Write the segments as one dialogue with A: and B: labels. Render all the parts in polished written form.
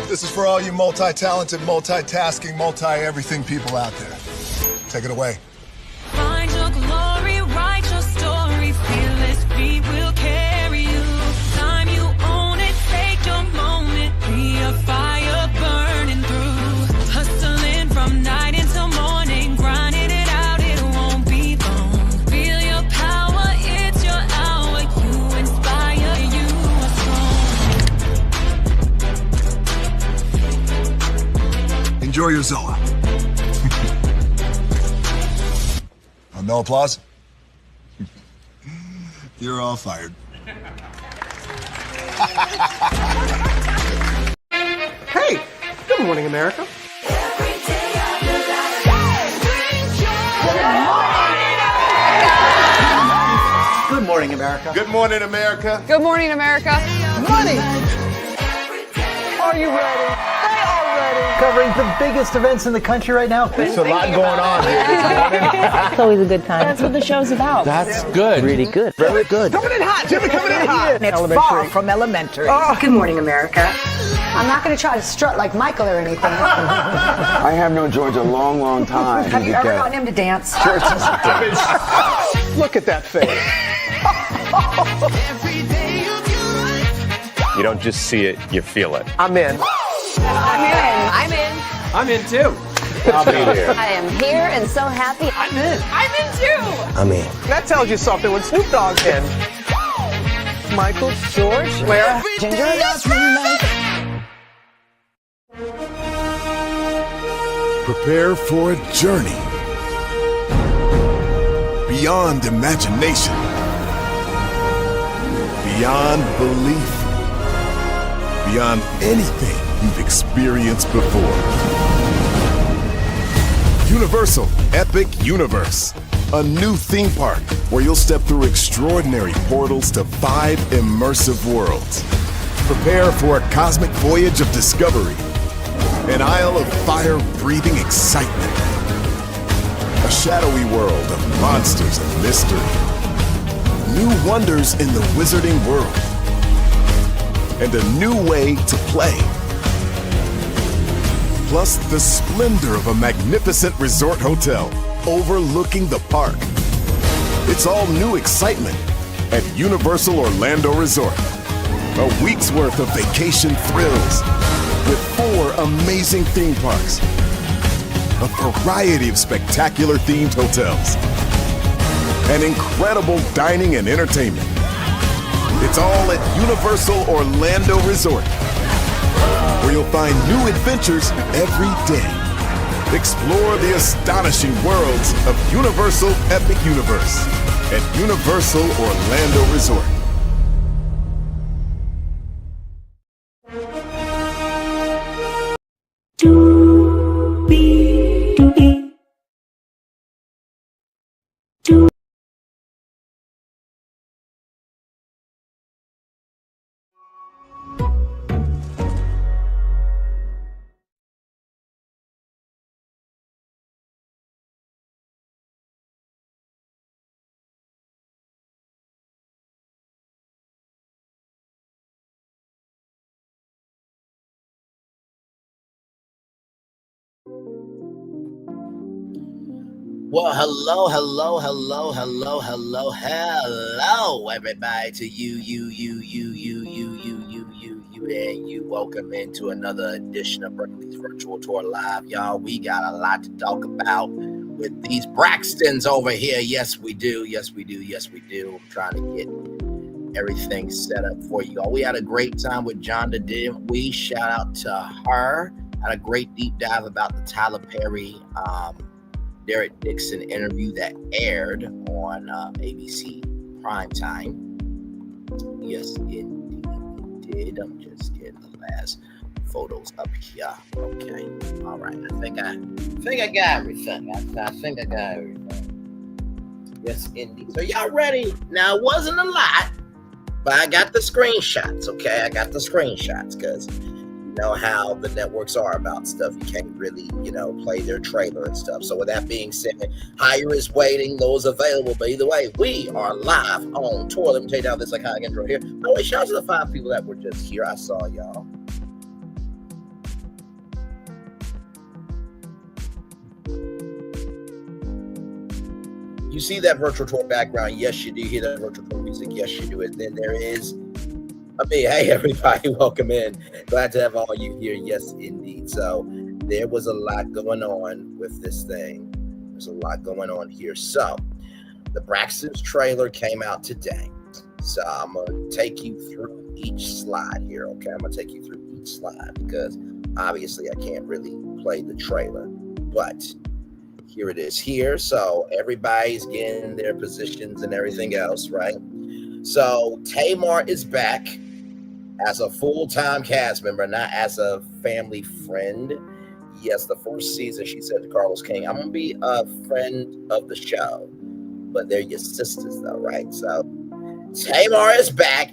A: This is for all you multi-talented, multitasking, multi-everything people out there. Take it away.
B: Find your glory, write your story, fearless feet will carry you. Time you own it, take your moment, be a fire burning through. Hustling from night until morning, grinding it out, it won't be long. Feel your power, it's your hour, you inspire, you are strong.
A: Enjoy your Zoa. No applause? You're all fired.
C: Hey, good morning, America. Good morning, America.
D: Good morning, America.
E: Good morning, America.
C: Money! Are you ready? They are ready. Covering the biggest events in the country right now.
D: There's a lot going on here this morning.
F: It's always a good time.
E: That's what the show's about.
D: That's good.
F: Really good.
D: Very good.
C: Coming in hot, Jimmy, coming in hot.
G: It's far from elementary.
C: Oh.
G: Good morning, America. I'm not going to try to strut like Michael or anything.
H: I have known George a long, long time.
G: Have you ever gotten him to dance?
C: Look at that face.
I: You don't just see it, you feel it.
C: I'm in.
E: I'm in.
C: I'm in too.
I: I'll be there.
F: I am here and so happy.
C: I'm in.
E: I'm in too.
H: I'm in.
C: That tells you something when Snoop Dogg's in. Michael, George, Lara, Ginger.
A: Prepare for a journey beyond imagination, beyond belief, beyond anything you've experienced before. Universal Epic Universe, a new theme park where you'll step through extraordinary portals to 5 immersive worlds. Prepare for a cosmic voyage of discovery, an isle of fire-breathing excitement, a shadowy world of monsters and mystery, new wonders in the wizarding world, and a new way to play. Plus the splendor of a magnificent resort hotel overlooking the park. It's all new excitement at Universal Orlando Resort. A week's worth of vacation thrills with 4 amazing theme parks, a variety of spectacular themed hotels, and incredible dining and entertainment. It's all at Universal Orlando Resort, where you'll find new adventures every day. Explore the astonishing worlds of Universal Epic Universe at Universal Orlando Resort.
J: Well, hello, everybody, to you, and you. Welcome into another edition of Berkeley's Virtual Tour Live, y'all. We got a lot to talk about with these Braxtons over here. Yes, we do. I'm trying to get everything set up for you all. We had a great time with Jonda, didn't we? Shout out to her. Had a great deep dive about the Tyler Perry, Derek Dixon interview that aired on ABC Primetime. Yes, indeed we did. I'm just getting the last photos up here. Okay, all right. I think I got everything. I think I got everything. Yes, indeed. So y'all ready? Now, it wasn't a lot, but I got the screenshots. Okay, I got the screenshots because you know how the networks are about stuff. You can't really, play their trailer and stuff. So with that being said, higher is waiting, those available. But either way, we are live on tour. Let me take down this Latoya Cantrell here. By the way, shout out to the 5 people that were just here. I saw y'all. You see that virtual tour background? Yes, you do hear that virtual tour music. Yes, you do. And then there is, hey, everybody, welcome in. Glad to have all you here. Yes, indeed. So there was a lot going on with this thing. There's a lot going on here. So the Braxtons trailer came out today. So I'm going to take you through each slide here, okay? I'm going to take you through each slide because obviously I can't really play the trailer. But here it is here. So everybody's getting their positions and everything else, right? So Tamar is back as a full-time cast member, not as a family friend. Yes, the first season she said to Carlos King, I'm going to be a friend of the show. But they're your sisters though, right? So Tamar is back.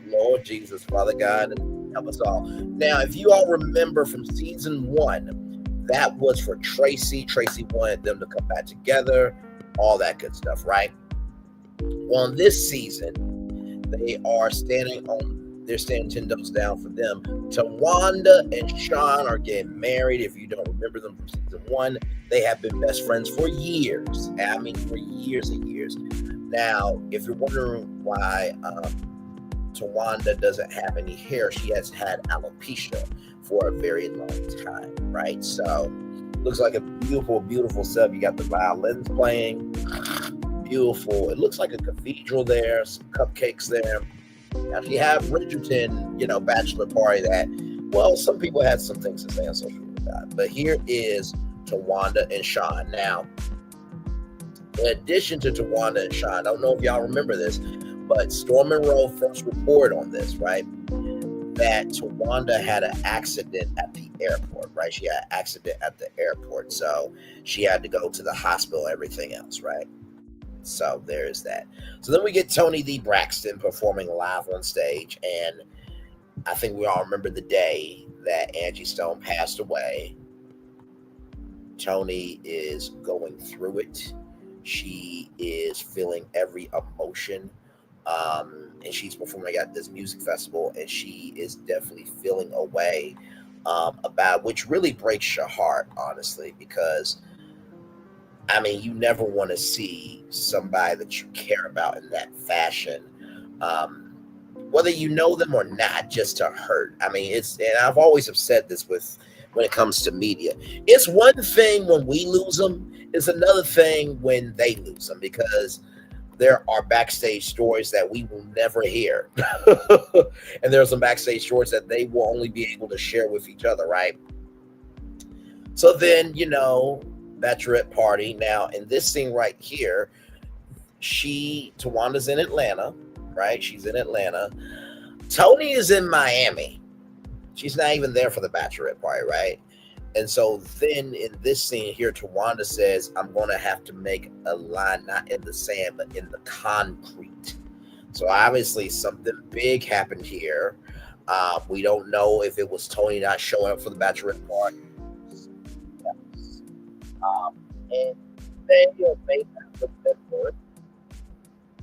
J: Lord Jesus, Father God, and help us all. Now, if you all remember from season 1, that was for Tracy. Tracy wanted them to come back together, all that good stuff, right? Well, on this season, they're standing 10 toes down for them. Tawanda and Sean are getting married. If you don't remember them from season 1, they have been best friends for years. I mean, for years and years. Now, if you're wondering why Tawanda doesn't have any hair, she has had alopecia for a very long time, right? So looks like a beautiful, beautiful setup. You got the violins playing, beautiful. It looks like a cathedral there, some cupcakes there. Now she have Bridgerton, bachelor party that, well, some people had some things to say on social media about. But here is Tawanda and Sean. Now, in addition to Tawanda and Sean, I don't know if y'all remember this, but Storm Monroe first reported on this, right? That Tawanda had an accident at the airport, right? She had an accident at the airport. So she had to go to the hospital, everything else, right? So there's that. So then we get Tony D. Braxton performing live on stage. And I think we all remember the day that Angie Stone passed away. Tony is going through it. She is feeling every emotion. And she's performing at this music festival, and she is definitely feeling a way about, which really breaks your heart, honestly, because I mean, you never want to see somebody that you care about in that fashion, whether you know them or not, just to hurt. I mean, and I've always have said this when it comes to media. It's one thing when we lose them. It's another thing when they lose them, because there are backstage stories that we will never hear. And there are some backstage stories that they will only be able to share with each other, right? So then, bachelorette party. Now, in this scene right here, Tawanda's in Atlanta, right? She's in Atlanta. Tony is in Miami. She's not even there for the bachelorette party, right? And so then in this scene here, Tawanda says, I'm going to have to make a line, not in the sand, but in the concrete. So obviously something big happened here. We don't know if it was Tony not showing up for the bachelorette party. And then you may have remembered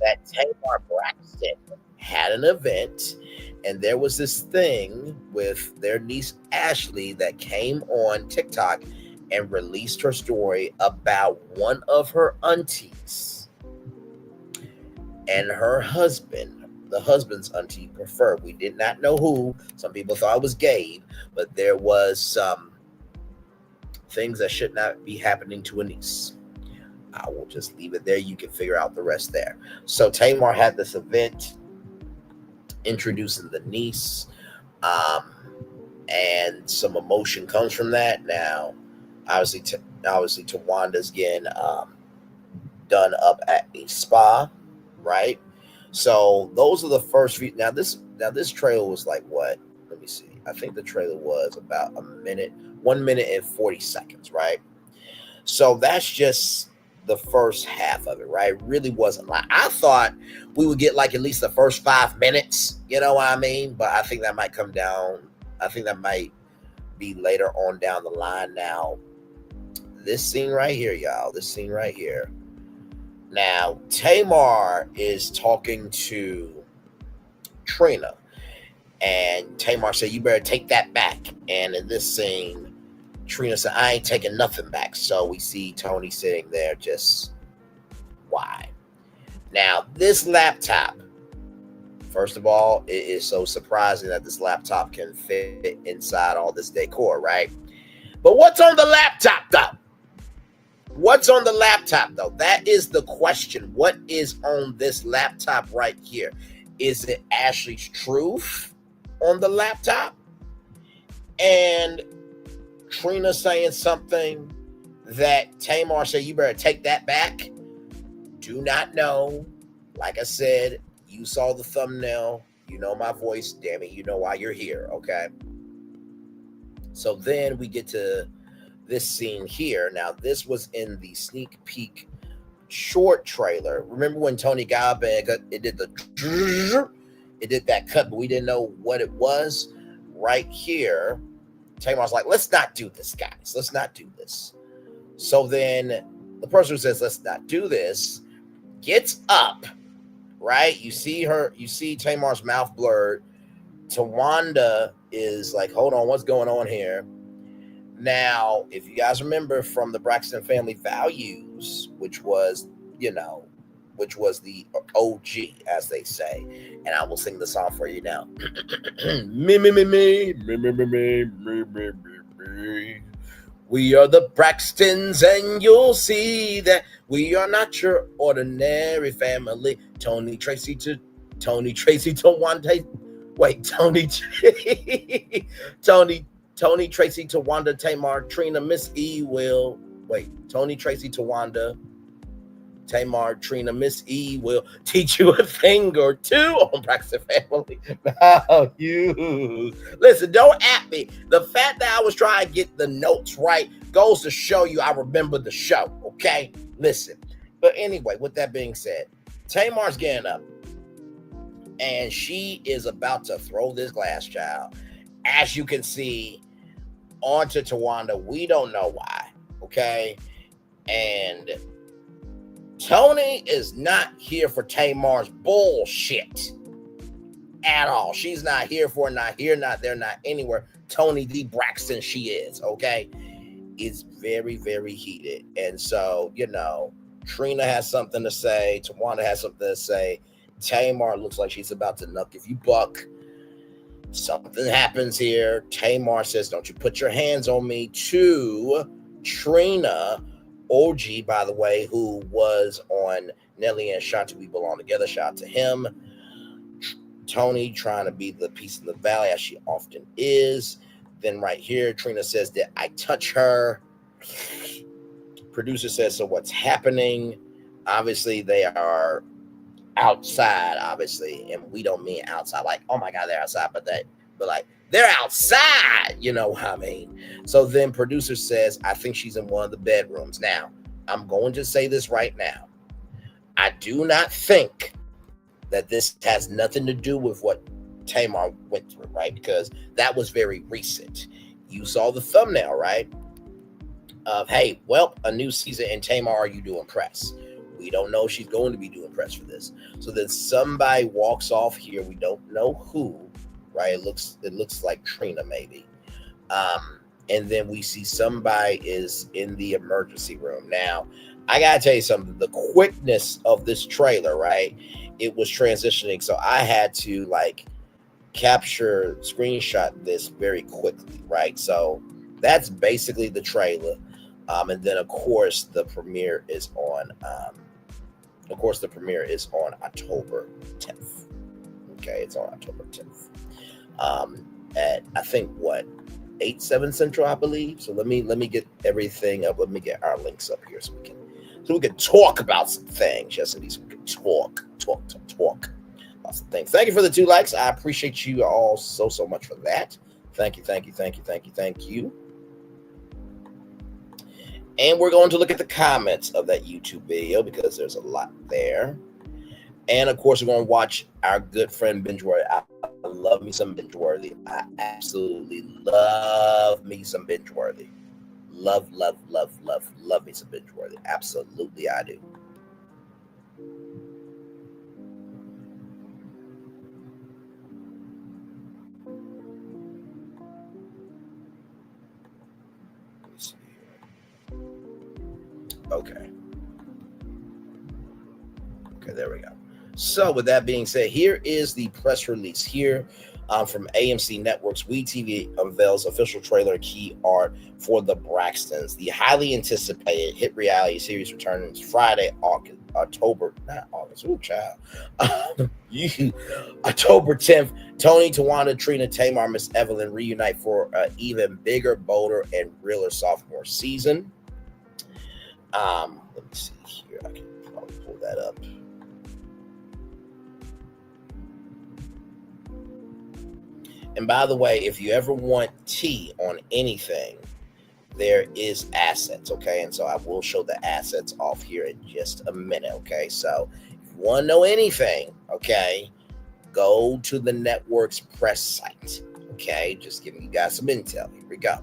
J: that Tamar Braxton had an event, and there was this thing with their niece Ashley that came on TikTok and released her story about one of her aunties and her husband, the husband's auntie preferred. We did not know who. Some people thought it was Gabe, but there was some things that should not be happening to a niece. I will just leave it there. You can figure out the rest there. So Tamar had this event introducing the niece, and some emotion comes from that. Now, obviously Tawanda's getting done up at a spa, right? So those are the first few. Now this trailer was like what? Let me see. I think the trailer was about 1 minute and 40 seconds, right? So that's just the first half of it, right? It really wasn't like, I thought we would get like at least the first 5 minutes, you know what I mean? But I think that might come down. I think that might be later on down the line. Now, this scene right here, y'all, this scene right here. Now, Tamar is talking to Trina, and Tamar said, you better take that back. And in this scene, Trina said, I ain't taking nothing back. So we see Tony sitting there just, why? Now, this laptop, first of all, it is so surprising that this laptop can fit inside all this decor, right? But what's on the laptop, though? What's on the laptop, though? That is the question. What is on this laptop right here? Is it Ashley's truth on the laptop? And Trina saying something that Tamar said, you better take that back? Do not know. Like I said, you saw the thumbnail. You know my voice. Damn it, you know why you're here, okay? So then we get to this scene here. Now, this was in the sneak peek short trailer. Remember when Tony got up and it did that cut, but we didn't know what it was? Right here, Tamar's like, let's not do this, guys. Let's not do this. So then the person who says, let's not do this, gets up, right? You see Tamar's mouth blurred. Tawanda is like, hold on, what's going on here? Now, if you guys remember from the Braxton family values, which was the OG, as they say, and I will sing the song for you now. Me. We are the Braxtons, and you'll see that we are not your ordinary family. Tony Tracy to Wanda. Wait, Tony Tracy to Wanda, Tamar, Trina, Miss E will. Wait, Tony Tracy to Wanda, Tamar, Trina, Miss E will teach you a thing or two on Braxton family values. Listen, don't at me. The fact that I was trying to get the notes right goes to show you I remember the show, okay? Listen. But anyway, with that being said, Tamar's getting up, and she is about to throw this glass, child. As you can see, onto Tawanda. We don't know why, okay? And Tony is not here for Tamar's bullshit at all. She's not here for it, not here, not there, not anywhere. Tony D. Braxton, she is, okay? It's very, very heated. And so, Trina has something to say. Tawanda has something to say. Tamar looks like she's about to knuck if you buck. Something happens here. Tamar says, don't you put your hands on me, to Trina, OG, by the way, who was on Nelly and Shanti We Belong Together. Shout out to him. Tony trying to be the peace in the valley, as she often is. Then right here, Trina says, did I touch her? Producer says, so what's happening? Obviously, they are outside, obviously, and we don't mean outside like, oh my God, they're outside, but like they're outside, you know what I mean? So then producer says, I think she's in one of the bedrooms. Now, I'm going to say this right now. I do not think that this has nothing to do with what Tamar went through, right? Because that was very recent. You saw the thumbnail, right? Of, hey, well, a new season, and Tamar, are you doing press? We don't know if she's going to be doing press for this. So then somebody walks off here. We don't know who, right? It looks like Trina, maybe. And then we see somebody is in the emergency room. Now, I got to tell you something. The quickness of this trailer, right? It was transitioning. So I had to screenshot this very quickly, right? So that's basically the trailer. And then, of course, the premiere is on October 10th. Okay, it's on October 10th. At I think 8/7 Central, I believe. So let me get everything up. Let me get our links up here so we can talk about some things. Yes, indeed, so we can talk about some things. Thank you for the 2 likes. I appreciate you all so much for that. Thank you. And we're going to look at the comments of that YouTube video because there's a lot there. And of course, we're going to watch our good friend Bingeworthy. I love me some Bingeworthy. I absolutely love me some Bingeworthy. Love me some Bingeworthy. Absolutely, I do. Okay, there we go. So with that being said, here is the press release here from AMC Networks. WeTV unveils official trailer and key art for the Braxtons. The highly anticipated hit reality series returns Friday, October 10th. Tony, Tawanda, Trina, Tamar, Miss Evelyn reunite for an even bigger, bolder, and realer sophomore season. Let me see here. I can probably pull that up. And by the way, if you ever want tea on anything, there is assets, okay? And so I will show the assets off here in just a minute, okay? So if you want to know anything, okay, go to the network's press site, okay? Just giving you guys some intel. Here we go.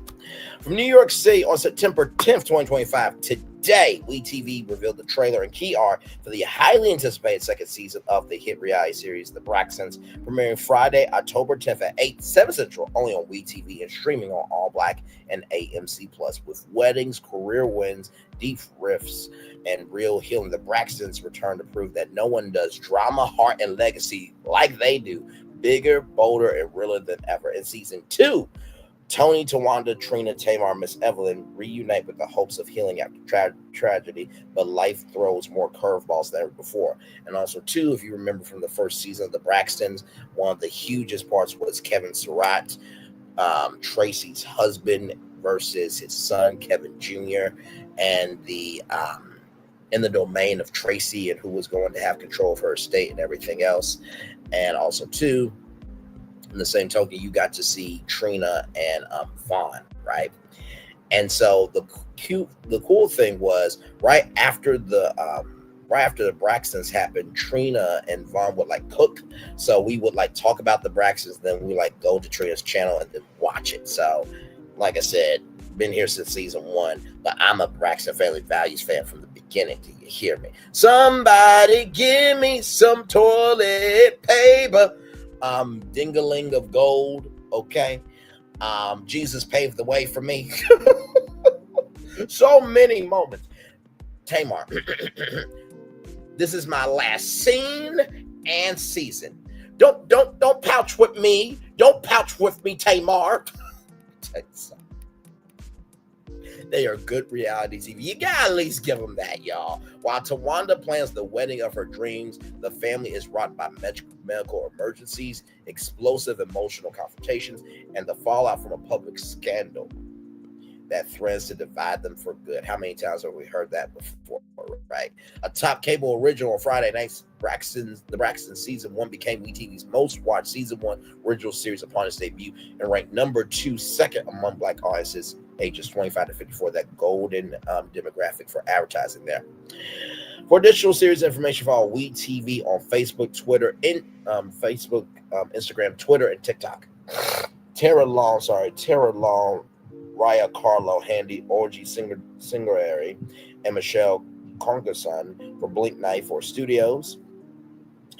J: From New York City on September 10th, 2025, today, WeTV revealed the trailer and key art for the highly anticipated second season of the hit reality series, The Braxtons, premiering Friday, October 10th at 7 Central, only on WeTV and streaming on All Black and AMC Plus. With weddings, career wins, deep rifts, and real healing, the Braxtons return to prove that no one does drama, heart, and legacy like they do. Bigger, bolder, and realer than ever. In season 2, Tony, Tawanda, Trina, Tamar, Miss Evelyn reunite with the hopes of healing after tragedy, but life throws more curveballs than ever before. And also, too, if you remember from the first season of the Braxtons, one of the hugest parts was Kevin Surratt, Tracy's husband versus his son, Kevin Jr., and in the domain of Tracy and who was going to have control of her estate and everything else. And also, too, in the same token, you got to see Trina and Vaughn, right? And so the cool thing was right after the Braxtons happened, Trina and Vaughn would like cook. So we would like talk about the Braxtons, then we like go to Trina's channel and then watch it. So, like I said, been here since season 1, but I'm a Braxton Family Values fan from the beginning. Do you hear me? Somebody give me some toilet paper. Ding-a-ling of gold, okay? Jesus paved the way for me. So many moments. Tamar, this is my last scene and season. Don't pouch with me. Don't pouch with me, Tamar. They are good reality TV. You gotta at least give them that, y'all. While Tawanda plans the wedding of her dreams, the family is rocked by medical emergencies, explosive emotional confrontations, and the fallout from a public scandal that threatens to divide them for good. How many times have we heard that before, right? A top cable original on Friday nights, The Braxtons season 1 became WeTV's most watched season 1 original series upon its debut and ranked number 2 second among Black audiences ages 25 to 54, that golden demographic for advertising there. For additional series information, follow WeTV on Facebook, Twitter, Instagram, Twitter, and TikTok. Tara Long, Raya Carlo, Handy, Orgy Singarari, and Michelle Congerson for Blink 94 Studios.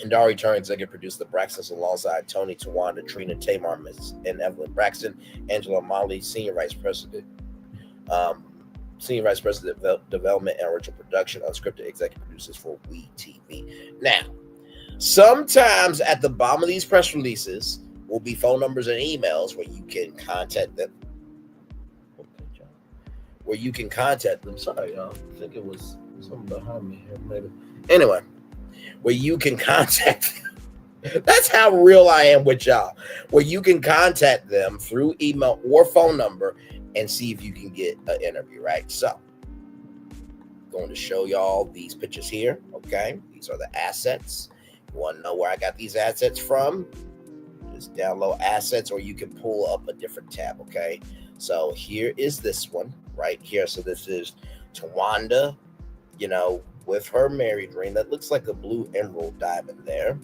J: And Dari Turner, executive producer, The Braxtons, alongside Tony, Tawanda, Trina, Tamar, and Evelyn Braxton, Angela Molly, Senior Vice President, Development and Original Production, unscripted executive producers for WeTV. Now, sometimes at the bottom of these press releases will be phone numbers and emails where you can contact them. Sorry, y'all. I think it was something behind me here, maybe. Anyway, where you can contact them. That's how real I am with y'all. Where you can contact them through email or phone number and see if you can get an interview, right? So, going to show y'all these pictures here, okay? These are the assets. You want to know where I got these assets from? Just download assets, or you can pull up a different tab, okay? So here is this one right here. So this is Tawanda, with her married ring. That looks like a blue emerald diamond there.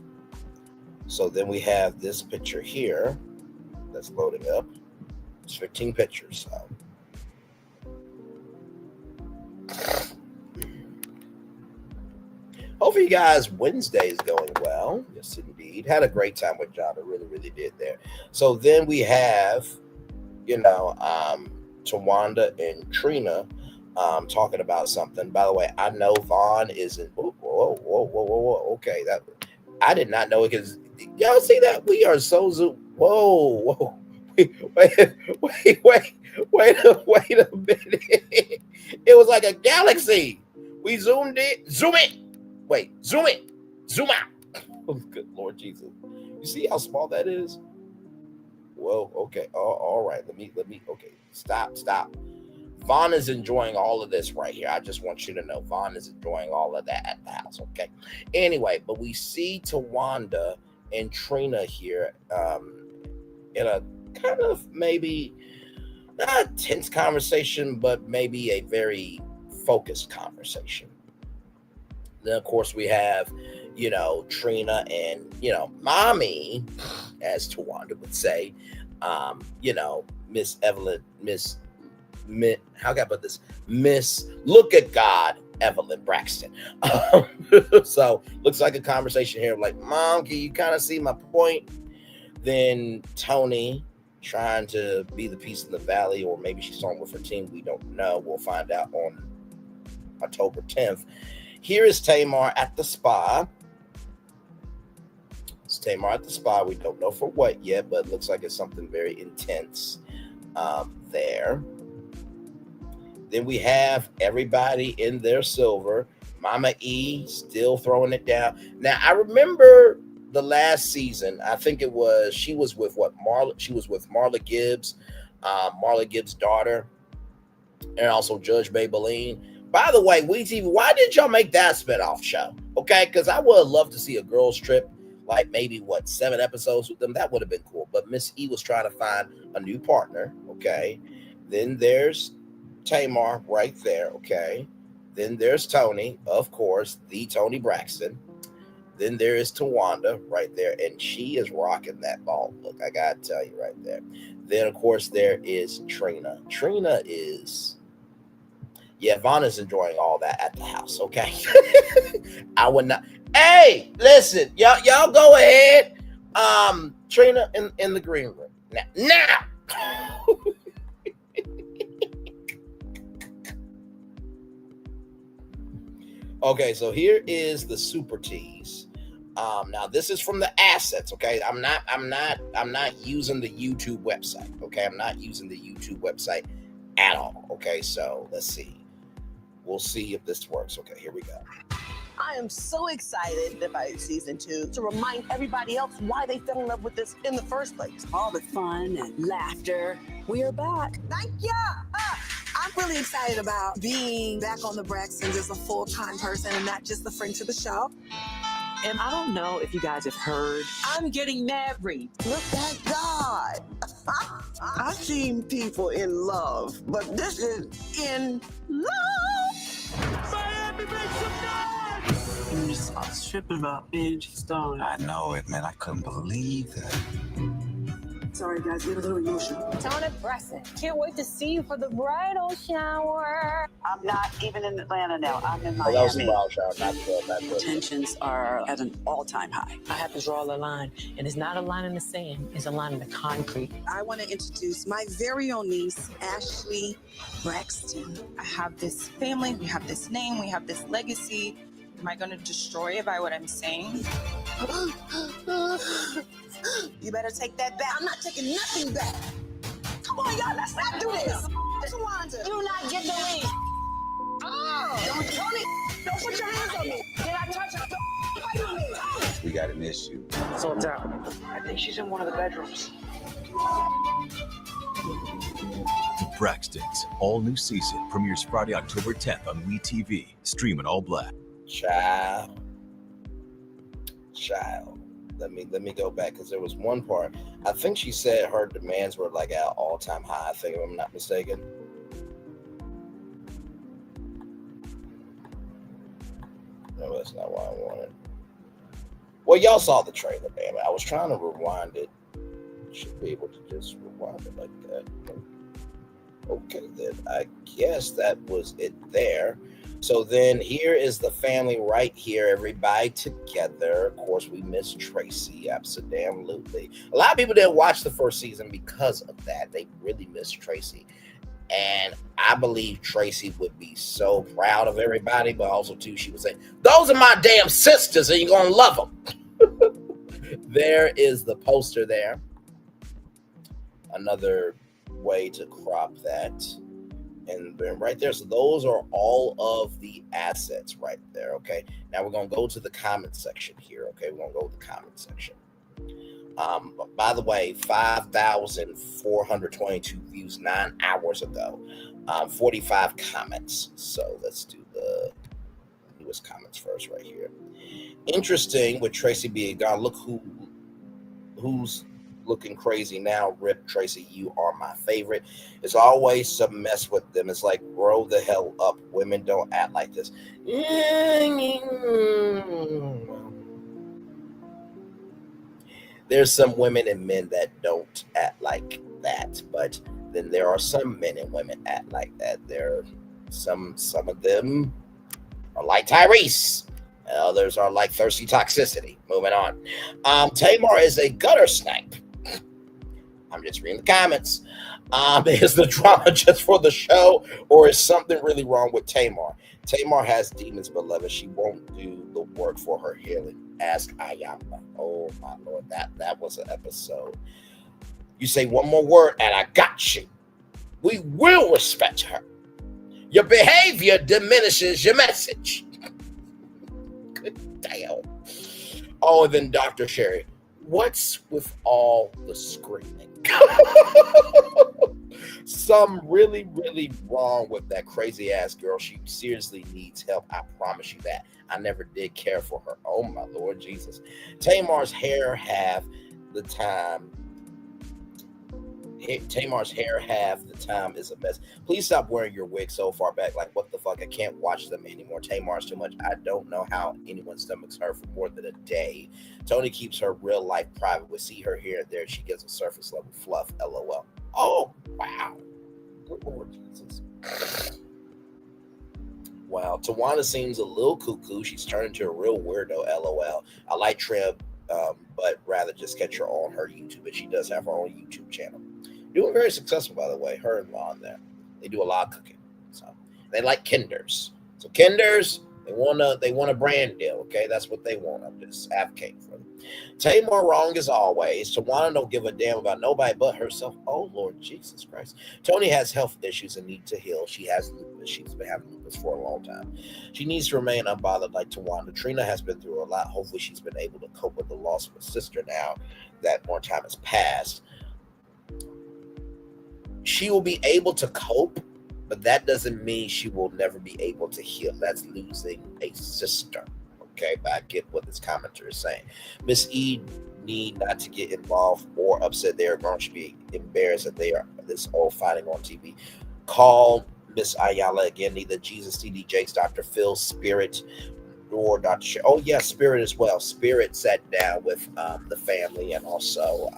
J: So then we have this picture here that's loading up. It's 15 pictures. So. Hopefully you guys, Wednesday is going well. Yes, indeed. Had a great time with John. I really, really did there. So then we have, Tawanda and Trina talking about something. By the way, I know Vaughn isn't. Whoa. Okay, that I did not know it because y'all see that we are so zoom. Whoa. Wait a minute. It was like a galaxy. We zoomed it. Zoom it. Wait, zoom it. Zoom out. Oh, good Lord Jesus. You see how small that is? Whoa, okay. All right. Let me, okay. Stop. Vaughn is enjoying all of this right here. I just want you to know Vaughn is enjoying all of that at the house, okay? Anyway, but we see Tawanda and Trina here in a kind of maybe not a tense conversation, but maybe a very focused conversation. Then, of course, we have, Trina and, mommy, as Tawanda would say, Miss Evelyn, how can I put this? Miss Look at God, Evelyn Braxton. So looks like a conversation here like, Mom, can you kind of see my point? Then Tony trying to be the peace in the valley, or maybe she's on with her team. We don't know. We'll find out on October 10th. Here is Tamar at the spa. It's Tamar at the spa. We don't know for what yet, but it looks like it's something very intense there. Then we have everybody in their silver. Mama E still throwing it down. Now, I remember the last season, I think she was with Marla Gibbs, Marla Gibbs' daughter, and also Judge Maybelline. By the way, WeTV, why did y'all make that spinoff show? Okay, because I would love to see a girls trip, like maybe 7 episodes with them. That would have been cool. But Miss E was trying to find a new partner. Okay, then there's Tamar right there. Okay, then there's Tony, of course, the Tony Braxton. Then there is Tawanda right there, and she is rocking that ball. Look, I gotta tell you right there. Then, of course, there is Trina. Trina is, Vaughn is enjoying all that at the house, okay? I would not. Hey, listen, y'all go ahead. Trina in the green room. Now. Okay, so here is the super tease. Now this is from the assets, okay? I'm not using the YouTube website, okay? I'm not using the YouTube website at all, okay? So let's see. We'll see if this works. Okay, here we go.
K: I am so excited about season 2 to remind everybody else why they fell in love with this in the first place. All the fun and laughter. We are back. Thank you. I'm really excited about being back on the Braxtons as a full-time person and not just a friend to the show.
L: And I don't know if you guys have heard, I'm getting married.
K: Look at God. I've seen people in love, but this is in love.
L: Miami, make some noise! You just started tripping about Benji Stone.
M: I know it, man. I couldn't believe that.
K: Sorry, guys, get a little emotional.
F: Tamar Braxton, can't wait to see you for the bridal shower.
K: I'm not even in Atlanta now. I'm in Miami.
J: That was a wild shower, not good.
L: Tensions are at an all-time high.
N: I have to draw a line, and it's not a line in the sand, it's a line in the concrete.
K: I want to introduce my very own niece, Ashley Braxton.
O: I have this family, we have this name, we have this legacy. Am I going to destroy it by what I'm saying?
K: You better take that back. I'm not taking nothing back. Come on, y'all, let's not do this. Tawanda,
F: Do not get the lead.
K: oh, don't put your hands on me. Did I touch her? Don't fight on me.
M: We got an issue.
L: So it's out. I think she's in one of the bedrooms.
P: Braxtons, all new season premieres Friday, October 10th on WeTV. Stream it all black.
J: Child. Let me go back because there was one part. I think she said her demands were like at all-time high. I think, if I'm not mistaken. No, that's not what I wanted. Well, y'all saw the trailer, damn it. I was trying to rewind it. Should be able to just rewind it like that. Okay, then I guess that was it there. So then here is the family right here, everybody together. Of course, we miss Tracy, absolutely. A lot of people didn't watch the first season because of that. They really miss Tracy. And I believe Tracy would be so proud of everybody, but also too, she would say, "Those are my damn sisters, and you're gonna love them." There is the poster there. Another way to crop that. And then right there, so those are all of the assets right there, okay? Now we're going to go to the comment section here, okay? We're going to go to the comment section. By the way, 5,422 views 9 hours ago, 45 comments. So let's do the newest comments first right here. Interesting with Tracy being gone. Look who's looking crazy now. Rip Tracy, you are my favorite. It's always some mess with them. It's like, grow the hell up. Women don't act like this. There's some women and men that don't act like that, but then there are some men and women act like that. There are some of them are like Tyrese. Others are like thirsty toxicity. Moving on. Tamar is a gutter snipe. I'm just reading the comments. Is the drama just for the show, or is something really wrong with Tamar? Tamar has demons, beloved. She won't do the work for her healing. Ask Ayama. Oh my Lord, that was an episode. You say one more word and I got you. We will respect her. Your behavior diminishes your message. Good damn. Oh, and then Dr. Sherry. What's with all the screaming? Some really, really wrong with that crazy ass girl. She seriously needs help. I promise you that. I never did care for her. Oh my Lord Jesus. Tamar's hair half the time. Tamar's hair half the time is a mess. Please stop wearing your wig so far back. Like, what the fuck? I can't watch them anymore. Tamar's too much. I don't know how anyone stomachs her for more than a day. Tony keeps her real life private. We see her here and there. She gets a surface level fluff. LOL. Oh, wow. Good Lord Jesus. Wow. Tawana seems a little cuckoo. She's turned into a real weirdo. LOL. I like Trim, but rather just catch her on her YouTube. But she does have her own YouTube channel. Doing very successful, by the way. Her and Lon there. They do a lot of cooking. So they like Kinders. So Kinders, they want a brand deal. Okay, that's what they want. I'm just advocating for them. Tamar wrong as always. Tawana don't give a damn about nobody but herself. Oh Lord Jesus Christ. Tony has health issues and needs to heal. She has lupus. She's been having lupus for a long time. She needs to remain unbothered like Tawana. Trina has been through a lot. Hopefully she's been able to cope with the loss of her sister now that more time has passed. She will be able to cope, but that doesn't mean she will never be able to heal. That's losing a sister. Okay, but I get what this commenter is saying. Miss E need not to get involved or upset. They are going to be embarrassed that they are this old fighting on TV. Call Miss Ayala again. Neither Jesus, TD Jakes, Dr. Phil, Spirit, or Dr. Oh yeah, Spirit as well. Spirit sat down with the family and also.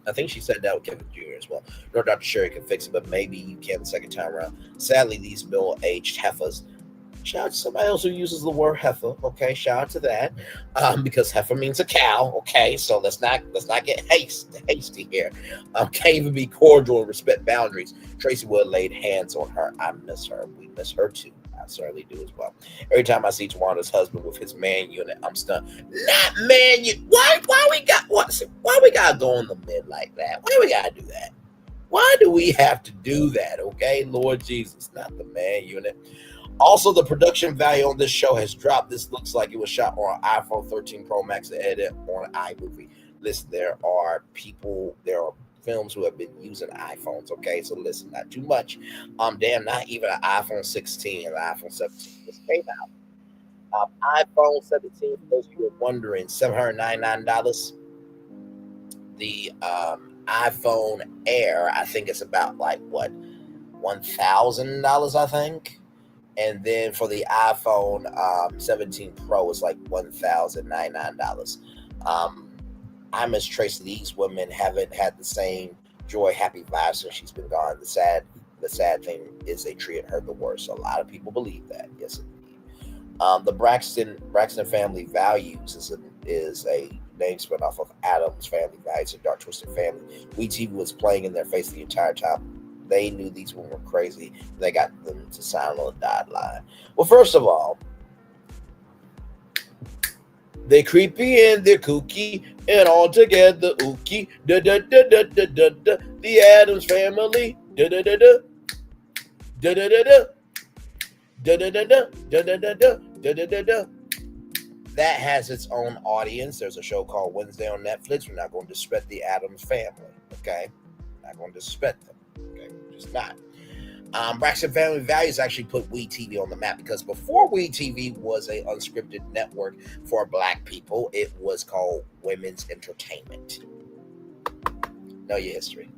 J: I think she sat down with Kevin Jr. as well. Nor Dr. Sherry can fix it, but maybe you can the second time around. Sadly, these middle-aged heifers. Shout out to somebody else who uses the word heifer. Okay, shout out to that, because heifer means a cow. Okay, so let's not get hasty here. Can't even be cordial and respect boundaries. Tracy Wood laid hands on her. I miss her. We miss her too. I certainly do as well. Every time I see Tawana's husband with his man unit, I'm stunned. Not man unit. Why we got to go on the men like that? Why we gotta do that? Why do we have to do that? Okay, Lord Jesus, not the man unit. Also, the production value on this show has dropped. This looks like it was shot on an iPhone 13 Pro Max and edited on an iMovie. Listen, there are films who have been using iPhones, okay? So listen, not too much. Damn, not even an iPhone 16 and an iPhone 17 just came out. iPhone 17, for those of you who are wondering, $799. The iPhone Air, I think it's about like what, $1,000, I think. And then for the iPhone 17 Pro, it's like $1,099. I miss Tracy. These women haven't had the same joy, happy vibes since she's been gone. The sad thing is they treated her the worst. A lot of people believe that. Yes, indeed. The Braxton family values is a name spun off of Addams Family Values, a dark twisted family. WeTV was playing in their face the entire time. They knew these women were crazy. They got them to sign on the dotted line. Well, first of all, they're creepy and they're kooky and all together ooky. Da da da da da da da. The Addams Family. Da da da da. Da da da da. Da da da da. Da da da da. Da da da da. That has its own audience. There's a show called Wednesday on Netflix. We're not going to disrespect the Addams Family. Okay, not going to disrespect them. Okay, just not. Braxton Family Values actually put WeTV on the map because before WeTV was a unscripted network for Black people, it was called Women's Entertainment. Know your history.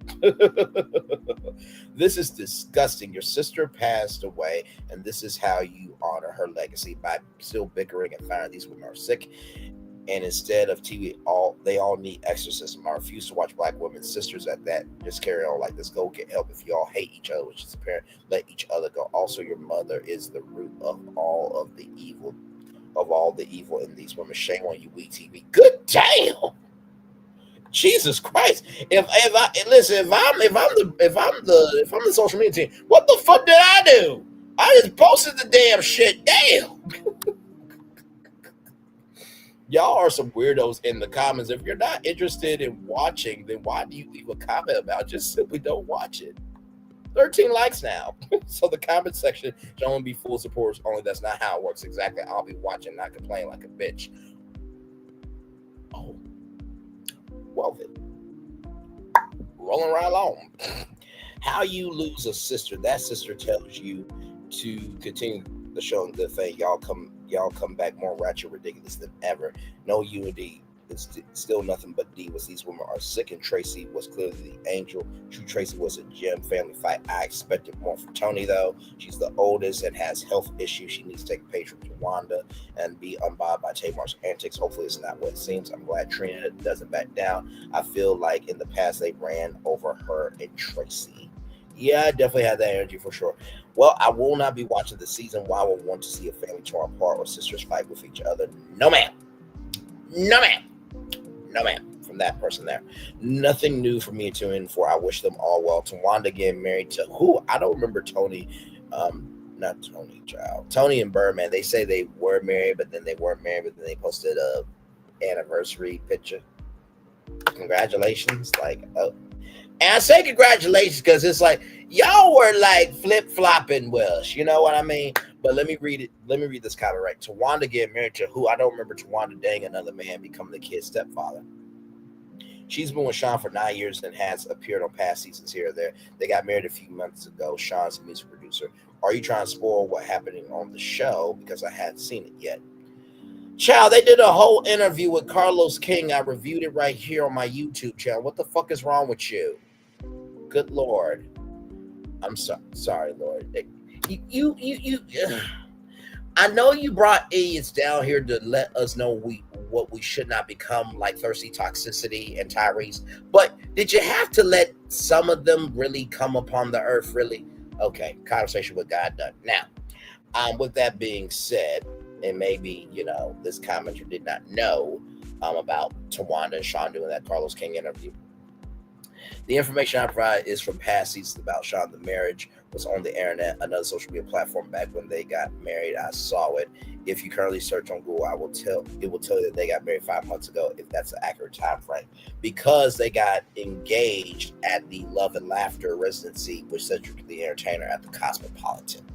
J: This is disgusting. Your sister passed away, and this is how you honor her legacy, by still bickering and firing. These women are sick. And instead of TV, they all need exorcism. I refuse to watch Black women's sisters at that. Just carry on like this. Go get help if you all hate each other, which is apparent. Let each other go. Also, your mother is the root of all the evil in these women. Shame on you, WeTV. Good damn. Jesus Christ! If I'm the social media team, what the fuck did I do? I just posted the damn shit. Damn. Y'all are some weirdos in the comments. If you're not interested in watching, then why do you leave a comment about it? Just simply don't watch it. 13 likes now. So the comment section should only be full supporters only. That's not how it works exactly. I'll be watching, not complaining like a bitch. Oh. Well then. Rolling right along. How you lose a sister. That sister tells you to continue the show and good thing. Y'all come back more ratchet, ridiculous than ever. No unity. It's still nothing but divas. These women are sick, and Tracy was clearly the angel. True Tracy was a gem. Family fight. I expected more from Tony, though. She's the oldest and has health issues. She needs to take a page from Tawanda and be unbothered by Tamar's antics. Hopefully it's not what it seems. I'm glad Trina doesn't back down. I feel like in the past they ran over her and Tracy. Yeah, I definitely had that energy for sure. Well, I will not be watching the season. Why would want to see a family torn apart or sisters fight with each other? No, ma'am. No, ma'am. No, ma'am. From that person there. Nothing new for me to tune in for. I wish them all well. Tawanda getting married to who? I don't remember Tony. Not Tony, child. Tony and Birdman. They say they were married, but then they weren't married, but then they posted a anniversary picture. Congratulations. Like, oh. And I say congratulations because it's like y'all were like flip-flopping with us, you know what I mean? But let me read it. Let me read this comment right. Tawanda getting married to who? I don't remember Tawanda dating another man, becoming the kid's stepfather. She's been with Sean for 9 years and has appeared on past seasons here or there. They got married a few months ago. Sean's a music producer. Are you trying to spoil what happening on the show? Because I hadn't seen it yet. Child, they did a whole interview with Carlos King. I reviewed it right here on my YouTube channel. What the fuck is wrong with you? Good Lord. I'm sorry, Lord. You I know you brought idiots down here to let us know what we should not become, like Thirsty Toxicity and Tyrese. But did you have to let some of them really come upon the earth, really? Okay, conversation with God done. Now, with that being said, and maybe, this commenter did not know about Tawanda and Sean doing that Carlos King interview. The information I provide is from past seasons about Sean. The marriage was on the internet, another social media platform back when they got married. I saw it. If you currently search on Google, it will tell you that they got married 5 months ago, if that's an accurate time frame. Because they got engaged at the Love and Laughter residency with Cedric the Entertainer at the Cosmopolitan.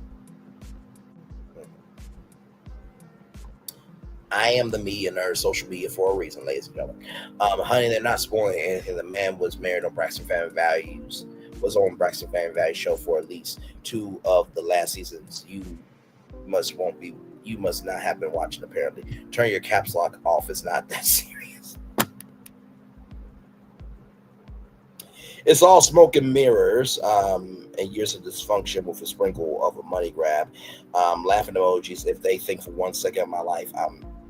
J: I am the media nerd, social media for a reason, ladies and gentlemen. Honey, they're not spoiling anything. The man was married on Braxton Family Values, was on Braxton Family Values show for at least 2 of the last seasons. You must not have been watching, apparently. Turn your caps lock off. It's not that serious. It's all smoke and mirrors and years of dysfunction with a sprinkle of a money grab. Laughing emojis. If they think for 1 second of my life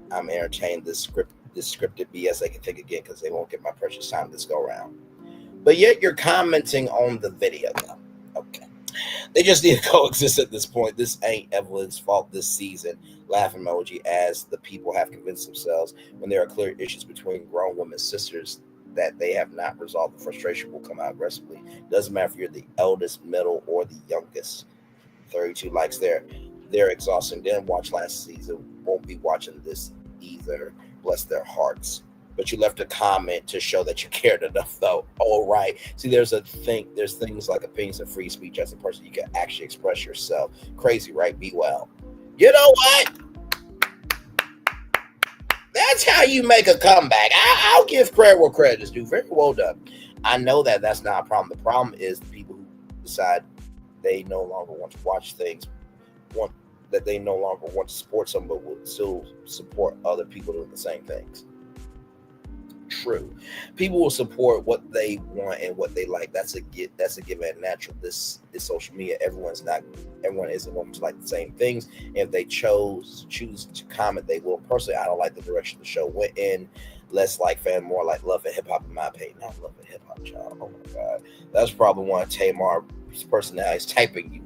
J: I'm entertaining this scripted BS, they can think again because they won't get my precious time this go around. But yet you're commenting on the video now. Okay. They just need to coexist at this point. This ain't Evelyn's fault this season. Laughing emoji, as the people have convinced themselves when there are clear issues between grown women's sisters that they have not resolved. The frustration will come out aggressively. Doesn't matter if you're the eldest, middle, or the youngest. 32 likes there. They're exhausting. Didn't watch last season. Won't be watching this either. Bless their hearts. But you left a comment to show that you cared enough, though. All right. See, there's things like opinions and free speech as a person. You can actually express yourself. Crazy, right? Be well. You know what? That's how you make a comeback. I'll give credit where credit is due. Very well done. I know that that's not a problem. The problem is the people who decide they no longer want to watch things, that they no longer want to support someone, but will still support other people doing the same things. True. People will support what they want and what they like. That's a given and natural. This is social media. Everyone isn't going to like the same things. And if they choose to comment, they will. Personally, I don't like the direction the show went in. Less like fan, more like love and hip hop, in my opinion. Not love and hip hop, child. Oh my God. That's probably one of Tamar's personalities typing you.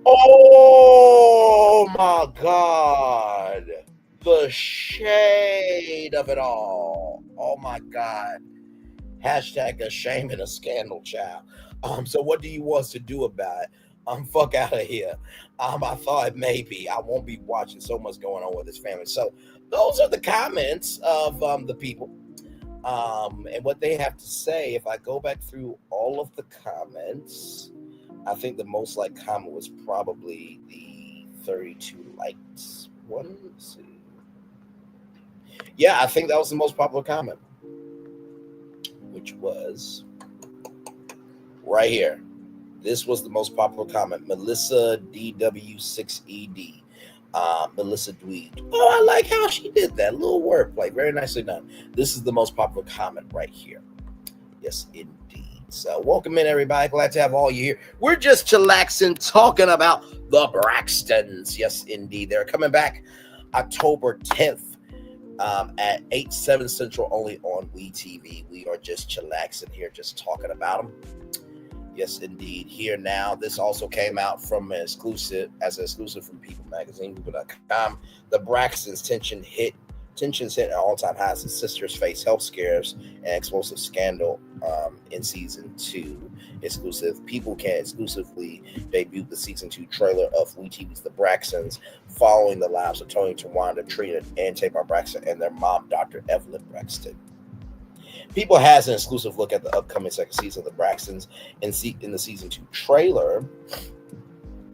J: Oh my God. The shade of it all. Oh my God. Hashtag a shame and a scandal, child. So what do you want us to do about it? Fuck out of here. I thought maybe I won't be watching. So much going on with this family. So those are the comments of the people and what they have to say. If I go back through all of the comments, I think the most liked comment was probably the 32 likes one. Let's see. Yeah, I think that was the most popular comment, which was right here. This was the most popular comment. Melissa DW6ED. Melissa Dweed. Oh, I like how she did that. Little wordplay. Very nicely done. This is the most popular comment right here. Yes, indeed. So welcome in, everybody. Glad to have all you here. We're just chillaxing, talking about the Braxtons. Yes, indeed. They're coming back October 10th. At 8/7 Central, only on WeTV. We are just chillaxing here, just talking about them. Yes, indeed. Here now. This also came out from an exclusive from People Magazine, People.com. The Braxtons tensions hit at all-time highs. The sisters face health scares and explosive scandal in season 2. Exclusive. People can exclusively debut the season 2 trailer of WeTV's The Braxtons, following the lives of Tony, Tawanda, Trina, and Tamar Braxton and their mom, Dr. Evelyn Braxton. People has an exclusive look at the upcoming second season of The Braxtons. In the season 2 trailer,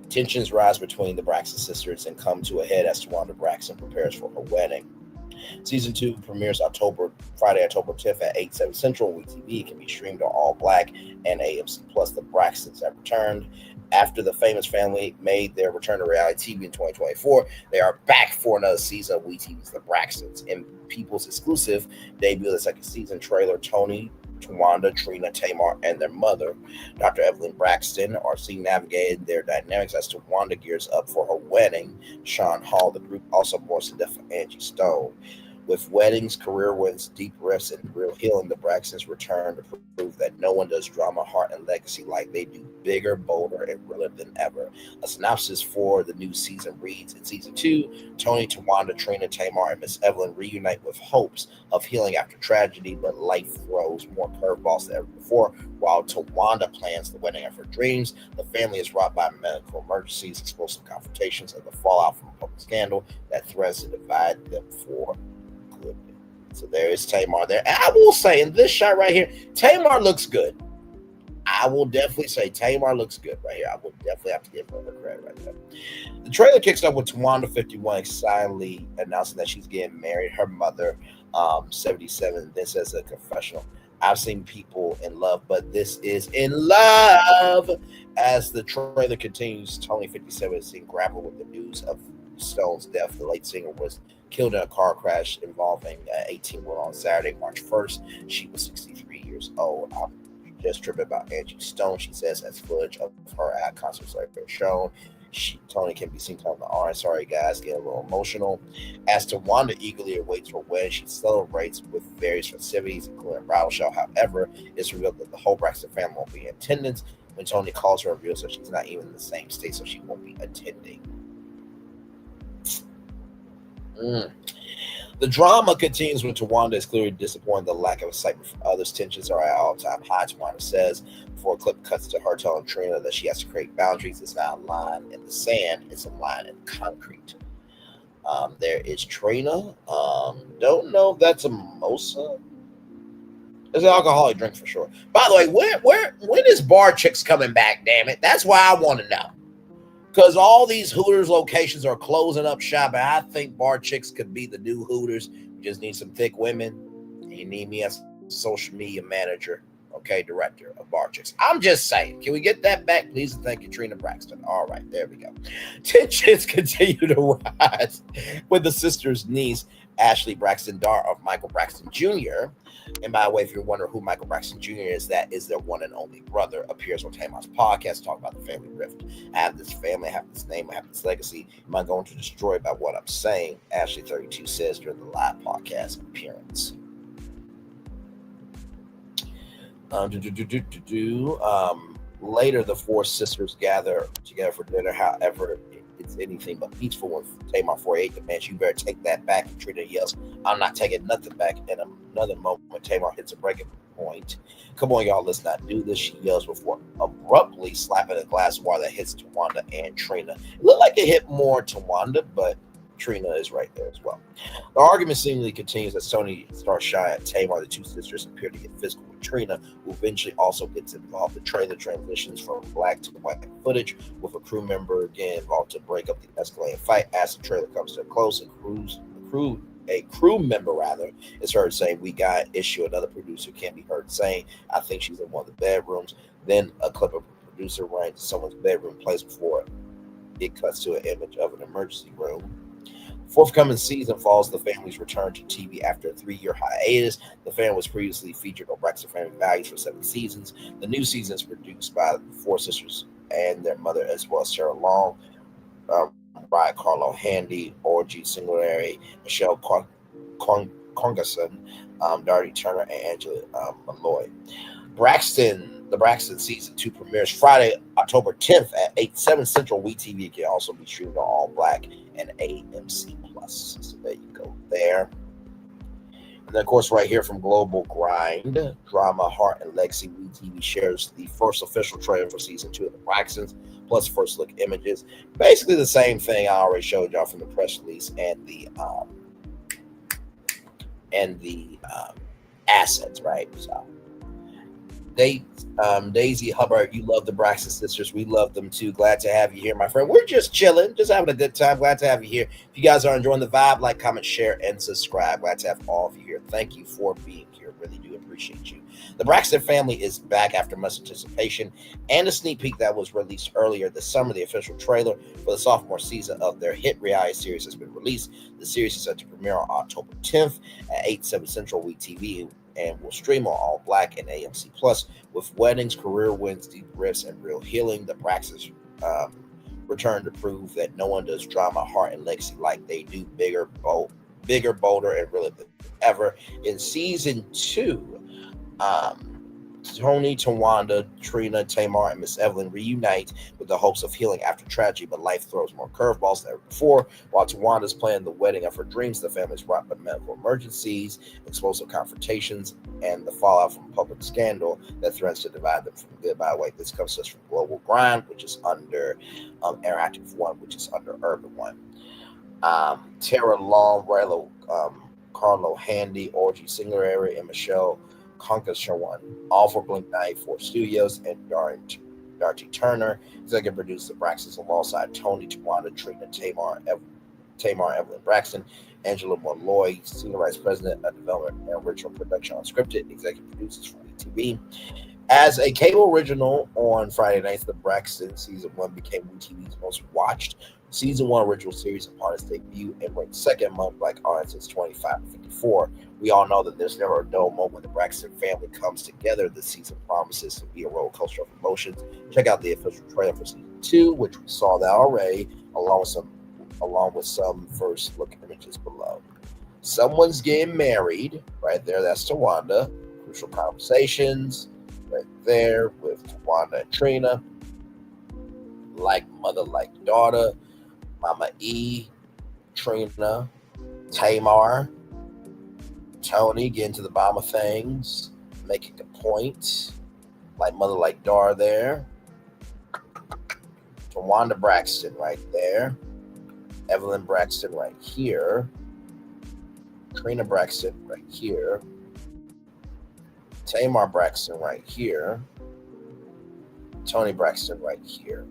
J: tensions rise between the Braxton sisters and come to a head as Tawanda Braxton prepares for her wedding. Season 2 premieres Friday, October 10th at 8/7 Central on WeTV. It can be streamed on All Black and AMC Plus. The Braxtons have returned. After the famous family made their return to reality TV in 2024, they are back for another season of WeTV's The Braxtons. In People's exclusive debut of the second season trailer, Tony, Tawanda, Trina, Tamar, and their mother, Dr. Evelyn Braxton, are seen navigating their dynamics as Tawanda gears up for her wedding. Townhall, the group also mourns the death of Angie Stone. With weddings, career wins, deep rifts, and real healing, the Braxtons return to prove that no one does drama, heart, and legacy like they do, bigger, bolder, and realer than ever. A synopsis for the new season reads: in season 2, Tony, Tawanda, Trina, Tamar, and Miss Evelyn reunite with hopes of healing after tragedy, but life throws more curveballs than ever before. While Tawanda plans the wedding of her dreams, the family is rocked by medical emergencies, explosive confrontations, and the fallout from a public scandal that threatens to divide them for good. So there is Tamar there. And I will say, in this shot right here, Tamar looks good. I will definitely say Tamar looks good right here. I will definitely have to give her credit right there. The trailer kicks off with Tawanda 51 excitedly announcing that she's getting married. Her mother, 77, then says a confessional. I've seen people in love, but this is in love. As the trailer continues, Tony 57 is seen grapple with the news of Stone's death. The late singer was killed in a car crash involving an 18-wheeler on Saturday, March 1st. She was 63 years old. I'm just tripping about Angie Stone, she says, as footage of her at concerts like shown. Tony can be seen telling the audience, sorry guys, getting a little emotional. As Tawanda eagerly awaits her wedding, she celebrates with various festivities, including a bridal show. However, it's revealed that the whole Braxton family won't be in attendance. when Tony calls her and reveals that she's not even in the same state, so she won't be attending. The drama continues when Tawanda is clearly disappointed. The lack of excitement from others. Tensions are at all-time high, Tawanda says, before a clip cuts to her telling Trina that she has to create boundaries. It's not a line in the sand, it's a line in concrete. There is Trina. Don't know if that's a mimosa. It's an alcoholic drink for sure. By the way, when is Bar Chicks coming back, damn it? That's why I want to know. Because all these Hooters locations are closing up shop, and I think Bar Chicks could be the new Hooters. You just need some thick women, and you need me as social media manager, okay, director of Bar Chicks. I'm just saying. Can we get that back, please? And thank you, Trina Braxton. All right, there we go. Tensions continue to rise with the sister's niece, Ashley Braxton, daughter of Michael Braxton Jr. And by the way, if you're wondering who Michael Braxton Jr. is, that is their one and only brother, appears on Tamar's podcast, talk about the family rift. I have this family, I have this name, I have this legacy. Am I going to destroy it by what I'm saying? Ashley 32 says during the live podcast appearance. Later, the four sisters gather together for dinner. However, it's anything but peaceful when Tamar 48 demands, "You better take that back." And Trina yells, "I'm not taking nothing back." In another moment, Tamar hits a breaking point. "Come on, y'all, let's not do this," she yells before abruptly slapping a glass of water that hits Tawanda and Trina. It looked like it hit more Tawanda, but Trina is right there as well. The argument seemingly continues as Tony starts shy at Tamar. The two sisters appear to get physical with Trina, who eventually also gets involved. The trailer transitions from black to white footage, with a crew member again involved to break up the escalating fight. As the trailer comes to a close, a crew member is heard saying, "We got issue." Another producer can be heard saying, "I think she's in one of the bedrooms." Then a clip of a producer running to someone's bedroom plays before it cuts to an image of an emergency room. Forthcoming season follows the family's return to TV after a 3-year hiatus. The family was previously featured on Braxton Family Values for 7 seasons. The new season is produced by the 4 sisters and their mother, as well as Sarah Long, Brian Carlo Handy, Orgy Singularity, Michelle Congerson, Darty Turner, and Angela Malloy. The Braxton season 2 premieres Friday, October 10th at 8/7 Central. WeTV can also be streamed on All Black and AMC Plus. So there you go there. And then, of course, right here from Global Grind, Drama, Heart, and Legacy, WeTV shares the first official trailer for season 2 of the Braxtons, plus first look images. Basically the same thing I already showed y'all from the press release and the assets, right? So Daisy Hubbard, you love the Braxton sisters. We love them too. Glad to have you here, my friend. We're just chilling, just having a good time. Glad to have you here. If you guys are enjoying the vibe, like, comment, share, and subscribe. Glad to have all of you here. Thank you for being here. Really do appreciate you. The Braxton family is back after much anticipation and a sneak peek that was released earlier this summer. The official trailer for the sophomore season of their hit reality series has been released. The series is set to premiere on October 10th at 8/7 Central WeTV, and will stream on All Black and AMC Plus. With weddings, career wins, deep rifts, and real healing, the Braxtons return to prove that no one does drama, heart, and legacy like they do. Bigger, bolder, and really than ever. In season 2, Tony, Tawanda, Trina, Tamar, and Miss Evelyn reunite with the hopes of healing after tragedy, but life throws more curveballs than ever before. While Tawanda's planning the wedding of her dreams, the family's wrought by medical emergencies, explosive confrontations, and the fallout from public scandal that threatens to divide them from good. By the way, this comes to us from Global Grind, which is under Interactive One, which is under Urban One. Tara Long, Raylo, Carlo Handy, Orgy Singularity, and Michelle Conkershawan, all for Blink 94 Studios, and Darty Turner, executive producer Braxtons, alongside Tony, Tawanda, Trina, Tamar, Evelyn Braxton, Angela Malloy, senior vice president of development and original production on Scripted, executive producers for WeTV. As a cable original on Friday nights, the Braxton season 1 became WeTV's most watched season 1 original series upon its debut and ranked second among Black audiences 25 to 54. We all know that there's never a dull moment when the Braxton family comes together. This season promises to be a roller coaster of emotions. Check out the official trailer for season 2, which we saw that already, along with some first look images below. Someone's getting married right there. That's Tawanda. Crucial conversations right there with Tawanda and Trina. Like mother, like daughter. Mama E, Trina, Tamar, Tony, getting to the bottom of things, making a point. Like mother, like daughter there. Tawanda Braxton right there. Evelyn Braxton right here. Trina Braxton right here. Tamar Braxton right here. Tony Braxton right here.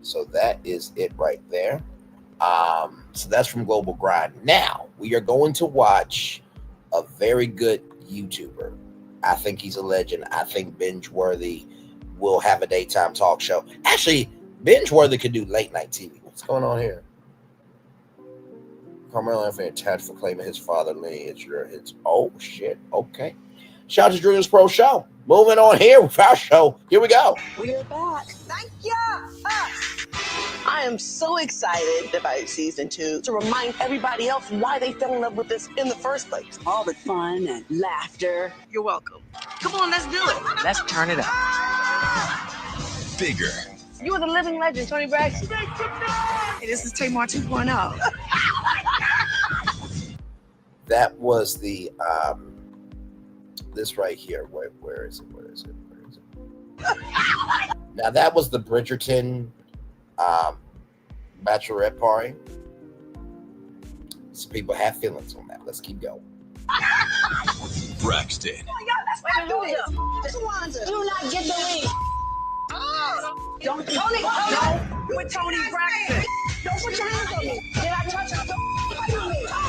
J: So that is it right there. So that's from Global Grind. Now we are going to watch a very good YouTuber. I think he's a legend. I think Binge-worthy will have a daytime talk show. Actually, Binge-worthy could do late night TV. What's going on here? Carmelo Anthony attached for claiming his father lineage. Oh shit. Okay. Shout out to Dreamers Pro Show. Moving on here with our show. Here we go.
K: We're back. Thank you. I am so excited about season 2 to remind everybody else why they fell in love with this in the first place. All the fun and laughter. You're welcome. Come on, let's do it.
N: Let's turn it up.
P: Bigger.
E: You are the living legend, Tony Braxton.
K: Hey, this is Tamar 2.0.
J: That was the this right here. Where is it? Now that was the Bridgerton bachelorette party. Some people have feelings on that. Let's keep going.
P: Braxton.
K: Oh my God, let's not do this. Do not get the lead. Don't Tony. No, with Tony Braxton. Don't put your hands on me. Did I touch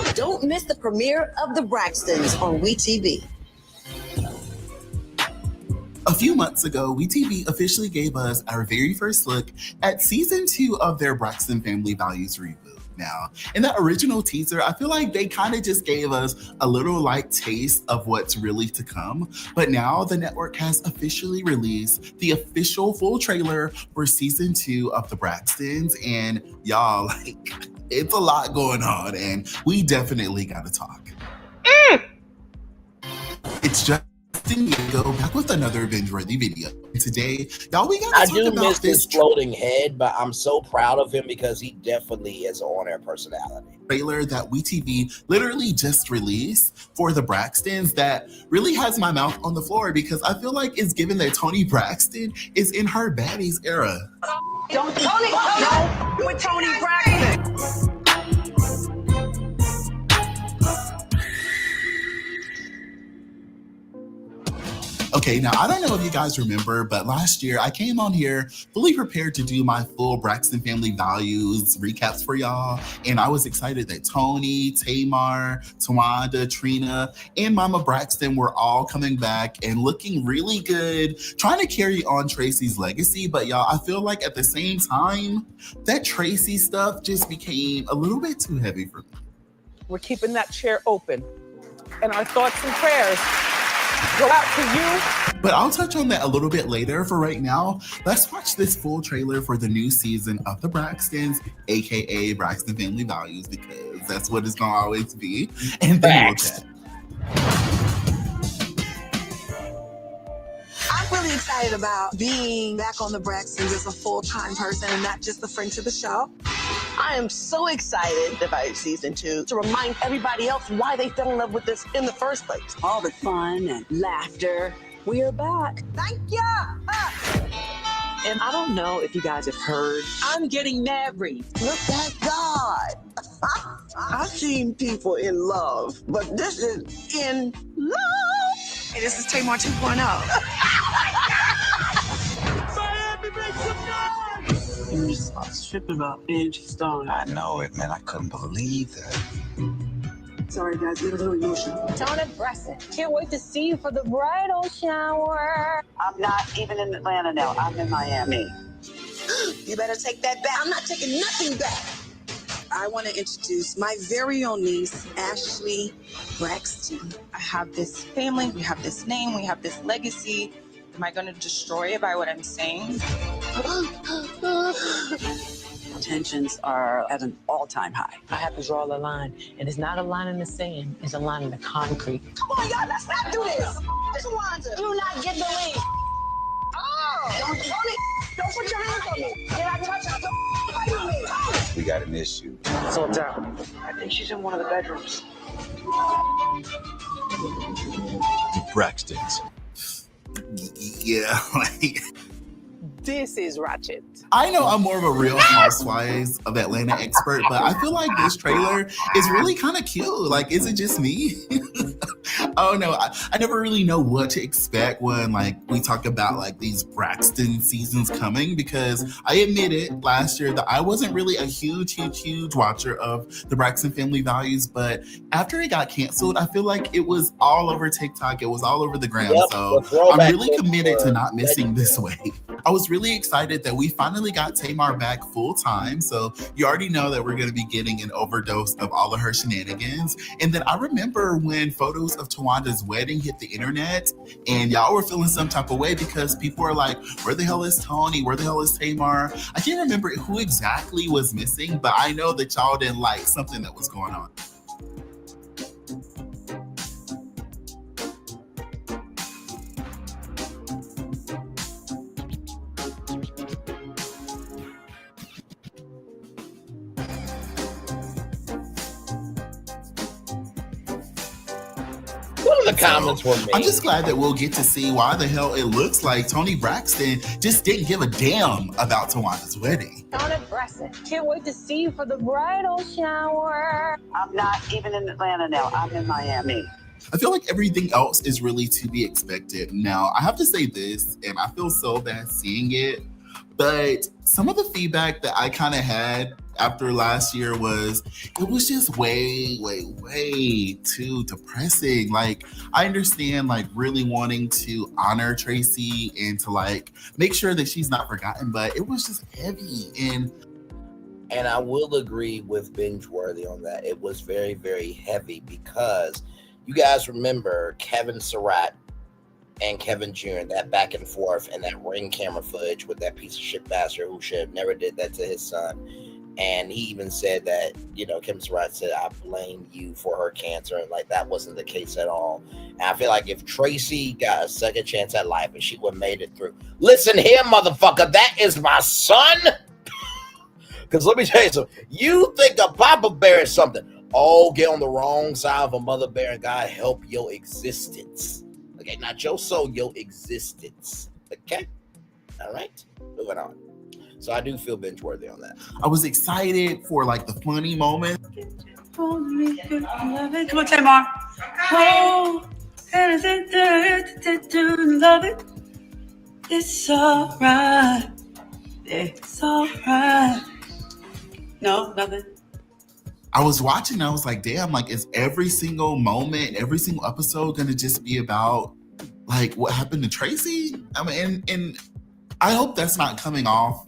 K: you? Don't miss the premiere of the Braxtons on WeTV.
Q: A few months ago, WeTV officially gave us our very first look at season 2 of their Braxton Family Values reboot. Now, in that original teaser, I feel like they kind of just gave us a little like taste of what's really to come. But now the network has officially released the official full trailer for season 2 of the Braxtons. And y'all, like, it's a lot going on, and we definitely gotta talk. It's just Diego back with another binge-worthy video. And today, y'all, we gotta talk about
J: miss this floating head, but I'm so proud of him because he definitely is an on-air personality.
Q: Trailer that WeTV literally just released for the Braxtons that really has my mouth on the floor because I feel like it's given that Tony Braxton is in her baddies era.
K: Don't Tony. No, with Tony Braxton.
Q: Okay, now I don't know if you guys remember, but last year I came on here fully prepared to do my full Braxton Family Values recaps for y'all. And I was excited that Tony, Tamar, Tawanda, Trina, and Mama Braxton were all coming back and looking really good, trying to carry on Tracy's legacy. But y'all, I feel like at the same time, that Tracy stuff just became a little bit too heavy for me.
R: We're keeping that chair open. And our thoughts and prayers go out to you.
Q: But I'll touch on that a little bit later. For right now, let's watch this full trailer for the new season of the Braxtons, aka Braxton Family Values, because that's what it's gonna always be. And then we'll chat.
K: I'm really excited about being back on the Braxtons as a full-time person and not just a friend to the show. I am so excited about season 2 to remind everybody else why they fell in love with this in the first place. All the fun and laughter. We are back. Thank you.
N: And I don't know if you guys have heard, I'm getting married.
K: Look at God. I've seen people in love, but this is in love. Hey, this is Tamar 2.0.
L: You just stop tripping about Benji Stone.
M: I know it, man. I couldn't believe that.
K: Sorry, guys, get a little emotional.
F: Tamar Braxton, can't wait to see you for the bridal shower.
K: I'm not even in Atlanta now. I'm in Miami. You better take that back. I'm not taking nothing back. I want to introduce my very own niece, Ashley Braxton.
O: I have this family, we have this name, we have this legacy. Am I going to destroy it by what I'm saying?
N: Tensions are at an all-time high. I have to draw the line, and it's not a line in the sand, it's a line in the concrete.
K: Come on, y'all, let's not do this. Do not get the lead.
E: Tony, don't put your hands on me. Did I touch her? Don't me.
M: We got an issue.
L: Slow down. I think she's in one of the bedrooms.
P: The Braxtons.
Q: Yeah, like...
R: This is ratchet.
Q: I know I'm more of a Real Housewives of Atlanta expert, but I feel like this trailer is really kind of cute. Like, is it just me? Oh no, I never really know what to expect when like we talk about like these Braxton seasons coming, because I admitted last year that I wasn't really a huge watcher of the Braxton Family Values, but after it got canceled, I feel like it was all over TikTok, it was all over the gram.
J: Yep,
Q: so I'm really committed to not missing this wave. I was really excited that we finally got Tamar back full time. So you already know that we're going to be getting an overdose of all of her shenanigans. And then I remember when photos of Tawanda's wedding hit the internet and y'all were feeling some type of way because people are like, where the hell is Tony? Where the hell is Tamar? I can't remember who exactly was missing, but I know that y'all didn't like something that was going on.
J: The comments were made.
Q: I'm just glad that we'll get to see why the hell it looks like Tony Braxton just didn't give a damn about Tawanda's wedding.
F: Tamar Braxton, can't wait to see you for the bridal shower.
K: I'm not even in Atlanta now. I'm in Miami.
Q: I feel like everything else is really to be expected. Now, I have to say this, and I feel so bad seeing it, but some of the feedback that I kind of had after last year was, it was just way too depressing. Like, I understand like really wanting to honor Tracy and to like make sure that she's not forgotten, but it was just heavy.
J: And I will agree with Binge Worthy on that. It was very, very heavy because you guys remember Kevin Surratt and Kevin Jr., that back and forth and that ring camera footage with that piece of shit bastard who should have never did that to his son. And he even said that, you know, Kevin Surratt said, I blame you for her cancer. And like, that wasn't the case at all. And I feel like if Tracy got a second chance at life and she would have made it through. Listen here, motherfucker, that is my son. Because let me tell you something. You think a Papa Bear is something. Oh, get on the wrong side of a Mother Bear and God help your existence. Okay, not your soul, your existence. Okay? All right? Moving on. So I do feel binge worthy on that.
Q: I was excited for like the funny moment.
L: Come on, Tamar. Oh, love it. It's all right. It's all right. No, nothing.
Q: I was watching, I was like, damn, like, is every single moment, every single episode gonna just be about like what happened to Tracy? I mean, and I hope that's not coming off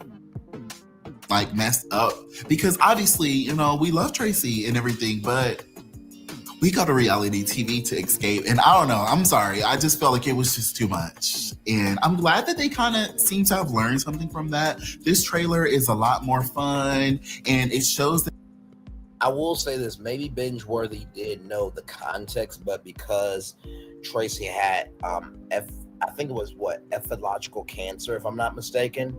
Q: like messed up, because obviously, you know, we love Tracy and everything, but we got a reality TV to escape. And I don't know, I'm sorry, I just felt like it was just too much. And I'm glad that they kind of seem to have learned something from that. This trailer is a lot more fun and it shows that.
J: I will say this, maybe Binge Worthy did know the context, but because Tracy had I think it was ethological cancer, if I'm not mistaken,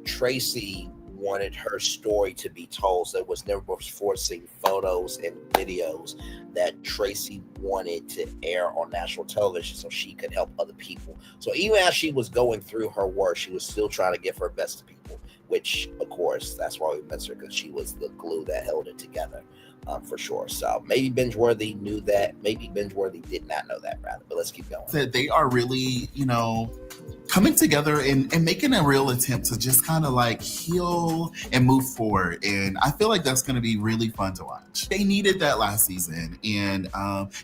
J: Tracy wanted her story to be told. So it was never forcing photos and videos that Tracy wanted to air on national television so she could help other people. So even as she was going through her work, she was still trying to give her best to people, which of course, that's why we miss her, because she was the glue that held it together. For sure. So maybe Binge Worthy knew that. Maybe Binge Worthy did not know that, rather. But let's keep going.
Q: That they are really, you know, coming together and making a real attempt to just kind of like heal and move forward. And I feel like that's going to be really fun to watch. They needed that last season. And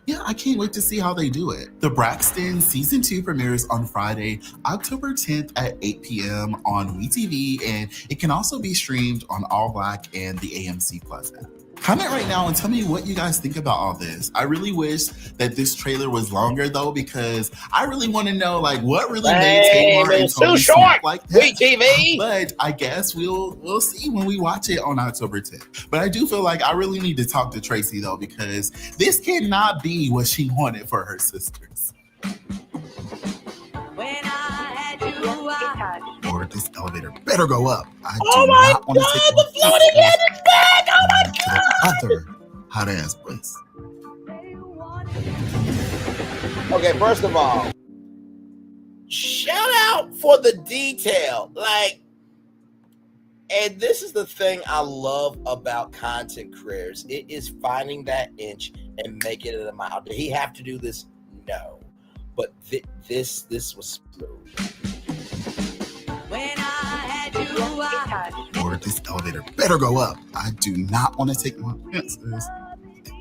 Q: yeah, I can't wait to see how they do it. The Braxton Season 2 premieres on Friday, October 10th at 8 p.m. on WeTV. And it can also be streamed on All Black and the AMC Plus app. Comment right now and tell me what you guys think about all this. I really wish that this trailer was longer though, because I really want to know like what really made Tamar and Tony snap like that.
J: WeTV.
Q: But I guess we'll see when we watch it on October 10th. But I do feel like I really need to talk to Tracy though, because this cannot be what she wanted for her sisters.
B: When I had you,
Q: Or this elevator better go up. I do
J: Oh my
Q: not want to
J: God,
Q: take
J: the floating head is back! Oh my
Q: to
J: God!
Q: the other hot ass place.
J: Okay, first of all, shout out for the detail. Like, and this is the thing I love about content creators. It is finding that inch and making it a mile. Did he have to do this? No. But this was smooth.
B: When I had you,
Q: Or this elevator better go up. I do not want to take my chances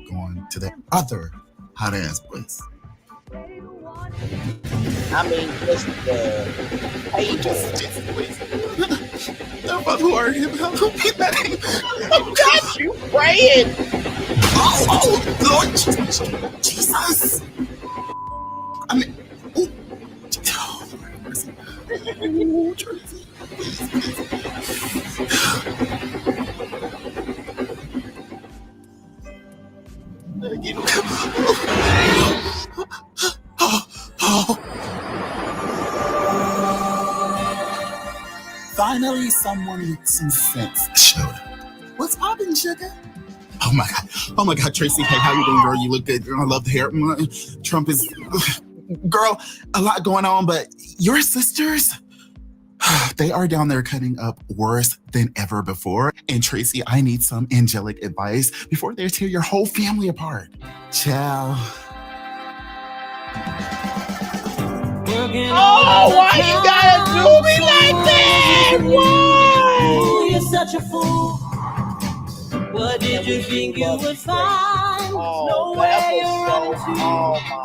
Q: going to the other hot ass place.
J: I mean, just the table.
Q: Who are you? Help me, Betty.
J: Oh, God, you praying.
Q: Oh, Lord Jesus. I mean, oh, mercy. Oh, Tracy. Finally, someone with some sense showed up. What's poppin', sugar? Oh my God, Tracy. Hey, how you doing, girl? You look good. Girl, I love the hair. Trump is, girl, a lot going on, but your sisters, they are down there cutting up worse than ever before. And Tracy, I need some angelic advice before they tear your whole family apart. Ciao.
J: Oh, why you gotta do me like that? Why?
B: you're such a fool. What did you think you would find? No way you're running to.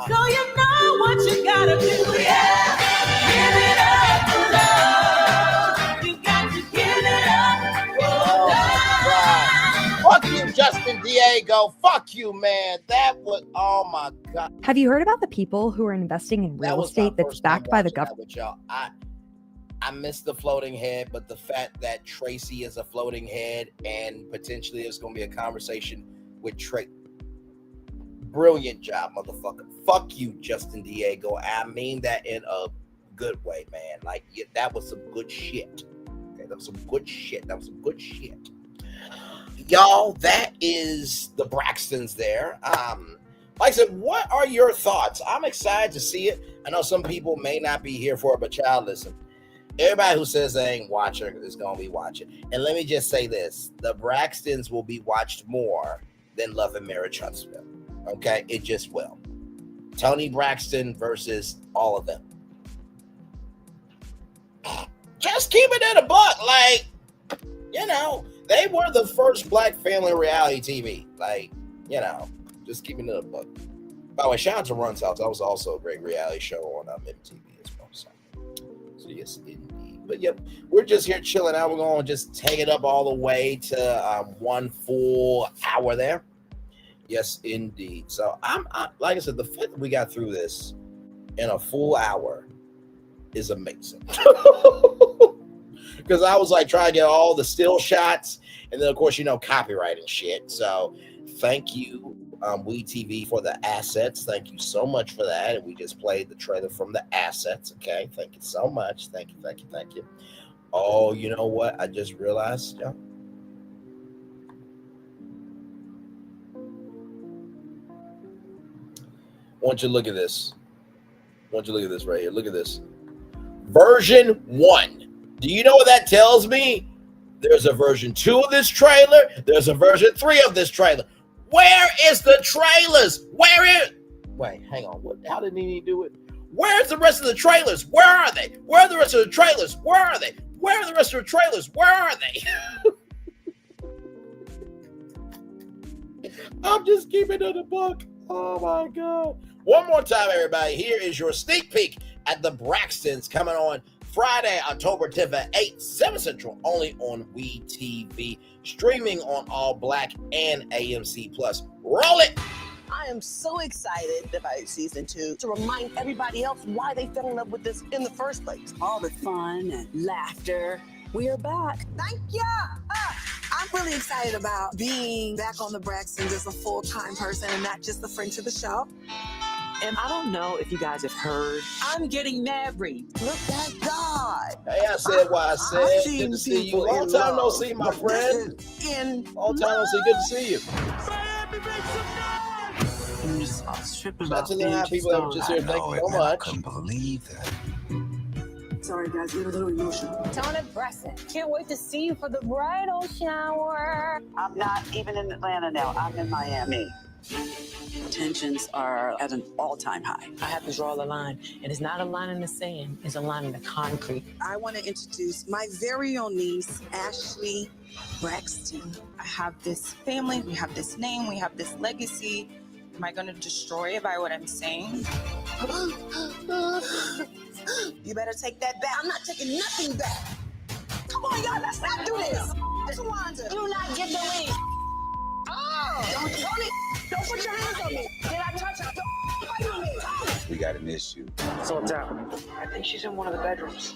B: So you know what you gotta do. Yeah, give it up for love. You got to give it up for love.
J: Fuck you, Justin Diego. Fuck you, man. That was, oh my God.
S: Have you heard about the people who are investing in real estate that's backed by the government?
J: I missed the floating head, but the fact that Tracy is a floating head and potentially there's going to be a conversation with Tracy. Brilliant job, motherfucker. Fuck you, Justin Diego. I mean that in a good way, man. Like, that was some good shit. Okay, that was some good shit. Y'all, that is the Braxtons there. Like I said, what are your thoughts? I'm excited to see it. I know some people may not be here for it, but child, listen. Everybody who says they ain't watching is going to be watching. And let me just say this. The Braxtons will be watched more than Love and Marriage Huntsville. Okay? It just will. Toni Braxton versus all of them. Just keep it in a buck. Like, you know, they were the first black family reality TV. Like, you know, just keep it in a buck. By the way, shout out to Run's House. That was also a great reality show on MTV as well. So yes, indeed. But yep, we're just here chilling out. We're going to just take it up all the way to 1 full hour there. Yes, indeed. So I'm like I said, the fact that we got through this in a full hour is amazing. Because I was like trying to get all the still shots, and then of course, you know, copyright and shit. So thank you, WeTV, for the assets. Thank you so much for that. And we just played the trailer from the assets. Okay, thank you so much. Thank you. Oh, you know what? I just realized, y'all. I want you to look at this. Right here. Look at this. Version 1. Do you know what that tells me? There's a version 2 of this trailer. There's a version 3 of this trailer. Where is the trailers? Wait, hang on. How did Nene do it? Where's the rest of the trailers? Where are they? Where are the rest of the trailers? Where are they? Where are the rest of the trailers? Where are they? I'm just keeping it a buck. Oh my God. One more time, everybody. Here is your sneak peek at the Braxtons coming on Friday, October 10th at 8, 7 Central, only on WeTV, streaming on All Black and AMC+. Roll it!
K: I am so excited about season 2 to remind everybody else why they fell in love with this in the first place.
N: All the fun and laughter. We are back.
K: Thank you!
T: I'm really excited about being back on the Braxtons as a full-time person and not just a friend to the show.
N: And I don't know if you guys have heard, I'm getting married.
K: Look at God.
J: Hey, I said what I said.
K: I've
J: Good
K: seen
J: to see you.
K: people
J: Long
K: in
J: time no
K: love,
J: see, my
K: but
J: friend.
K: this is in
J: Long time no see. Good to see you.
L: I'm just tripping
J: Shout out
L: about
J: to the
L: being
J: people that were just here. Thank you so
M: I
J: much.
M: couldn't believe that.
T: Sorry, guys, we're a little emotional.
F: Tamar Braxton, can't wait to see you for the bridal shower.
K: I'm not even in Atlanta now. I'm in Miami.
N: Tensions are at an all-time high. I have to draw the line, and it's not a line in the sand, it's a line in the concrete.
T: I want to introduce my very own niece, Ashley Braxton.
O: I have this family, we have this name, we have this legacy. Am I going to destroy it by what I'm saying?
T: You better take that back. I'm not taking nothing back. Come on, y'all, let's not do this. Tawanda,
F: Do not get the ring.
T: oh, don't put your hands on me. Did I touch her? Don't fight with me.
M: We got an issue.
N: So what's up? I think she's in one of the bedrooms.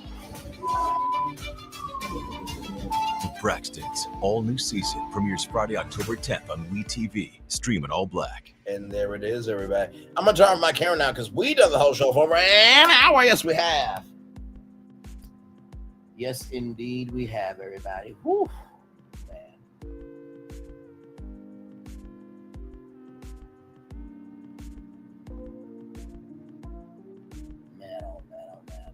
P: Braxtons, all new season premieres Friday, October 10th on WeTV. Stream it all black.
J: And there it is, everybody. I'm going to turn my camera now because we done the whole show for over an hour. Yes, we have. Yes, indeed, we have, everybody. Whew. Man. Man, oh, man, oh, man.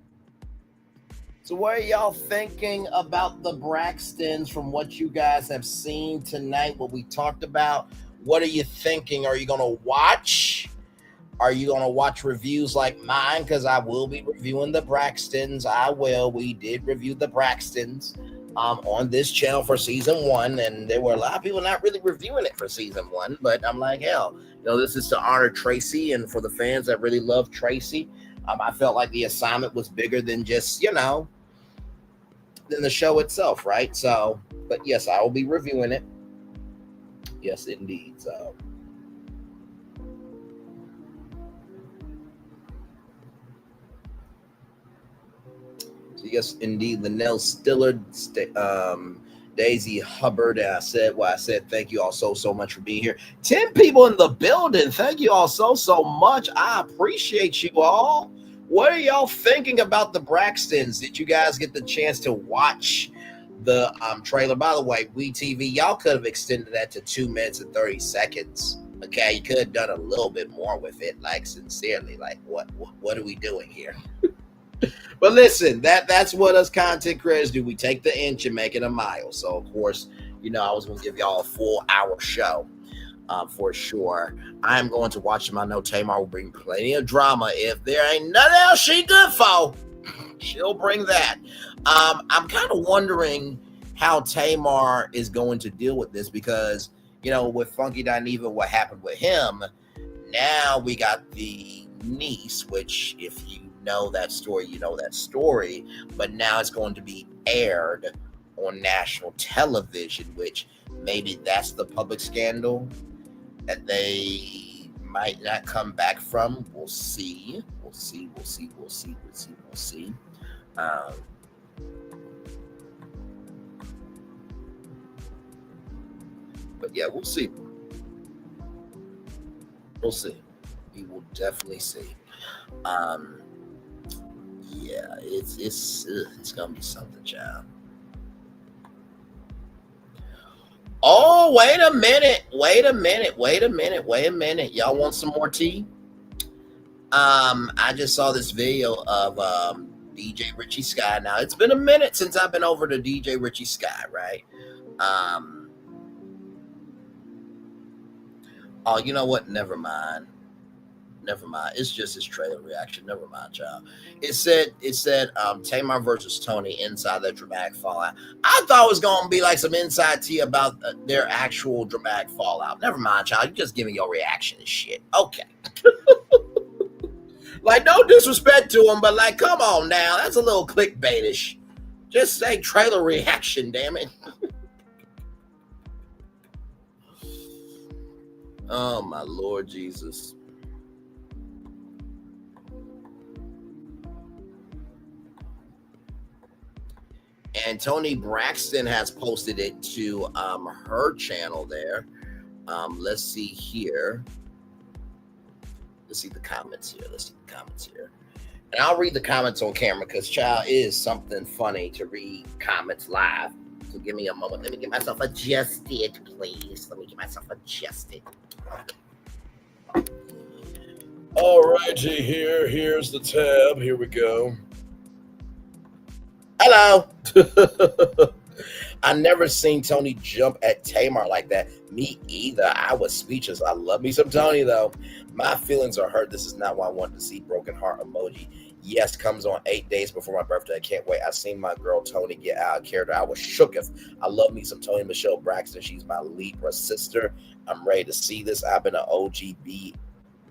J: So what are y'all thinking about the Braxtons from what you guys have seen tonight, what we talked about? What are you thinking? Are you going to watch? Are you going to watch reviews like mine? Because I will be reviewing the Braxtons. I will. We did review the Braxtons on this channel for season 1. And there were a lot of people not really reviewing it for season 1. But I'm like, hell, this is to honor Tracy. And for the fans that really love Tracy, I felt like the assignment was bigger than just, than the show itself, right? So, but yes, I will be reviewing it. Yes, indeed. So, yes, indeed. Linnell Stillard, Daisy Hubbard. And I said, thank you all so much for being here. 10 people in the building. Thank you all so much. I appreciate you all. What are y'all thinking about the Braxtons? Did you guys get the chance to watch the trailer? By the way, WeTV, y'all could have extended that to 2 minutes and 30 seconds. Okay, you could have done a little bit more with it. Like, sincerely, like what are we doing here? But listen, that's what us content creators do. We take the inch and make it a mile. So of course, I was going to give y'all a full hour show for sure. I am going to watch them. I know Tamar will bring plenty of drama. If there ain't nothing else she good for, she'll bring that. I'm kind of wondering how Tamar is going to deal with this because, with Funky Dineva, what happened with him, now we got the niece, which if you know that story, you know that story, but now it's going to be aired on national television, which maybe that's the public scandal that they might not come back from. We'll see. But yeah, we'll see. We will definitely see. Yeah, it's gonna be something, child. Oh, wait a minute. Y'all want some more tea? I just saw this video of DJ Richie Sky. Now, it's been a minute since I've been over to DJ Richie Sky, right? Oh, you know what? Never mind. It's just his trailer reaction. Never mind, child. It said Tamar versus Tony inside that dramatic fallout. I thought it was going to be like some inside tea about their actual dramatic fallout. Never mind, child. You just giving your reaction and shit. Okay. Like, no disrespect to him, but like, come on now. That's a little clickbaitish. Just say trailer reaction, damn it. Oh, my Lord Jesus. And Toni Braxton has posted it to her channel there. Let's see here. see the comments here. And I'll read the comments on camera because, child, is something funny to read comments live. So give me a moment. Let me get myself adjusted, please. All righty, here's the tab. Here we go. Hello. I never seen Tony jump at Tamar like that. Me either. I was speechless. I love me some Tony, though. My feelings are hurt. This is not what I wanted to see. Broken heart emoji. Yes, comes on 8 days before my birthday. I can't wait. I seen my girl Tony get out of character. I was shooketh. I love me some Tony Michelle Braxton. She's my Libra sister. I'm ready to see this. I've been an OG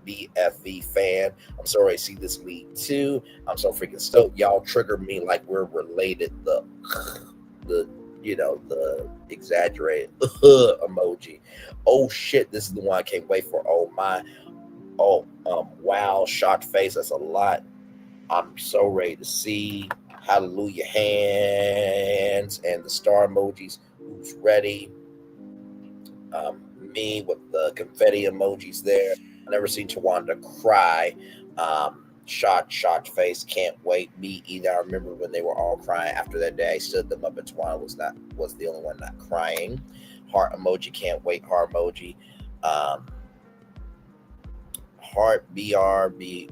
J: BFV fan. I'm so ready to see this lead too. I'm so freaking stoked. Y'all trigger me like we're related. The exaggerated emoji. Oh shit, this is the one I can't wait for. Oh my. Oh, wow, shocked face. That's a lot. I'm so ready to see. Hallelujah hands and the star emojis. Who's ready? Me with the confetti emojis there. I never seen Tawanda cry. Shocked face. Can't wait. Me either. I remember when they were all crying after that day. I stood them up, and Tawanda was the only one not crying. Heart emoji. Can't wait. Heart emoji. Heart BRB.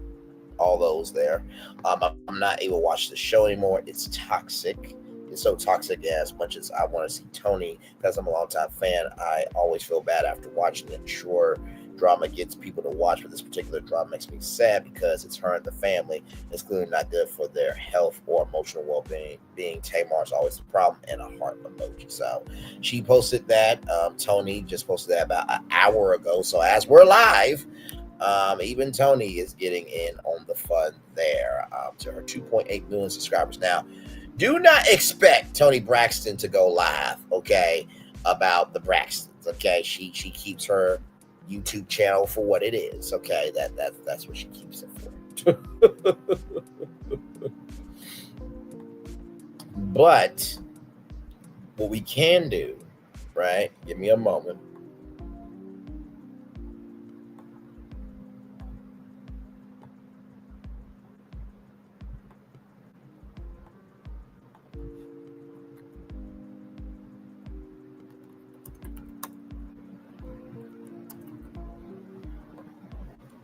J: All those there. I'm not able to watch the show anymore. It's toxic. It's so toxic. As much as I want to see Tony, because I'm a longtime fan, I always feel bad after watching it. Sure, drama gets people to watch, but this particular drama makes me sad because it's her and the family. It's clearly not good for their health or emotional well-being. Tamar's always the problem, and a heart emoji. So she posted that. Tony just posted that about an hour ago. So as we're live, even Tony is getting in on the fun there to her 2.8 million subscribers. Now, do not expect Tony Braxton to go live, okay, about the Braxtons, okay? She keeps her YouTube channel for what it is, okay? That's what she keeps it for. But what we can do, right? Give me a moment.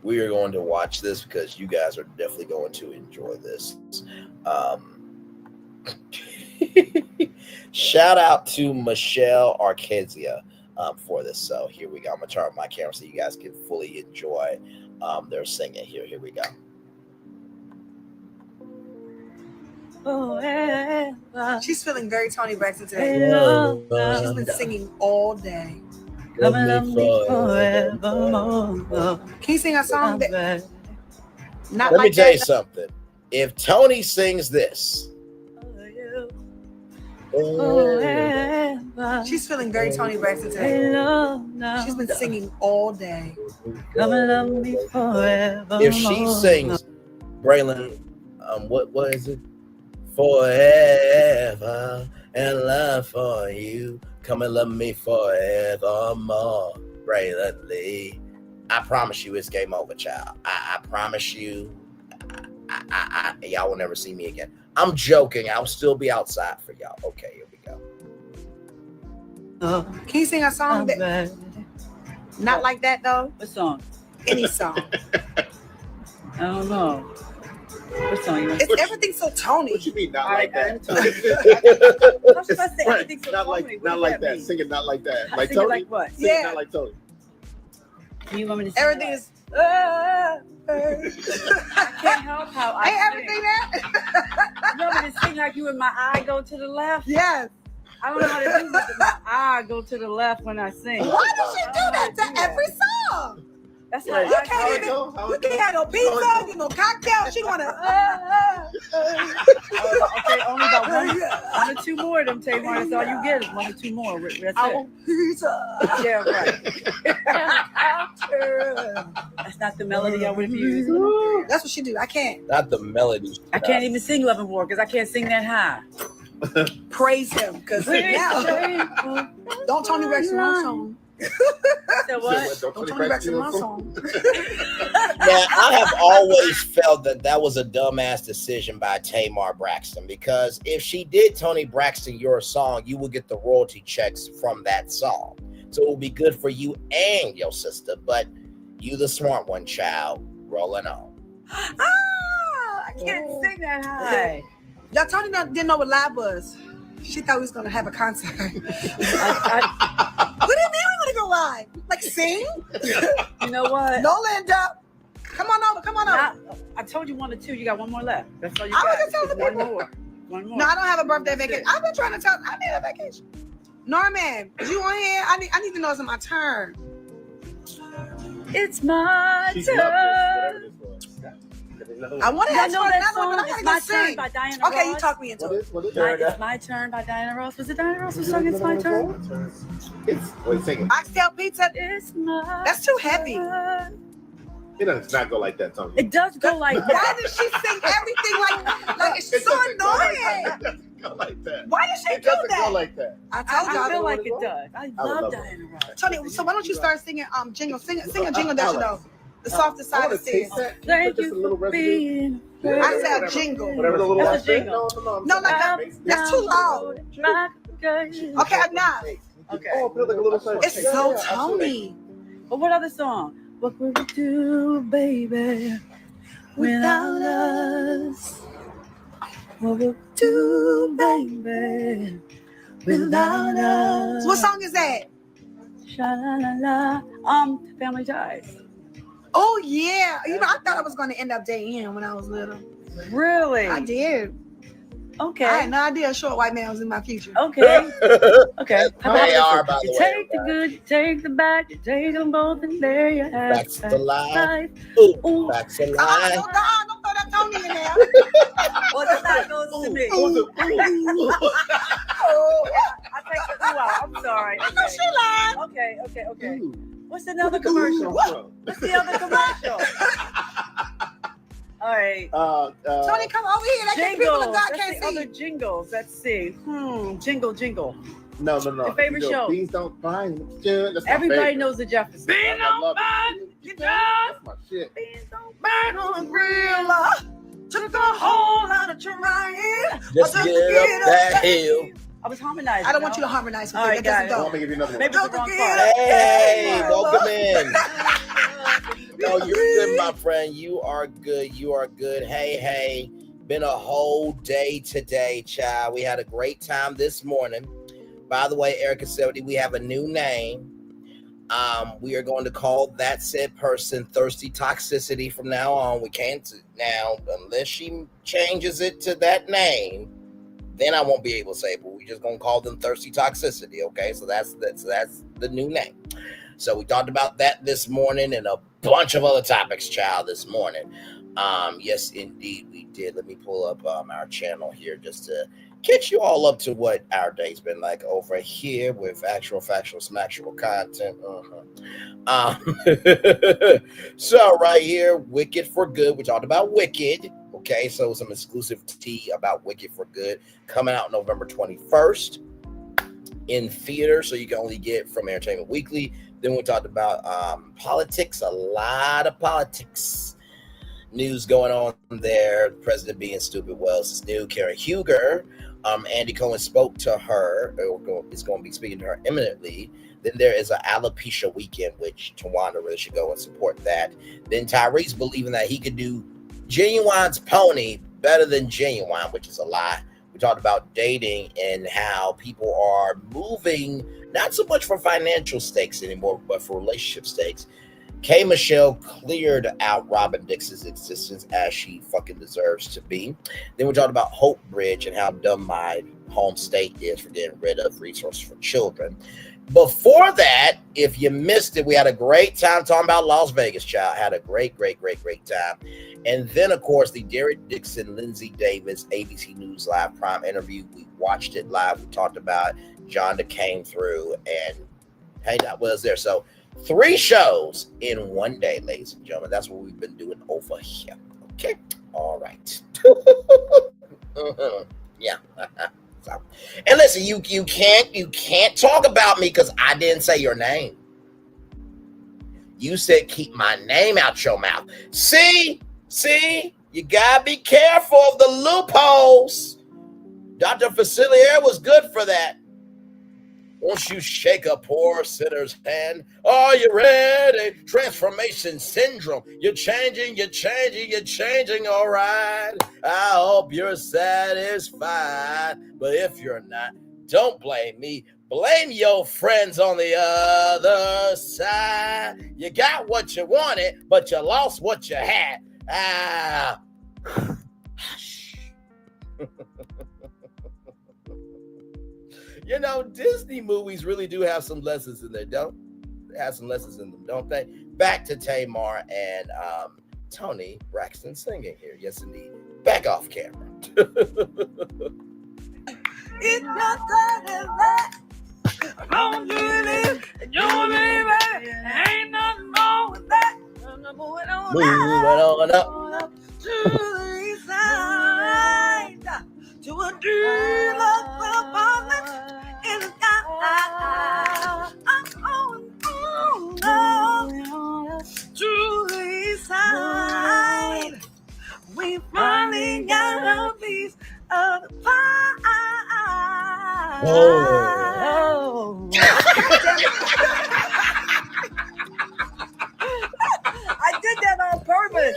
J: We are going to watch this because you guys are definitely going to enjoy this. Shout out to Michelle Arkezia for this. So here we go. I'm going to turn on my camera so you guys can fully enjoy their singing here. Here we go.
T: She's feeling very Tony Braxton today. She's been singing all day.
B: Come and love me forevermore.
T: Can you sing a song that?
J: Let me tell you something. If Tony sings this,
T: she's feeling very Tony Braxton today. She's been singing all day.
B: Come and love me forevermore.
J: If she sings, Braylon, what is it? Forever and love for you. Come and love me forevermore, Braylon Lee. I promise you it's game over, child. I promise you, y'all will never see me again. I'm joking. I'll still be outside for y'all. Okay, here we go.
T: Can you sing a song that? Not like that, though?
B: What song?
T: Any song.
B: I don't know. What song you want?
T: It's everything so Tony.
D: What you mean, not like that?
B: I'm supposed to say everything so
D: not
B: Tony.
D: Like, not like that. Sing it not like that. Like
B: Sing
D: Tony?
B: it like what?
D: Sing it not like Tony.
B: You want me to sing
T: everything
B: what?
T: is.
B: I can't help how I
T: Ain't everything that?
B: You want me to sing like you and my eye go to the left?
T: Yes.
B: I don't know how to do this. My eye go to the left when I sing.
T: Why does she do that to every song?
B: That's how
T: You can't have no pizza, you no cocktail. She wanna.
B: Okay, only about one or two more of them, Tamar. That's all you get is one or two more. That's it.
T: Pizza.
B: Yeah, right. That's not the melody I would have used.
T: That's what she do. I can't.
J: Not the melody.
B: I can't even sing Love and War because I can't sing that high.
T: Praise him, because now don't Tony Braxton wrong song.
K: So what? Don't Tony Braxton my song.
J: Now, I have always felt that was a dumbass decision by Tamar Braxton, because if she did Tony Braxton your song, you will get the royalty checks from that song. So it will be good for you and your sister, but you the smart one, child. Rolling on.
K: I can't sing that high. Y'all, Tony didn't know what live was. She thought we was going to have a concert. What do you mean we're going to go live? Like sing?
N: You know what?
K: No, Linda. Come on over.
N: I told you 1 or 2. You got 1 more left. That's all you
K: I
N: got.
K: was just telling the people.
N: One more.
K: No, I don't have a birthday vacation. I've been trying to tell. I need a vacation. Norman, is you on here? I need to know it's my turn.
N: It's my turn.
K: I want to ask for another one, but I
N: It's
K: gotta
N: My
K: go sing.
N: Turn by Diana Ross.
K: Okay, you talk me into it.
N: It's My Turn by Diana Ross. Was it Diana Ross who sung It's My Turn?
D: Wait, sing it.
K: Oxtail pizza.
N: It's my
K: That's too heavy.
D: It does not go like that, Tony.
N: It does go like that.
K: Why does she sing everything like it's so annoying?
D: Go like that.
K: Why does she
D: It
K: do
D: doesn't
K: that?
D: go like that.
K: I told y'all.
N: I feel like it does. I love
D: love
N: Diana Ross.
K: Tony, so why don't you start singing jingle? Sing a jingle that you know. The softest side of the
N: Thank you for being.
K: I said jingle.
D: Whatever the little
N: That's a jingle.
K: No, like that's too loud. Okay, enough.
N: Okay.
D: Oh, it feels like a little song.
K: It's so Tony.
N: But what other song? What would we do, baby, without us? What would we do, baby, without us?
K: What song is that?
N: Sha-la-la-la. Family Ties.
K: Oh yeah. You know, I thought I was going to end up dating him when I was little.
N: Really?
K: I did.
N: Okay.
K: I had no idea a short white man was in my future.
N: Okay. Okay.
J: They are, by the
N: You
J: way.
N: take the good, you take the bad, you take them both, and there you have
J: Back to life.
N: Ooh.
J: Ooh, back to
K: Oh,
J: life.
K: don't throw that Tony in there.
N: Well, that's how it goes to me. I take the ooh out. I'm sorry.
K: I know she lied.
N: Okay. What's another commercial? What's the other commercial? All right.
K: Tony, come over here. That can people in God
N: Let's
K: can't
N: see
K: see.
N: other jingles. Let's see. Jingle.
D: No.
N: Your favorite show?
D: Beans don't bind. That's my
N: Everybody
D: favorite.
N: knows the Jeffersons.
D: I love it. That's my shit.
N: Beans don't
K: Burn on the grill. Took a whole lot of trying.
J: Just get up that hill.
N: I was harmonizing.
K: I don't want you to harmonize with
N: All
K: me.
N: right,
K: It doesn't
N: got it.
K: go.
D: Want me to give you another one?
N: Maybe it's the wrong part.
J: Hey, welcome in. No, you're good, my friend. You are good. Hey. Been a whole day today, child. We had a great time this morning. By the way, Erica 70, we have a new name. We are going to call that said person Thirsty Toxicity from now on. We can't now, unless she changes it to that name, then I won't be able to say it, but we're just going to call them Thirsty Toxicity, okay? So that's the new name. So we talked about that this morning and a bunch of other topics, child, this morning. Yes, indeed, we did. Let me pull up our channel here just to get you all up to what our day's been like over here with actual, factual, smactual content. So right here, Wicked for Good. We talked about Wicked. Okay, so some exclusive tea about Wicked for Good coming out November 21st in theater, so you can only get from Entertainment Weekly. Then we talked about politics, a lot of politics news going on there. The president being stupid. Well, this is new. Karen Huger, Andy Cohen spoke to her, is going to be speaking to her imminently. Then there is an alopecia weekend, which Tawanda really should go and support that. Then Tyrese believing that he could do Genuine's pony better than Genuine, which is a lie. We talked about dating and how people are moving, not so much for financial stakes anymore, but for relationship stakes. K. Michelle cleared out Robin Dix's existence as she fucking deserves to be. Then we talked about Hope Bridge and how dumb my home state is for getting rid of resources for children. Before that, if you missed it, we had a great time talking about Las Vegas, child. Had a great time. And then, of course, the Derek Dixon, Linsey Davis, ABC News Live Prime interview. We watched it live. We talked about Jonda came through and hanged out with us there. So 3 shows in one day, ladies and gentlemen. That's what we've been doing over here. Okay. All right. Yeah. So, and listen, you can't talk about me because I didn't say your name. You said keep my name out your mouth. See, you gotta be careful of the loopholes. Dr. Facilier was good for that. Won't you shake a poor sinner's hand? Are you ready? Transformation syndrome. You're changing, all right. I hope you're satisfied. But if you're not, don't blame me. Blame your friends on the other side. You got what you wanted, but you lost what you had. You know, Disney movies really do have some lessons in there, don't they? Back to Tamar and Tony Braxton singing here. Yes, indeed. Back off camera.
T: It's not that I'm doing your baby. Ain't nothing wrong with that. Moving on up to the side, to a dream of apartment in the sky. I'm going up to the side. We finally got a piece of the pie. Oh. I did that on purpose.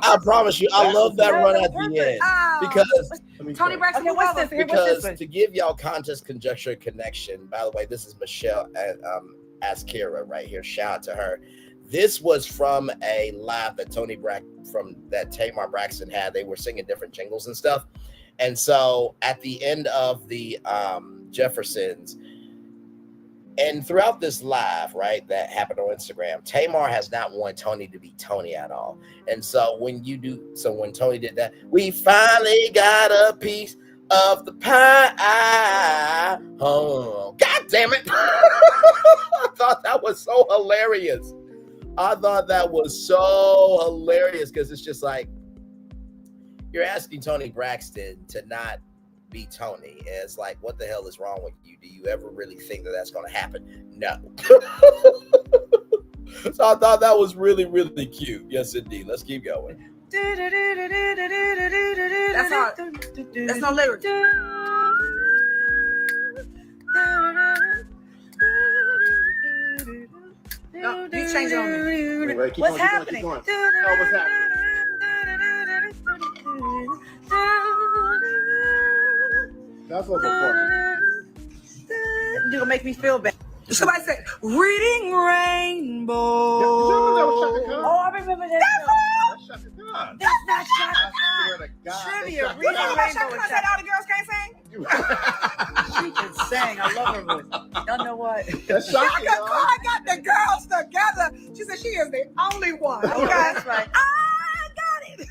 J: I promise you, I love that run at the end because
T: Tony Braxton,
J: okay,
T: what's this?
J: Because to give y'all context, conjecture, connection. By the way, this is Michelle Askira right here. Shout out to her. This was from a live that Tamar Braxton had. They were singing different jingles and stuff, and so at the end of the Jeffersons. And throughout this live, right, that happened on Instagram, Tamar has not wanted Tony to be Tony at all. And so when Tony did that, we finally got a piece of the pie. Oh, God damn it. I thought that was so hilarious. Because it's just like, you're asking Tony Braxton to not be Tony. And it's like, what the hell is wrong with you? Do you ever really think that that's going to happen? No. So I thought that was really, really cute. Yes, indeed. Let's keep going.
T: That's no lyrics. No, you change it on me. What's happening?
D: What's happening? That's what
T: You're gonna make me feel bad. Somebody said, "Reading Rainbow." Oh, I remember that. That's not Shaka Khan. Trivia. Reading Rainbow. Shaka Khan said all the girls can't sing.
N: She can sing. I love her voice. Y'all know what?
T: Shaka Khan got the girls together. She said she is the only one. Okay, that's right. I got it.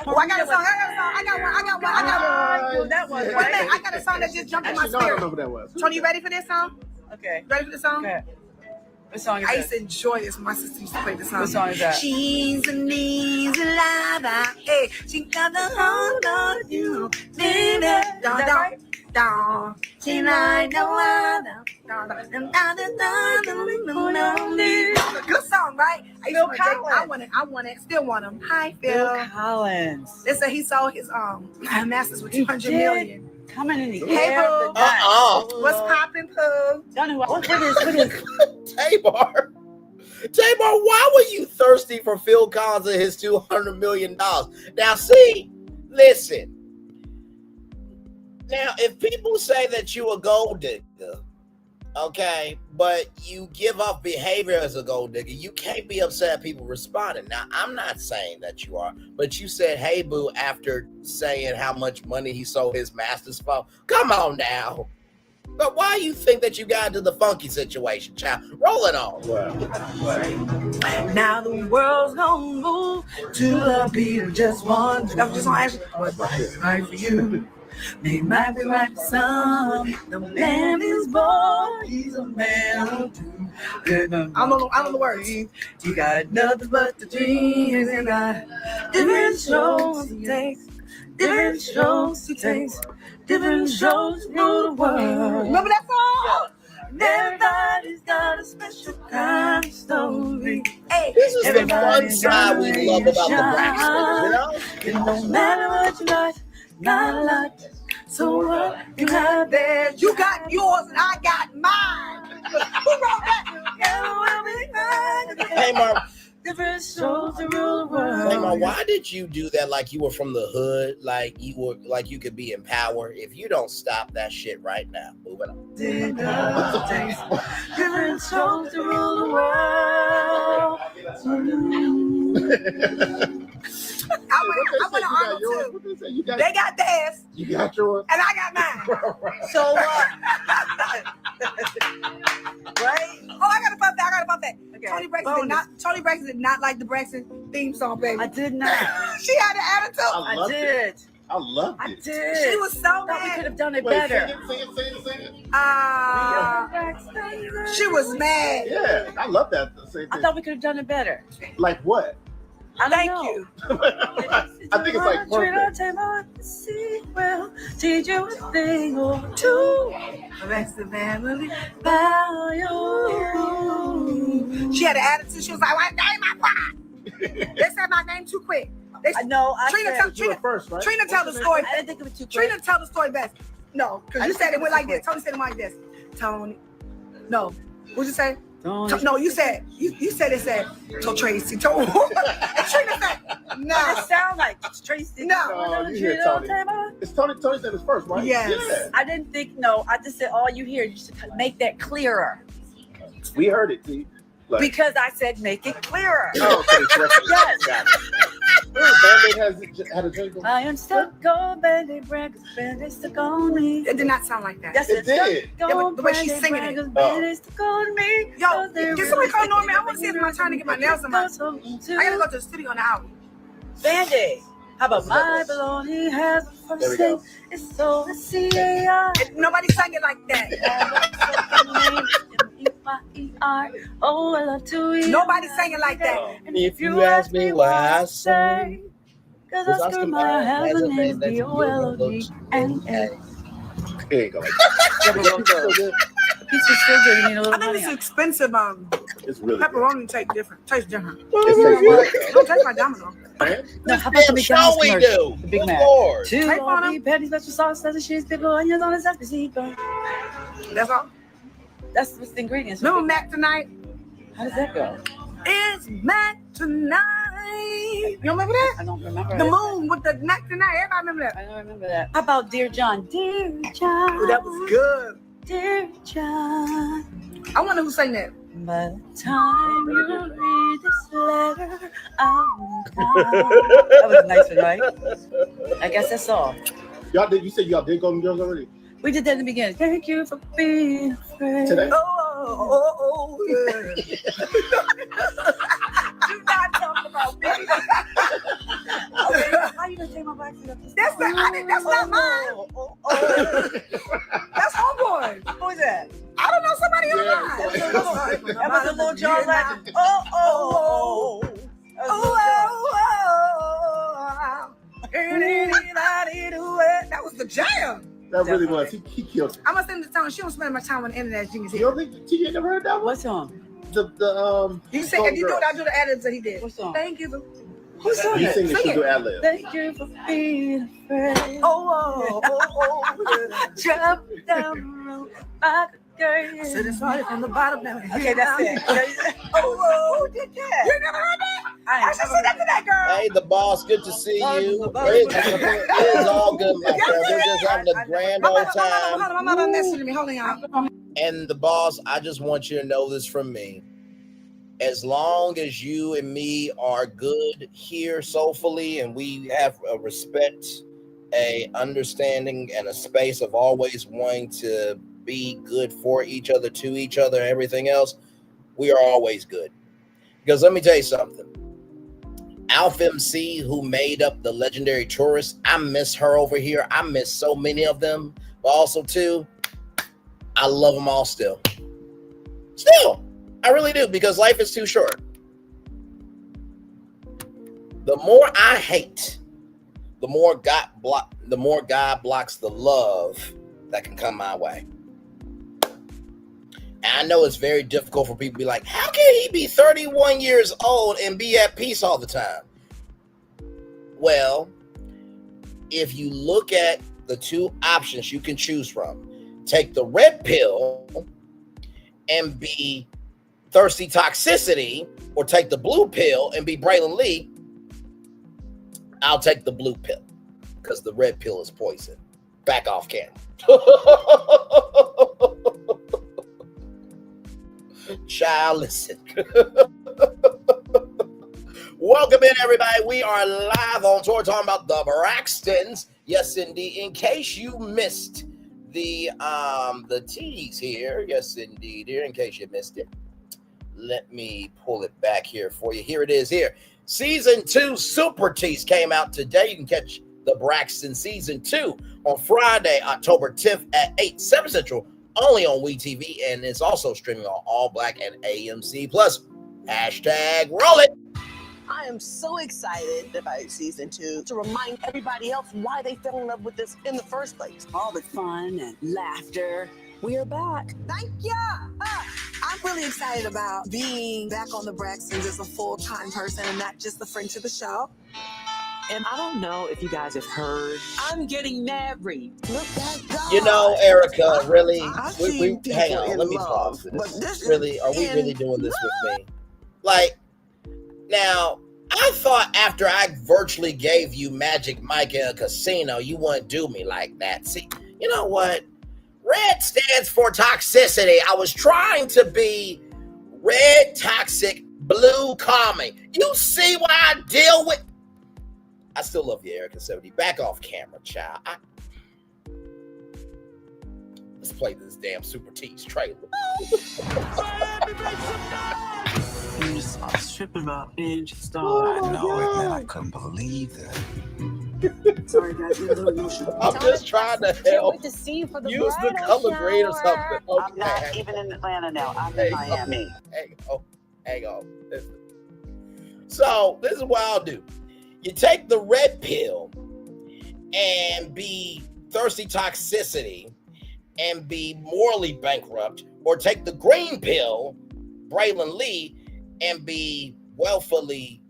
T: Oh, I got a song. I got one. That one. Wait a minute. I got a song that just jumped in my spirit.
D: I don't know who that was.
T: Tony, you ready for this song?
N: Okay.
T: Ready for the song?
N: Okay. What song is
T: I
N: that?
T: used to enjoy this. My sister used to play this song.
N: What song is that?
T: She's an easy lover. Hey, she got the hold on you. Baby. Down. She like no other. Good song, right? Phil Collins. I want it. Still want him. Hi, Phil.
N: Collins.
T: They said he sold his masters with 200 million.
N: Coming in the
T: Hey,
N: air.
T: Pooh. What's poppin', Pooh?
N: Y'all know what is?
J: Tamar, why were you thirsty for Phil Collins and his $200 million? Now, see, listen. Now, if people say that you a gold digger, okay, but you give off behavior as a gold digger, you can't be upset at people responding. Now, I'm not saying that you are, but you said, hey, boo, after saying how much money he sold his masters for. Come on now. But why you think that you got into the funky situation, child? Roll it on.
T: Now the world's gonna move to the beat of just one. That was just on action. What's right for you? They might be right for some. The man is born, he's a man too. I don't know the words. You got nothing but the dreams, and different shows he takes. Different shows he takes. Different shows rule the world. Remember that song? Everybody's got a special kind of story. Hey,
J: This is the fun side we love about the Braxtons, you know?
T: And no matter what you like, not like. So what you got there? You got yours and I got mine. Who wrote that?
J: Tamar,
T: Different souls to rule the world.
J: Tamar, why did you do that like you were from the hood, like you could be in power? If you don't stop that shit right now, moving on.
T: Different souls to rule the world. I went to Arnold too. They got theirs.
D: You got yours.
T: And I got mine. So what? Right? Oh, I got a fun fact. Okay. Tony Braxton did not like the Braxton theme song, baby. I did not. She had an attitude.
D: I did. I loved it.
T: I did. She was so mad. We could have done it better.
D: Sing it.
T: She was mad.
D: Yeah, I love that.
T: I thought we could have done it better.
D: Like what?
T: Thank you.
D: I think it's like perfect.
T: We'll teach you a thing or two. The rest of the family value. She had an attitude. She was like, "Why name my pride?" They said my name too quick. Trina,
D: first, right?
T: Trina, tell the story. I didn't think it was too quick. Trina, tell the story best. No, because you said it went like this. Tony said it went like this. Tony, no. What'd you say? No, you said it said to Tracy. And Trina said, no. It sounds like Tracy. No.
D: You hear Tony. It's Tony said it first, right?
T: Yes.
D: Yeah.
T: I didn't think, no. I just said all you hear. You should make that clearer.
D: We heard it, T.
T: Because I said make it clearer.
D: Oh, okay.
T: Yes.
D: Got it. Band-Aid had a jingle.
T: I am stuck on Band-Aid braggers, Band-Aid stuck on me. It did not sound like that.
D: Yes, it did.
T: The way she's singing it. Band-Aid stuck on me. Yo, can somebody call Norman? I want to see if it's my turn to get my nails done. I gotta go to the studio on the album. Band-Aid. How about my baloney has a first name? It's so C-A-R. Nobody sang it like that. Oh, I love to eat. Nobody sang it like that.
J: And if you ask me why I say,
T: because Oscar Mayer has a name, B-O-L-O-D-N-A.
D: There you go.
T: The pizza's still good. You need a little money. I think it's expensive.
D: It's really
T: pepperoni tastes different. Tastes different.
D: Don't
T: taste like Domino.
J: No, how about the McDonald's we do?
T: The Big Mac. 2 beef patties, special sauce, sausage, cheese, pickle, onions on the side. That's all. That's what's the ingredients. Remember Mac Tonight? How does that go? It's Mac Tonight. You don't remember that? I don't remember the moon with the Mac Tonight. Everybody remember that? I don't remember that. How about Dear John? Dear John. Oh, that was good. Dear John. I wonder who sang that. By the time you read this letter, I'm gone. That was a nice one, right? I guess that's all.
D: Y'all did. You said y'all did Golden Girls already?
T: We did that in the beginning. Thank you for being afraid.
D: Today?
T: Oh, yeah. Do not talk about me. Okay, how you gonna take my bike up? That's not mine. That's homeboy. Who is that? I don't know. Somebody on mine. That was a little John Legend. That was the jam.
D: That really was. He killed it.
T: I'm gonna send the time. She don't spend my time on the internet. You
D: don't think you never heard that one?
T: What song?
D: The
T: He said if you do it, I'll do the ad-libs that he did. What song? Thank you. Who's song?
D: You sing it, she'll do ad-libs.
T: Thank you for being afraid. Jump down the road. So it started from the bottom now. Okay, that's it. Who did that? You never heard that? I should say that to that girl.
J: Hey, the boss, good to see you. It's all good, my friend. We're just having a grand old time.
T: My mother messaging me. Hold on.
J: And the boss, I just want you to know this from me. As long as you and me are good here soulfully and we have a respect, a understanding, and a space of always wanting to be good for each other, to each other, and everything else, we are always good. Because let me tell you something. Alf MC, who made up the legendary Tourist, I miss her over here. I miss so many of them. But also, too, I love them all still. Still, I really do, because life is too short. The more I hate, the more God blocks the love that can come my way. And I know it's very difficult for people to be like, how can he be 31 years old and be at peace all the time? Well, if you look at the two options you can choose from, take the red pill and be thirsty toxicity, or take the blue pill and be Braylon Lee, I'll take the blue pill because the red pill is poison. Back off camera. Child, listen. Welcome in, everybody. We are live on tour talking about the Braxtons. Yes, indeed. In case you missed the tease here, yes, indeed. Here, in case you missed it, let me pull it back here for you. Here it is. Here, season 2 super tease came out today. You can catch the Braxton season 2 on Friday, October 10th at 8/7 Central, only on WeTV, and it's also streaming on All Black and AMC Plus. Hashtag Roland.
K: I am so excited about season 2 to remind everybody else why they fell in love with this in the first place.
N: All the fun and laughter. We are back.
K: Thank ya! I'm really excited about being back on the Braxtons as a full-time person and not just a friend to the show.
N: And I don't know if you guys have heard, I'm getting married.
K: Look at God.
J: You know, Erica, really, we
K: people
J: hang on,
K: in
J: let me
K: love,
J: pause
K: but
J: this.
K: this
J: Really, are we really doing this with me? Like, now, I thought after I virtually gave you Magic Mike in a casino, you wouldn't do me like that. See, you know what? Red stands for toxicity. I was trying to be red toxic, blue calming. You see what I deal with? I still love you, Erica 70. Back off camera, child. Let's play this damn Super Tease trailer.
L: You just saw stripping about binge star.
M: I know it, man. I couldn't believe that.
K: Sorry, guys, I'm a little emotional.
J: I'm just trying to
F: Can't
J: help.
F: wait to see you for the
J: Use the
F: bridal
J: color grade or
F: shower.
J: something. Okay.
K: I'm not even in Atlanta now. I'm in Miami.
J: Hang on. Listen. So this is what I'll do. You take the red pill and be thirsty toxicity and be morally bankrupt, or take the green pill, Braylon Lee, and be wealthily,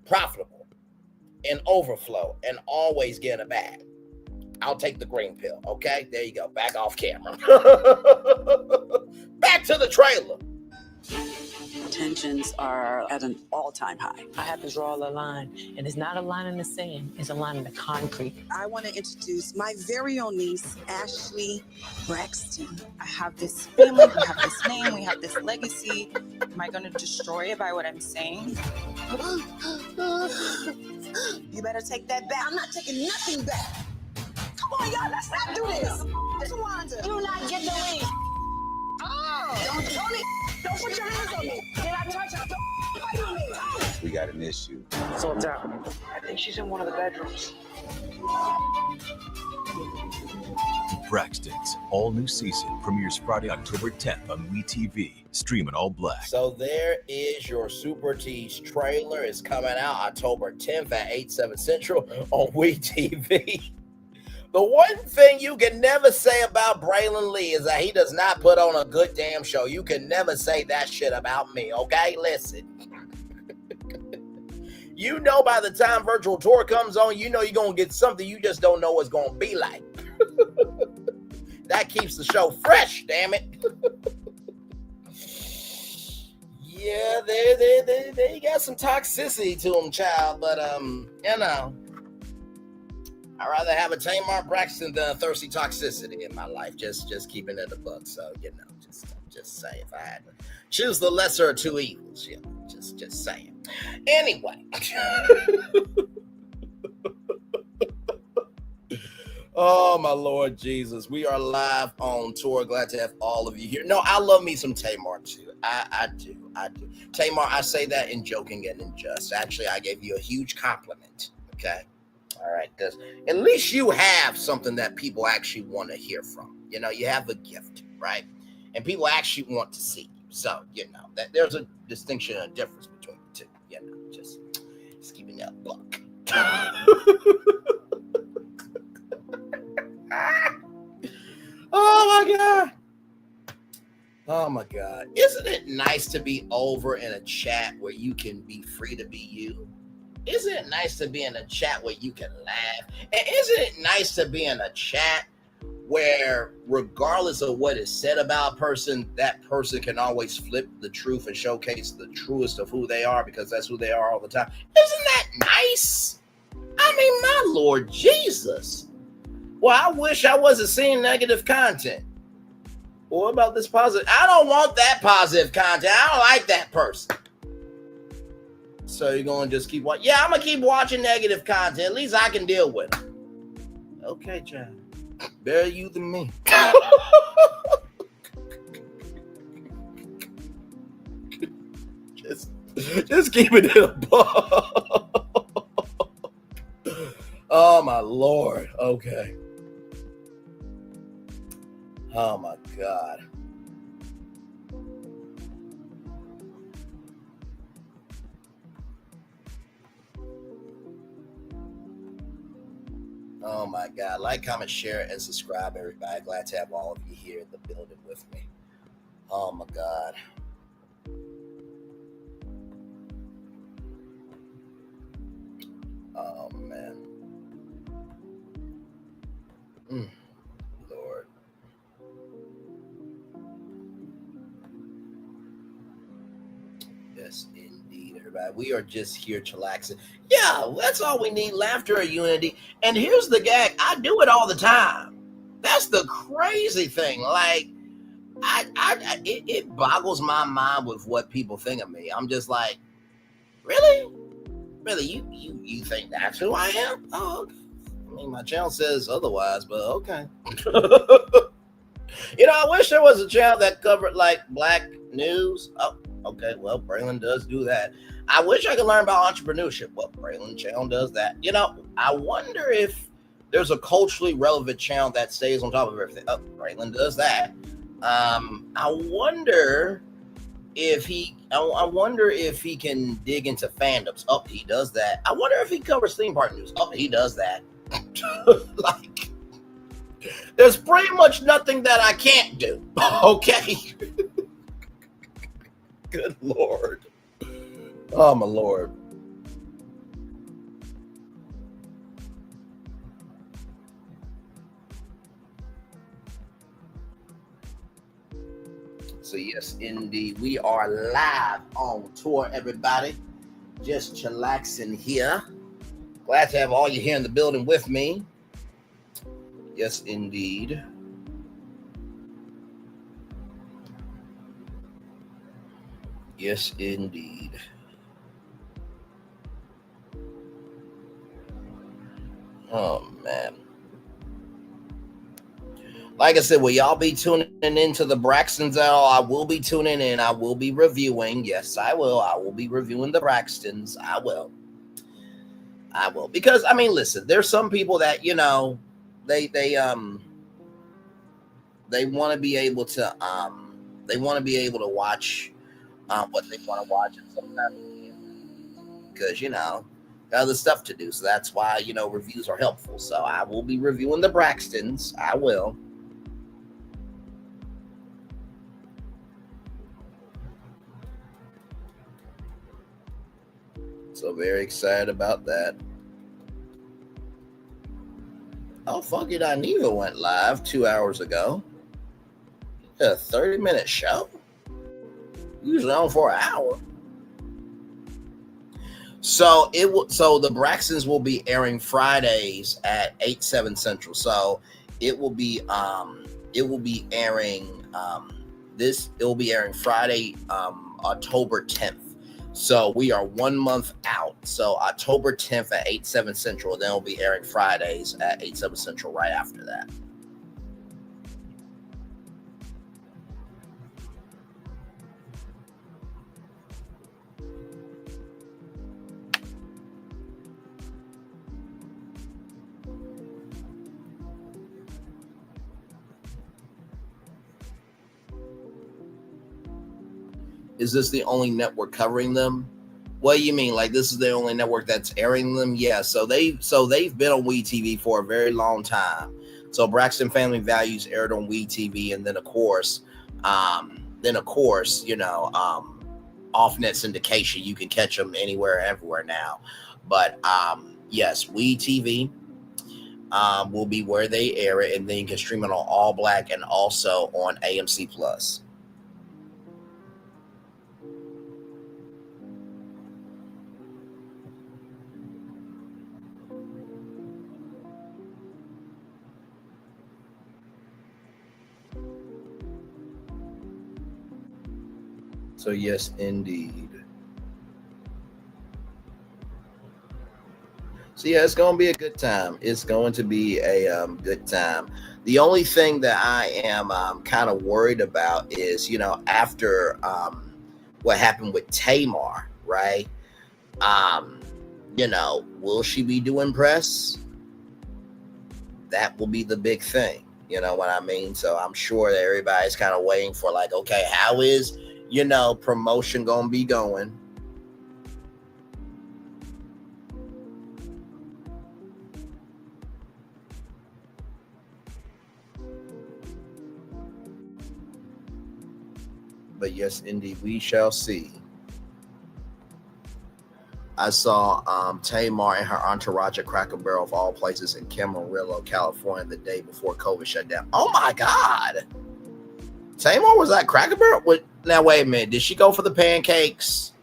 J: profitable and overflow and always get a bag. I'll take the green pill. Okay, there you go. Back off camera. Back to the trailer.
N: Tensions are at an all-time high. I have to draw a line, and it's not a line in the sand, it's a line in the concrete.
K: I want to introduce my very own niece, Ashley Braxton.
O: I have this family, we have this name, we have this legacy. Am I going to destroy it by what I'm saying?
K: You better take that back. I'm not taking nothing back. Come on, y'all, let's not do this. Come on, do not get the ring. Oh, don't put your hands on me. Did I touch her? Don't fight on me. Oh.
M: We got an issue.
N: So it's out. I think she's in one of the bedrooms.
P: Braxtons, all new season, premieres Friday, October 10th on WeTV, streaming All Black.
J: So there is your Super Tease trailer. It's coming out October 10th at 8/7 Central on WeTV. The one thing you can never say about Braylon Lee is that he does not put on a good damn show. You can never say that shit about me, okay? Listen. You know by the time virtual tour comes on, you know you're going to get something. You just don't know what's going to be like. That keeps the show fresh, damn it. Yeah, they got some toxicity to them, child. But, I'd rather have a Tamar Braxton than a thirsty toxicity in my life. Just keeping it a buck. So, just say if I had to choose the lesser of two evils, just saying. Anyway. Oh, my Lord Jesus. We are live on tour. Glad to have all of you here. No, I love me some Tamar, too. I do. Tamar, I say that in joking and in jest. Actually, I gave you a huge compliment, okay? All right, because at least you have something that people actually want to hear from. You have a gift, right? And people actually want to see you. So, that there's a distinction and a difference between the two. Just keeping that buck. Oh, my God. Oh my God. Isn't it nice to be over in a chat where you can be free to be you? Isn't it nice to be in a chat where you can laugh? And isn't it nice to be in a chat where regardless of what is said about a person, that person can always flip the truth and showcase the truest of who they are because that's who they are all the time? Isn't that nice? I mean, my Lord Jesus. Well, I wish I wasn't seeing negative content. What about this positive? I don't want that positive content. I don't like that person. So you're going to just keep watching? Yeah, I'm going to keep watching negative content. At least I can deal with it. Okay, John. Better you than me. just keep it in a ball. Oh, my Lord. Okay. Oh, my God. Oh my God. Like, comment, share, and subscribe, everybody. Glad to have all of you here in the building with me. Oh my God. Oh man. Lord. Yes, indeed, everybody. We are just here chillaxing. Yeah, that's all we need. Laughter and unity. And here's the gag. I do it all the time. That's the crazy thing. Like, it boggles my mind with what people think of me. I'm just like, really? Really? You think that's who I am? Oh, okay. I mean, my channel says otherwise, but okay. You know, I wish there was a channel that covered like black news. Oh, okay. Well, Braylon does do that. I wish I could learn about entrepreneurship. Well, Braylon channel does that. You know, I wonder if there's a culturally relevant channel that stays on top of everything. Oh, Braylon does that. I wonder if he can dig into fandoms. Oh, he does that. I wonder if he covers theme park news. Oh, he does that. Like, there's pretty much nothing that I can't do. Okay. Good Lord. Oh, my Lord. So yes, indeed, we are live on tour, everybody. Just chillaxing here. Glad to have all you here in the building with me. Yes, indeed. Yes, indeed. Oh, man. Like I said, will y'all be tuning into the Braxtons at all? I will be tuning in. I will be reviewing. Yes, I will. I will be reviewing the Braxtons. I will. Because, I mean, listen, there's some people that, you know, they want to be able to watch what they want to watch, and sometimes because, you know, other stuff to do. So that's why, you know, reviews are helpful. So I will be reviewing the Braxtons. I will. So very excited about that. Oh, Funky Dineva went live 2 hours ago. A 30-minute show. Usually on for an hour. So the Braxtons will be airing Fridays at 8/7 Central. So it will be airing Friday, October 10th. So we are 1 month out. So October 10th at 8/7 Central. Then we'll be airing Fridays at 8/7 Central right after that. Is this the only network covering them? What do you mean? Like, this is the only network that's airing them? Yeah. So they've been on WeTV for a very long time. So Braxton Family Values aired on WeTV, and then of course, then of course, off-net syndication, you can catch them anywhere, everywhere now. But yes, We TV will be where they air it, and then you can stream it on All Black and also on AMC Plus. So yes, indeed. So yeah, it's going to be a good time. It's going to be a good time. The only thing that I am kind of worried about is, after what happened with Tamar, right? Will she be doing press? That will be the big thing. You know what I mean? So I'm sure that everybody's kind of waiting for like, okay, how is promotion gonna be going? But yes, indeed, we shall see. I saw Tamar and her entourage at Cracker Barrel, of all places, in Camarillo, California, the day before COVID shut down. Oh my God! Tamar was at Cracker Barrel? Now, wait a minute. Did she go for the pancakes?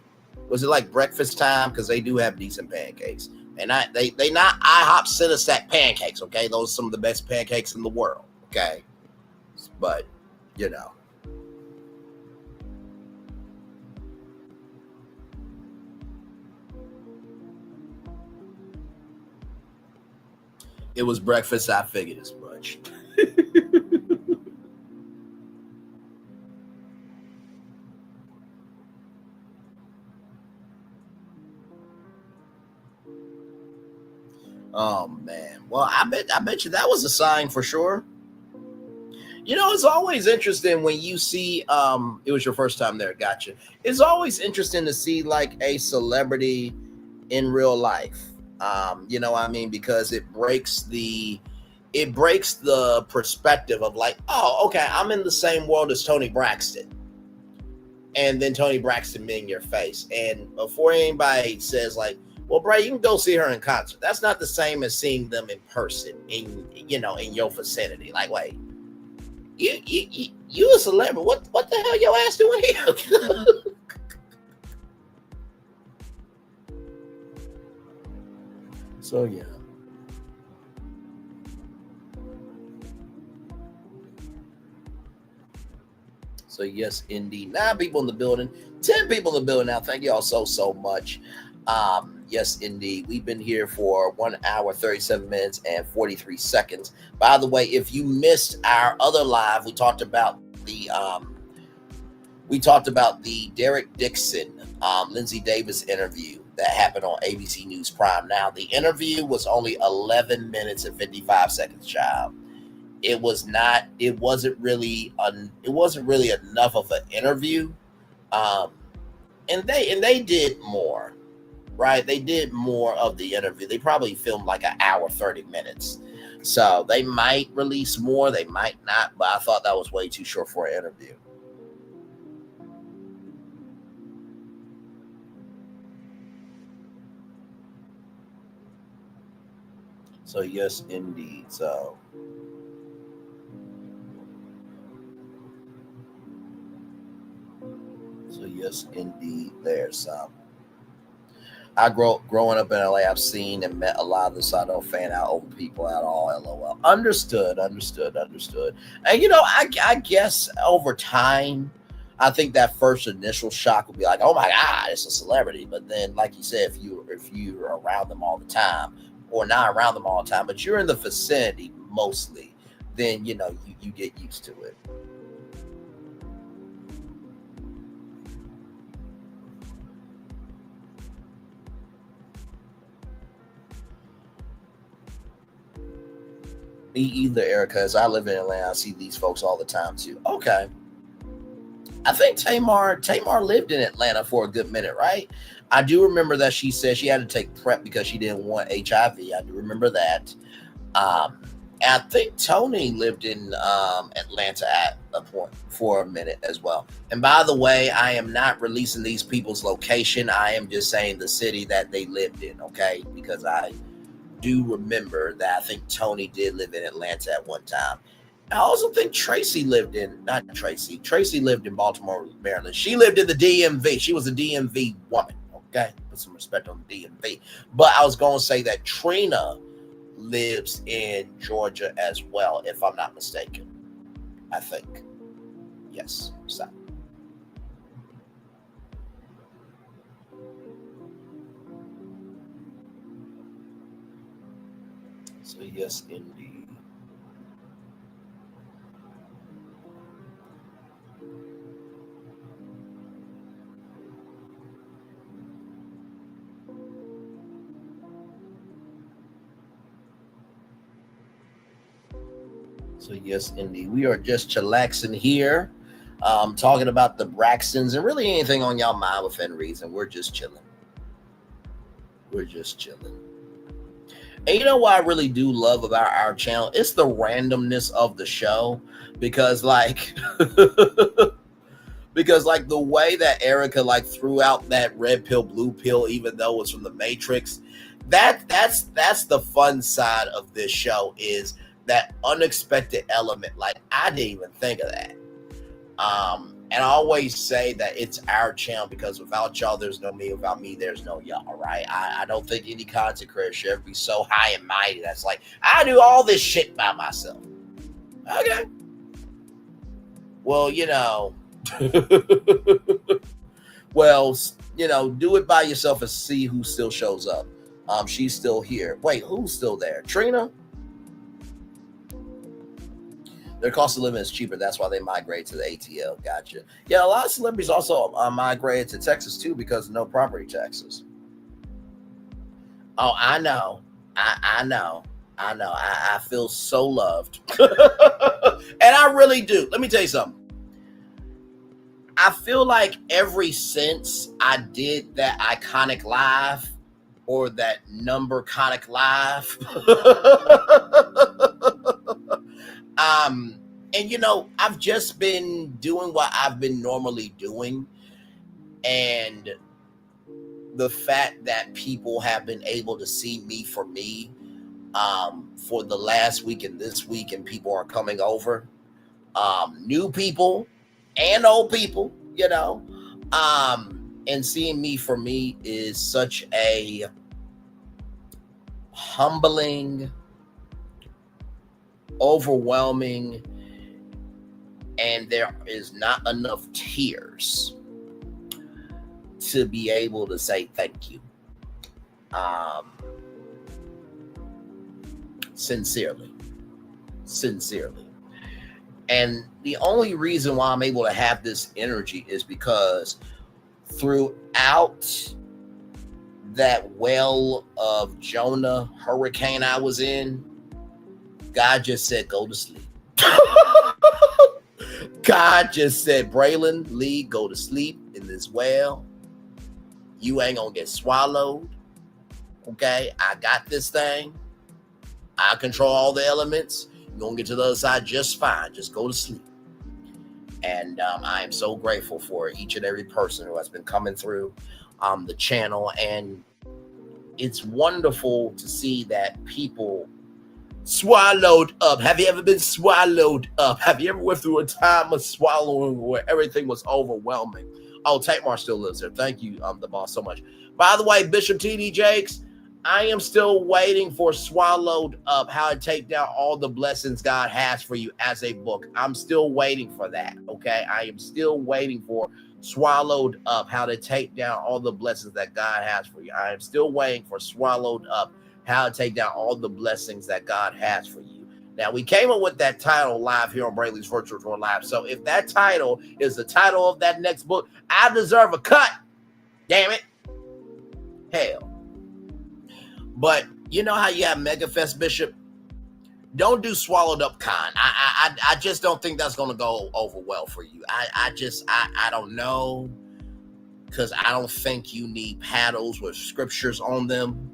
J: Was it like breakfast time? Because they do have decent pancakes. And they not IHOP Center-Stack pancakes, okay? Those are some of the best pancakes in the world, okay? But, It was breakfast. I figured as much. Oh man. Well, I bet you that was a sign for sure. It's always interesting when you see it was your first time there, gotcha. It's always interesting to see like a celebrity in real life. Because it breaks the perspective of like, oh, okay, I'm in the same world as Toni Braxton. And then Toni Braxton being your face. And before anybody says like, well, Bray, you can go see her in concert. That's not the same as seeing them in person in your vicinity. Like, wait, you a celebrity? What the hell your ass doing here? So yeah. So yes, indeed. 9 people in the building, 10 people in the building now. Thank you all so much. Yes, indeed. We've been here for 1 hour, 37 minutes, and 43 seconds. By the way, if you missed our other live, we talked about the Derek Dixon, Linsey Davis interview that happened on ABC News Prime. Now, the interview was only 11 minutes and 55 seconds, child. It wasn't really enough of an interview. And they did more. Right? They did more of the interview. They probably filmed like an hour, 30 minutes. So they might release more, they might not, but I thought that was way too short for an interview. So yes, indeed. So yes, indeed. There's some. Growing up in LA, I've seen and met a lot of this. I don't fan out over people at all. LOL. Understood. And I guess over time, I think that first initial shock would be like, oh my God, it's a celebrity. But then, like you said, if you're around them all the time, or not around them all the time, but you're in the vicinity mostly, then you get used to it. Me either, Erica, as I live in Atlanta, I see these folks all the time too. Okay. I think Tamar lived in Atlanta for a good minute, right? I do remember that she said she had to take PrEP because she didn't want HIV. I do remember that. And I think Tony lived in Atlanta at a point for a minute as well. And by the way, I am not releasing these people's location. I am just saying the city that they lived in, okay? Because I do remember that I think Tony did live in Atlanta at one time. I also think Tracy lived in Baltimore, Maryland. She lived in the DMV. She was a DMV woman, okay? Put some respect on the DMV. But I was going to say that Trina lives in Georgia as well, if I'm not mistaken. I think. Yes. So yes, indeed. So yes, indeed. We are just chillaxing here, talking about the Braxtons and really anything on y'all mind within reason. We're just chilling. We're just chilling. And you know what I really do love about our channel? It's the randomness of the show, because like the way that Erica like threw out that red pill, blue pill, even though it's from the Matrix, that's the fun side of this show, is that unexpected element. Like, I didn't even think of that. And I always say that it's our channel, because without y'all, there's no me. Without me, there's no y'all, right? I don't think any content creator should ever be so high and mighty that's like, I do all this shit by myself. Okay. Well, you know, do it by yourself and see who still shows up. She's still here. Wait, who's still there? Trina? Their cost of living is cheaper. That's why they migrate to the ATL. Gotcha. Yeah, a lot of celebrities also migrated to Texas too because of no property taxes. Oh, I know. I know. I feel so loved. And I really do. Let me tell you something. I feel like ever since I did that iconic live, or that number conic live, and you know, I've just been doing what I've been normally doing, and the fact that people have been able to see me for me for the last week and this week, and people are coming over, new people and old people, you know, and seeing me for me is such a humbling, overwhelming, and there is not enough tears to be able to say thank you. Sincerely. And the only reason why I'm able to have this energy is because throughout that well of Jonah hurricane I was in, God just said, go to sleep. God just said, Braylon, Lee, go to sleep in this well. You ain't gonna get swallowed. Okay, I got this thing. I control all the elements. You're gonna get to the other side just fine. Just go to sleep. And I am so grateful for each and every person who has been coming through the channel. And it's wonderful to see that people swallowed up. Have you ever been swallowed up? Have you ever went through a time of swallowing where everything was overwhelming? Oh, Tamar still lives there. Thank you, the boss, so much. By the way, Bishop TD Jakes, I am still waiting for Swallowed Up, How to Take Down All the Blessings God Has for You as a book. I'm still waiting for that, okay? I am still waiting for Swallowed Up, How to Take Down All the Blessings that God Has for You. I am still waiting for Swallowed Up, How to Take Down All the Blessings that God Has for You. Now, we came up with that title live here on Braylon's Virtual Tour Live. So if that title is the title of that next book, I deserve a cut. Damn it. Hell. But you know how you have MegaFest, Bishop? Don't do Swallowed Up Con. I just don't think that's going to go over well for you. I don't know, because I don't think you need paddles with scriptures on them.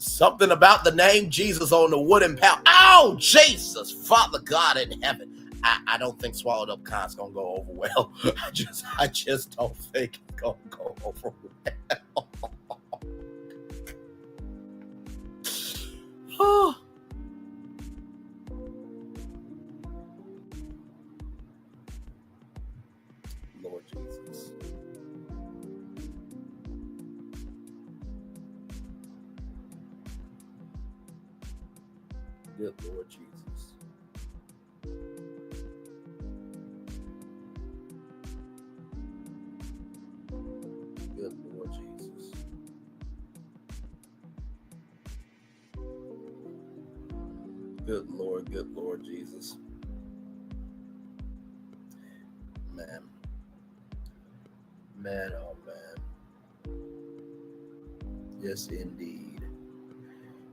J: Something about the name Jesus on the wooden pallet. Oh, Jesus, Father God in heaven. I don't think swallowed up con's gonna go over well. I just don't think it's gonna go over well. Oh. Lord Jesus. Good Lord Jesus. Good Lord Jesus. Good Lord Jesus. Man, oh man. Yes, indeed.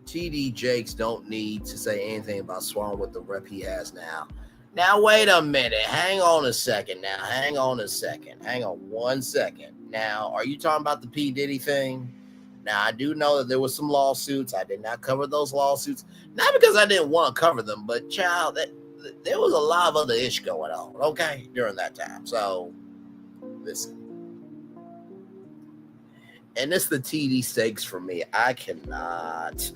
J: TD Jakes don't need to say anything about Swan with the rep he has now. Now, wait a minute. Hang on a second. Hang on 1 second. Now, are you talking about the P. Diddy thing? Now, I do know that there was some lawsuits. I did not cover those lawsuits. Not because I didn't want to cover them, but, child, there was a lot of other ish going on, okay, during that time. So, listen. And it's the TD stakes for me. I cannot.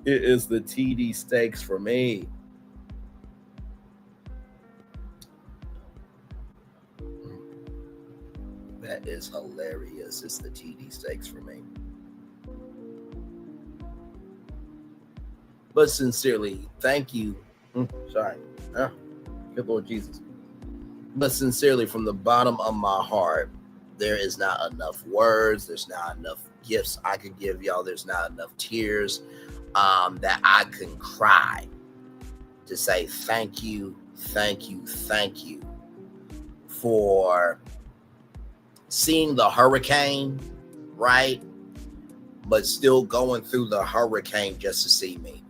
J: It is the TD stakes for me. That is hilarious. It's the TD stakes for me. But sincerely, thank you. Sorry. Good Lord Jesus. But sincerely, from the bottom of my heart, there is not enough words. There's not enough gifts I could give y'all. There's not enough tears that I can cry to say thank you for seeing the hurricane, right? But still going through the hurricane just to see me.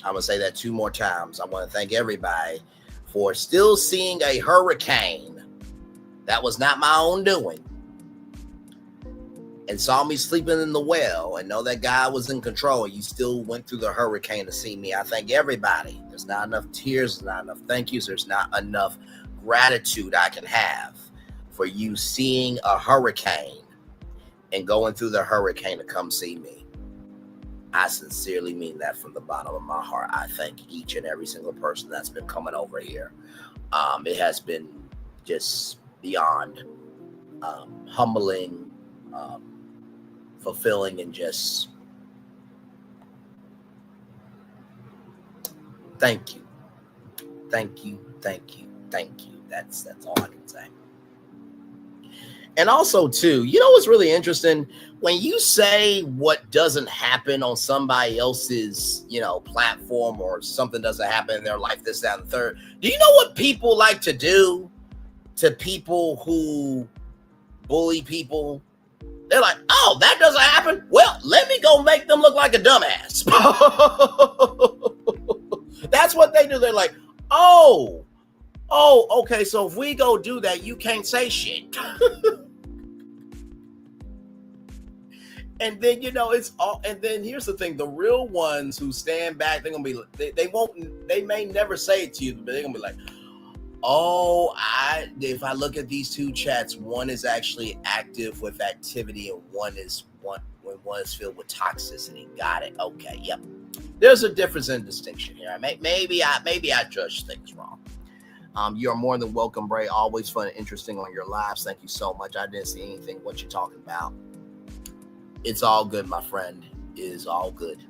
J: I'm going to say that 2 more times. I want to thank everybody for still seeing a hurricane that was not my own doing and saw me sleeping in the well and know that God was in control. You still went through the hurricane to see me. I thank everybody. There's not enough tears. There's not enough thank yous. There's not enough gratitude I can have for you seeing a hurricane and going through the hurricane to come see me. I sincerely mean that from the bottom of my heart. I thank each and every single person that's been coming over here. It has been just beyond humbling, fulfilling, and just thank you. That's all I can say. And also, too, you know what's really interesting? When you say what doesn't happen on somebody else's, platform, or something doesn't happen in their life, this, that, and the third, do you know what people like to do to people who bully people? They're like, oh, that doesn't happen? Well, let me go make them look like a dumbass. That's what they do. They're like, oh, okay, so if we go do that, you can't say shit. And then, it's all, and then here's the thing, the real ones who stand back, they're going to be, they may never say it to you, but they're going to be like, if I look at these 2 chats, one is actually active with activity and one is filled with toxicity. Got it. Okay. Yep. There's a difference in distinction here. Maybe I judge things wrong. You're more than welcome, Bray. Always fun and interesting on your lives. Thank you so much. I didn't see anything. What you're talking about. It's all good, my friend. It is all good.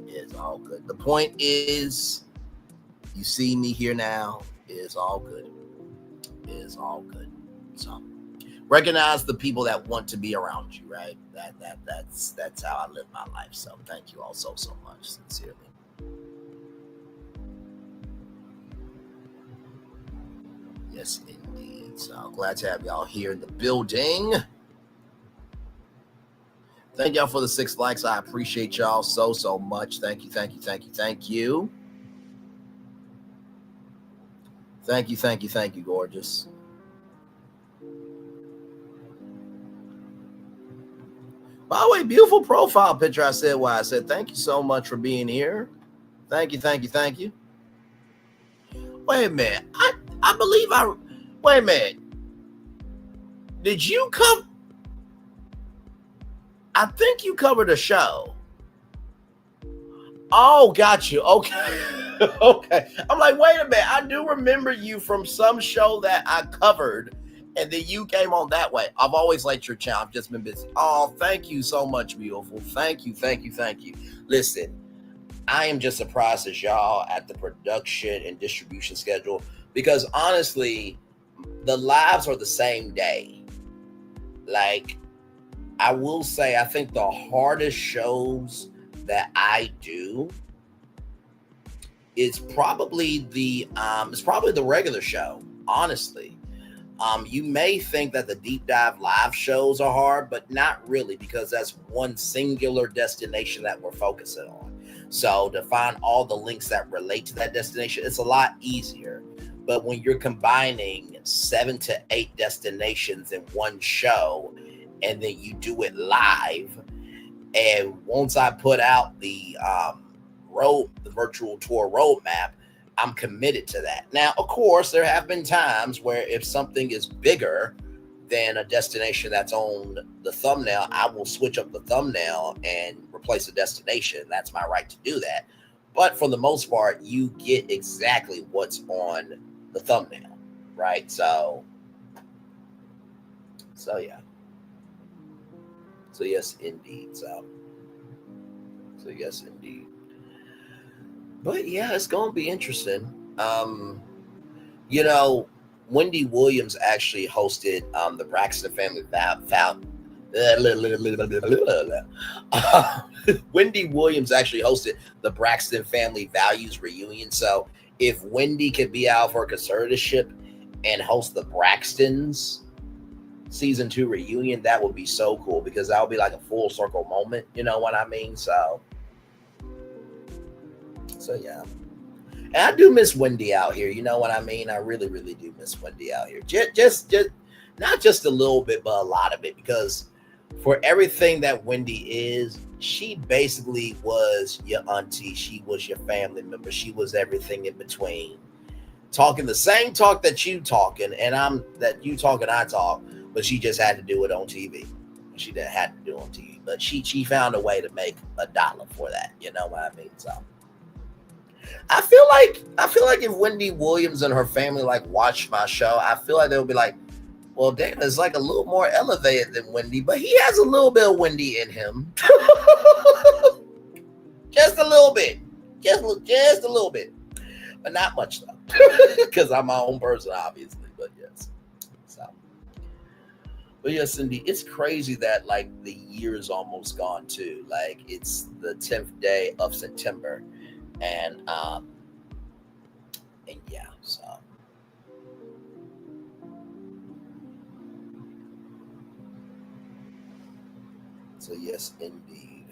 J: It is all good. The point is, you see me here now. It is all good. It is all good. So recognize the people that want to be around you, right? That's how I live my life. So thank you all so much, sincerely. Yes, indeed. So glad to have y'all here in the building. Thank y'all for the 6 likes. I appreciate y'all so much. Thank you. Thank you, gorgeous. By the way, beautiful profile picture. I said thank you so much for being here. Thank you. Wait a minute. I believe wait a minute. Did you come? I think you covered a show. Oh, got you. Okay. Okay. I'm like, wait a minute. I do remember you from some show that I covered, and then you came on that way. I've always liked your channel. I've just been busy. Oh, thank you so much, beautiful. Thank you. Listen, I am just surprised as y'all at the production and distribution schedule, because honestly, the lives are the same day. Like, I will say, I think the hardest shows that I do is probably the regular show, honestly. You may think that the deep dive live shows are hard, but not really, because that's one singular destination that we're focusing on. So to find all the links that relate to that destination, it's a lot easier. But when you're combining 7 to 8 destinations in one show, and then you do it live, and once I put out the virtual tour roadmap, I'm committed to that. Now, of course, there have been times where if something is bigger than a destination that's on the thumbnail, I will switch up the thumbnail and replace the destination. That's my right to do that. But for the most part, you get exactly what's on the thumbnail, right? So yeah. So yes, indeed. So yes, indeed. But yeah, it's going to be interesting. You know, Wendy Williams actually hosted the Braxton family Wendy Williams actually hosted the Braxton family values reunion. So if Wendy could be out for a conservatorship and host the Braxtons season 2 reunion, that would be so cool, because that would be like a full circle moment. You know what I mean? So yeah. And I do miss Wendy out here. You know what I mean? I really, really do miss Wendy out here. Just not just a little bit, but a lot of it, because for everything that Wendy is, she basically was your auntie. She was your family member. She was everything in between. Talking the same talk that you talking, and you talk and I talk, but she just had to do it on TV. She didn't have to do it on TV, but she found a way to make $1 for that. You know what I mean? So I feel like if Wendy Williams and her family like watched my show, I feel like they would be like, well, damn, it's like a little more elevated than Wendy, but he has a little bit of Wendy in him. Just a little bit. Just a little bit. But not much, though. Because I'm my own person, obviously. But yes. So. But yes, Cindy, it's crazy that like the year is almost gone too. Like it's the 10th day of September. And yeah, so yes, indeed.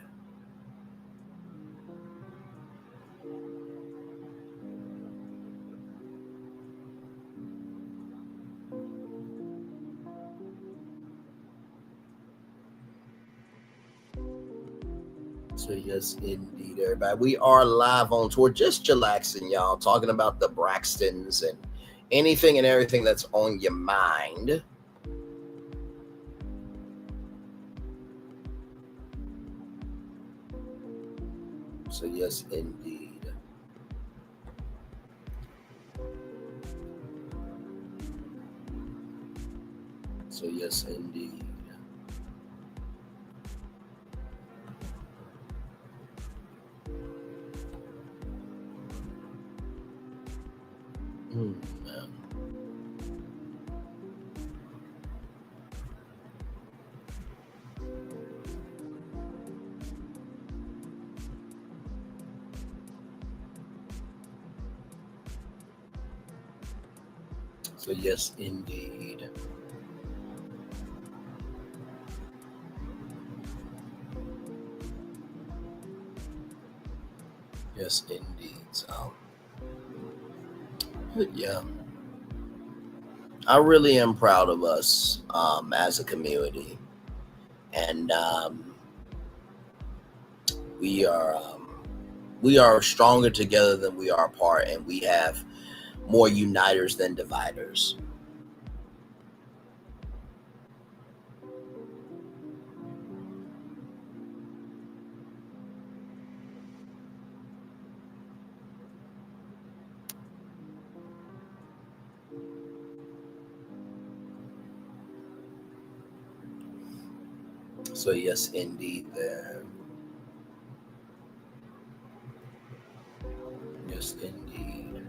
J: So yes, indeed, everybody. We are live on tour, just chillaxing, y'all, talking about the Braxtons and anything and everything that's on your mind. So yes, indeed. So yes, indeed. So yes, indeed. Yes, indeed. So, but yeah, I really am proud of us as a community, and We are stronger together than we are apart, and we have more uniters than dividers. So yes, indeed, there. Yes, indeed.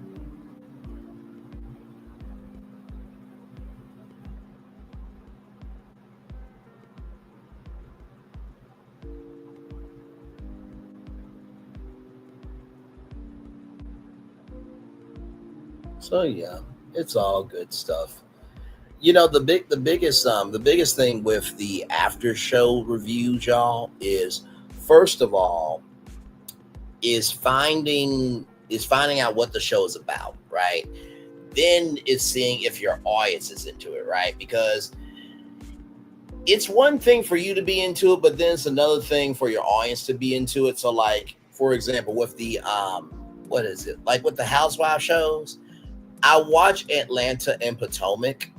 J: So yeah, it's all good stuff. You know, the biggest thing with the after show reviews, y'all, is first of all is finding out what the show is about, right? Then it's seeing if your audience is into it, right? Because it's one thing for you to be into it, but then it's another thing for your audience to be into it. So like, for example, with the what is it? Like with the housewife shows, I watch Atlanta and Potomac,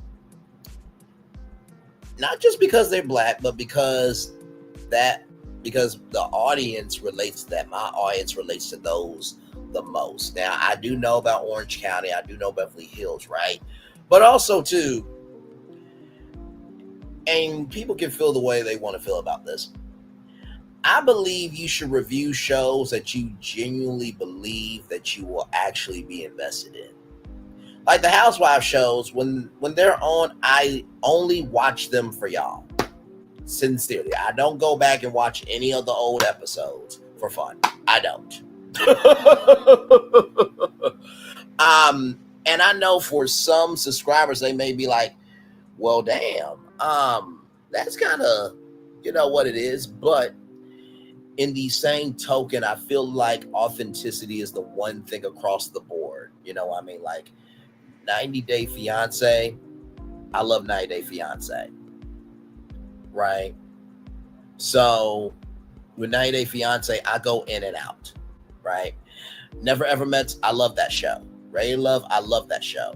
J: not just because they're black, but because the audience relates to that. My audience relates to those the most. Now, I do know about Orange County. I do know Beverly Hills, right? But also, too, and people can feel the way they want to feel about this. I believe you should review shows that you genuinely believe that you will actually be invested in. Like the housewife shows, when they're on, I only watch them for y'all. Sincerely, I don't go back and watch any of the old episodes for fun. I don't. And I know for some subscribers, they may be like, well, damn, that's kind of, you know what it is. But in the same token, I feel like authenticity is the one thing across the board. You know what I mean? Like 90 Day Fiance, I love 90 Day Fiance. Right? So with 90 Day Fiance, I go in and out. Right? Never Ever Met, I love that show. Ready to Love, I love that show.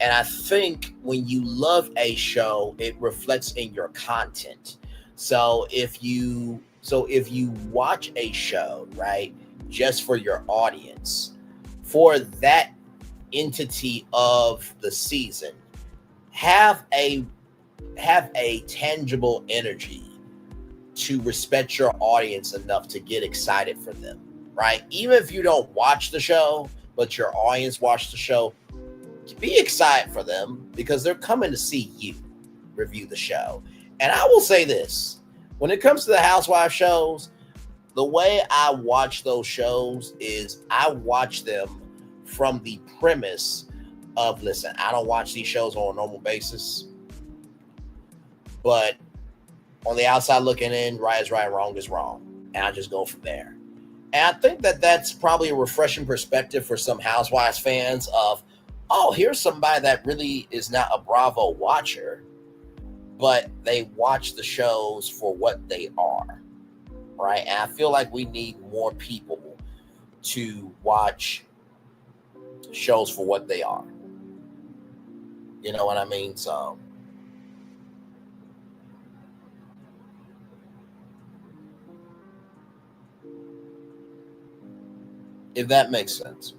J: And I think when you love a show, it reflects in your content. So if you watch a show, right, just for your audience, for that entity of the season, have a tangible energy to respect your audience enough to get excited for them, right? Even if you don't watch the show, but your audience watch the show, be excited for them because they're coming to see you review the show. And I will say this, when it comes to the housewife shows, the way I watch those shows is I watch them from the premise of, listen, I don't watch these shows on a normal basis, but on the outside looking in, right is right, wrong is wrong. And I just go from there. And I think that that's probably a refreshing perspective for some Housewives fans of, oh, here's somebody that really is not a Bravo watcher, but they watch the shows for what they are, right? And I feel like we need more people to watch shows for what they are. You know what I mean? So if that makes sense.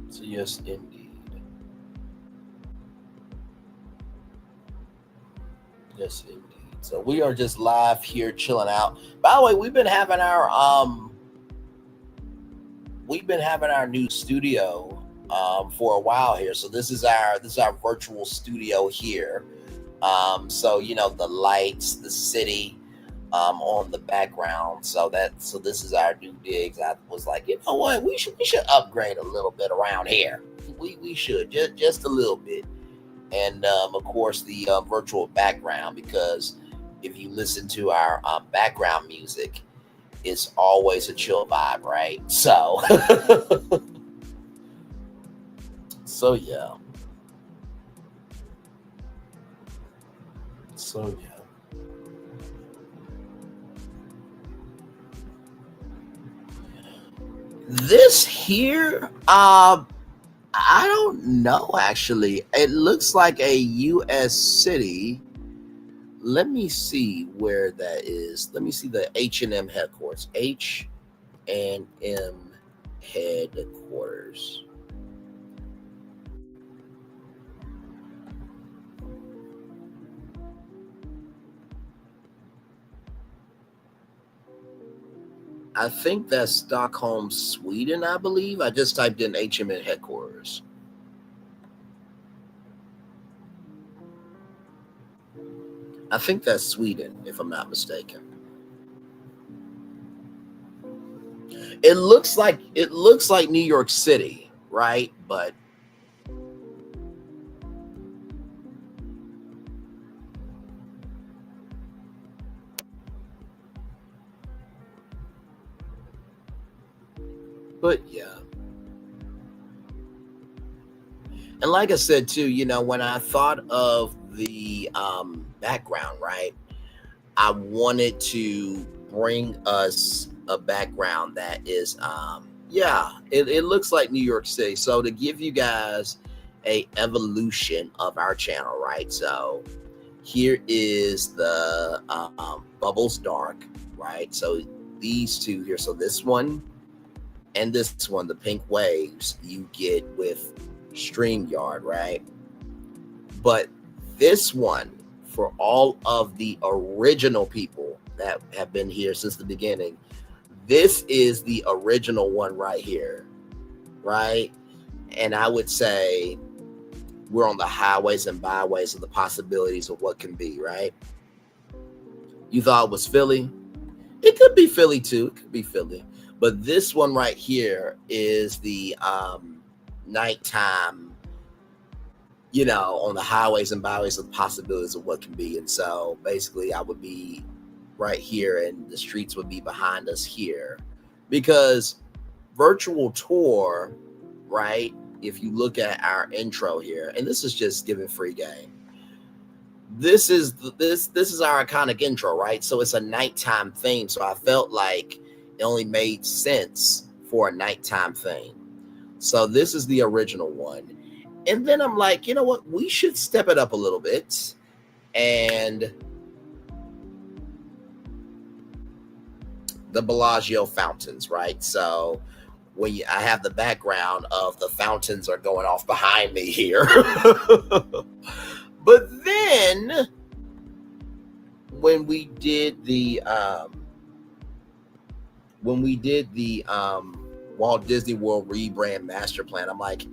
J: So yes, indeed. Yes, indeed. So we are just live here chilling out. By the way, we've been having our new studio for a while here. So this is our virtual studio here. So you know, the lights, the city on the background. So this is our new digs. I was like, you know what, we should upgrade a little bit around here. We should just a little bit. And of course the virtual background, because if you listen to our background music, it's always a chill vibe, right? So So yeah. This here, I don't know actually. It looks like a U.S. city. Let me see where that is. Let me see the H&M headquarters. H&M headquarters. I think that's Stockholm, Sweden, I believe. I just typed in H&M headquarters. I think that's Sweden, if I'm not mistaken. It looks like New York City, right? But yeah. And like I said too, you know, when I thought of the background, right, I wanted to bring us a background that is it looks like New York City. So to give you guys a evolution of our channel, right? So here is the bubbles dark, right? So these two here, so this one and this one, the pink waves you get with StreamYard, right? But this one, for all of the original people that have been here since the beginning, this is the original one right here, right? And I would say we're on the highways and byways of the possibilities of what can be, right? You thought it was Philly? It could be Philly too. It could be Philly. But this one right here is the nighttime, you know, on the highways and byways of the possibilities of what can be. And so basically I would be right here and the streets would be behind us here, because virtual tour, right? If you look at our intro here, and this is just giving free game. This is our iconic intro, right? So it's a nighttime theme. So I felt like it only made sense for a nighttime theme. So this is the original one. And then I'm like, you know what? We should step it up a little bit. And the Bellagio fountains, right? So when I have the background of the fountains are going off behind me here. But then when we did the Walt Disney World rebrand master plan, I'm like,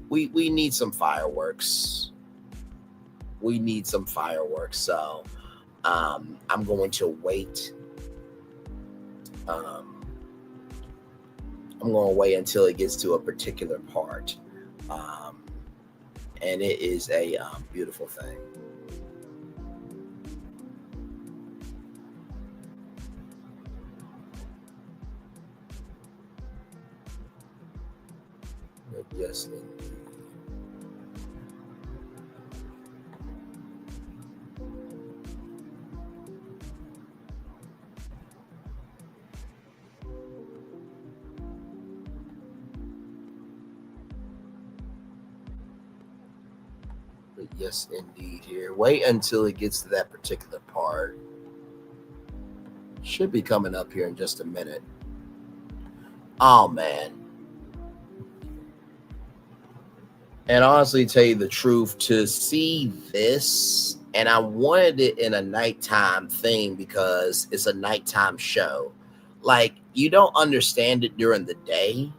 J: we need some fireworks. We need some fireworks. So I'm going to wait. I'm going to wait until it gets to a particular part. And it is a beautiful thing. Yes, indeed. Yes, indeed. Here, wait until it gets to that particular part. Should be coming up here in just a minute. Oh man. And honestly, tell you the truth, to see this, and I wanted it in a nighttime thing because it's a nighttime show. Like, you don't understand it during the day.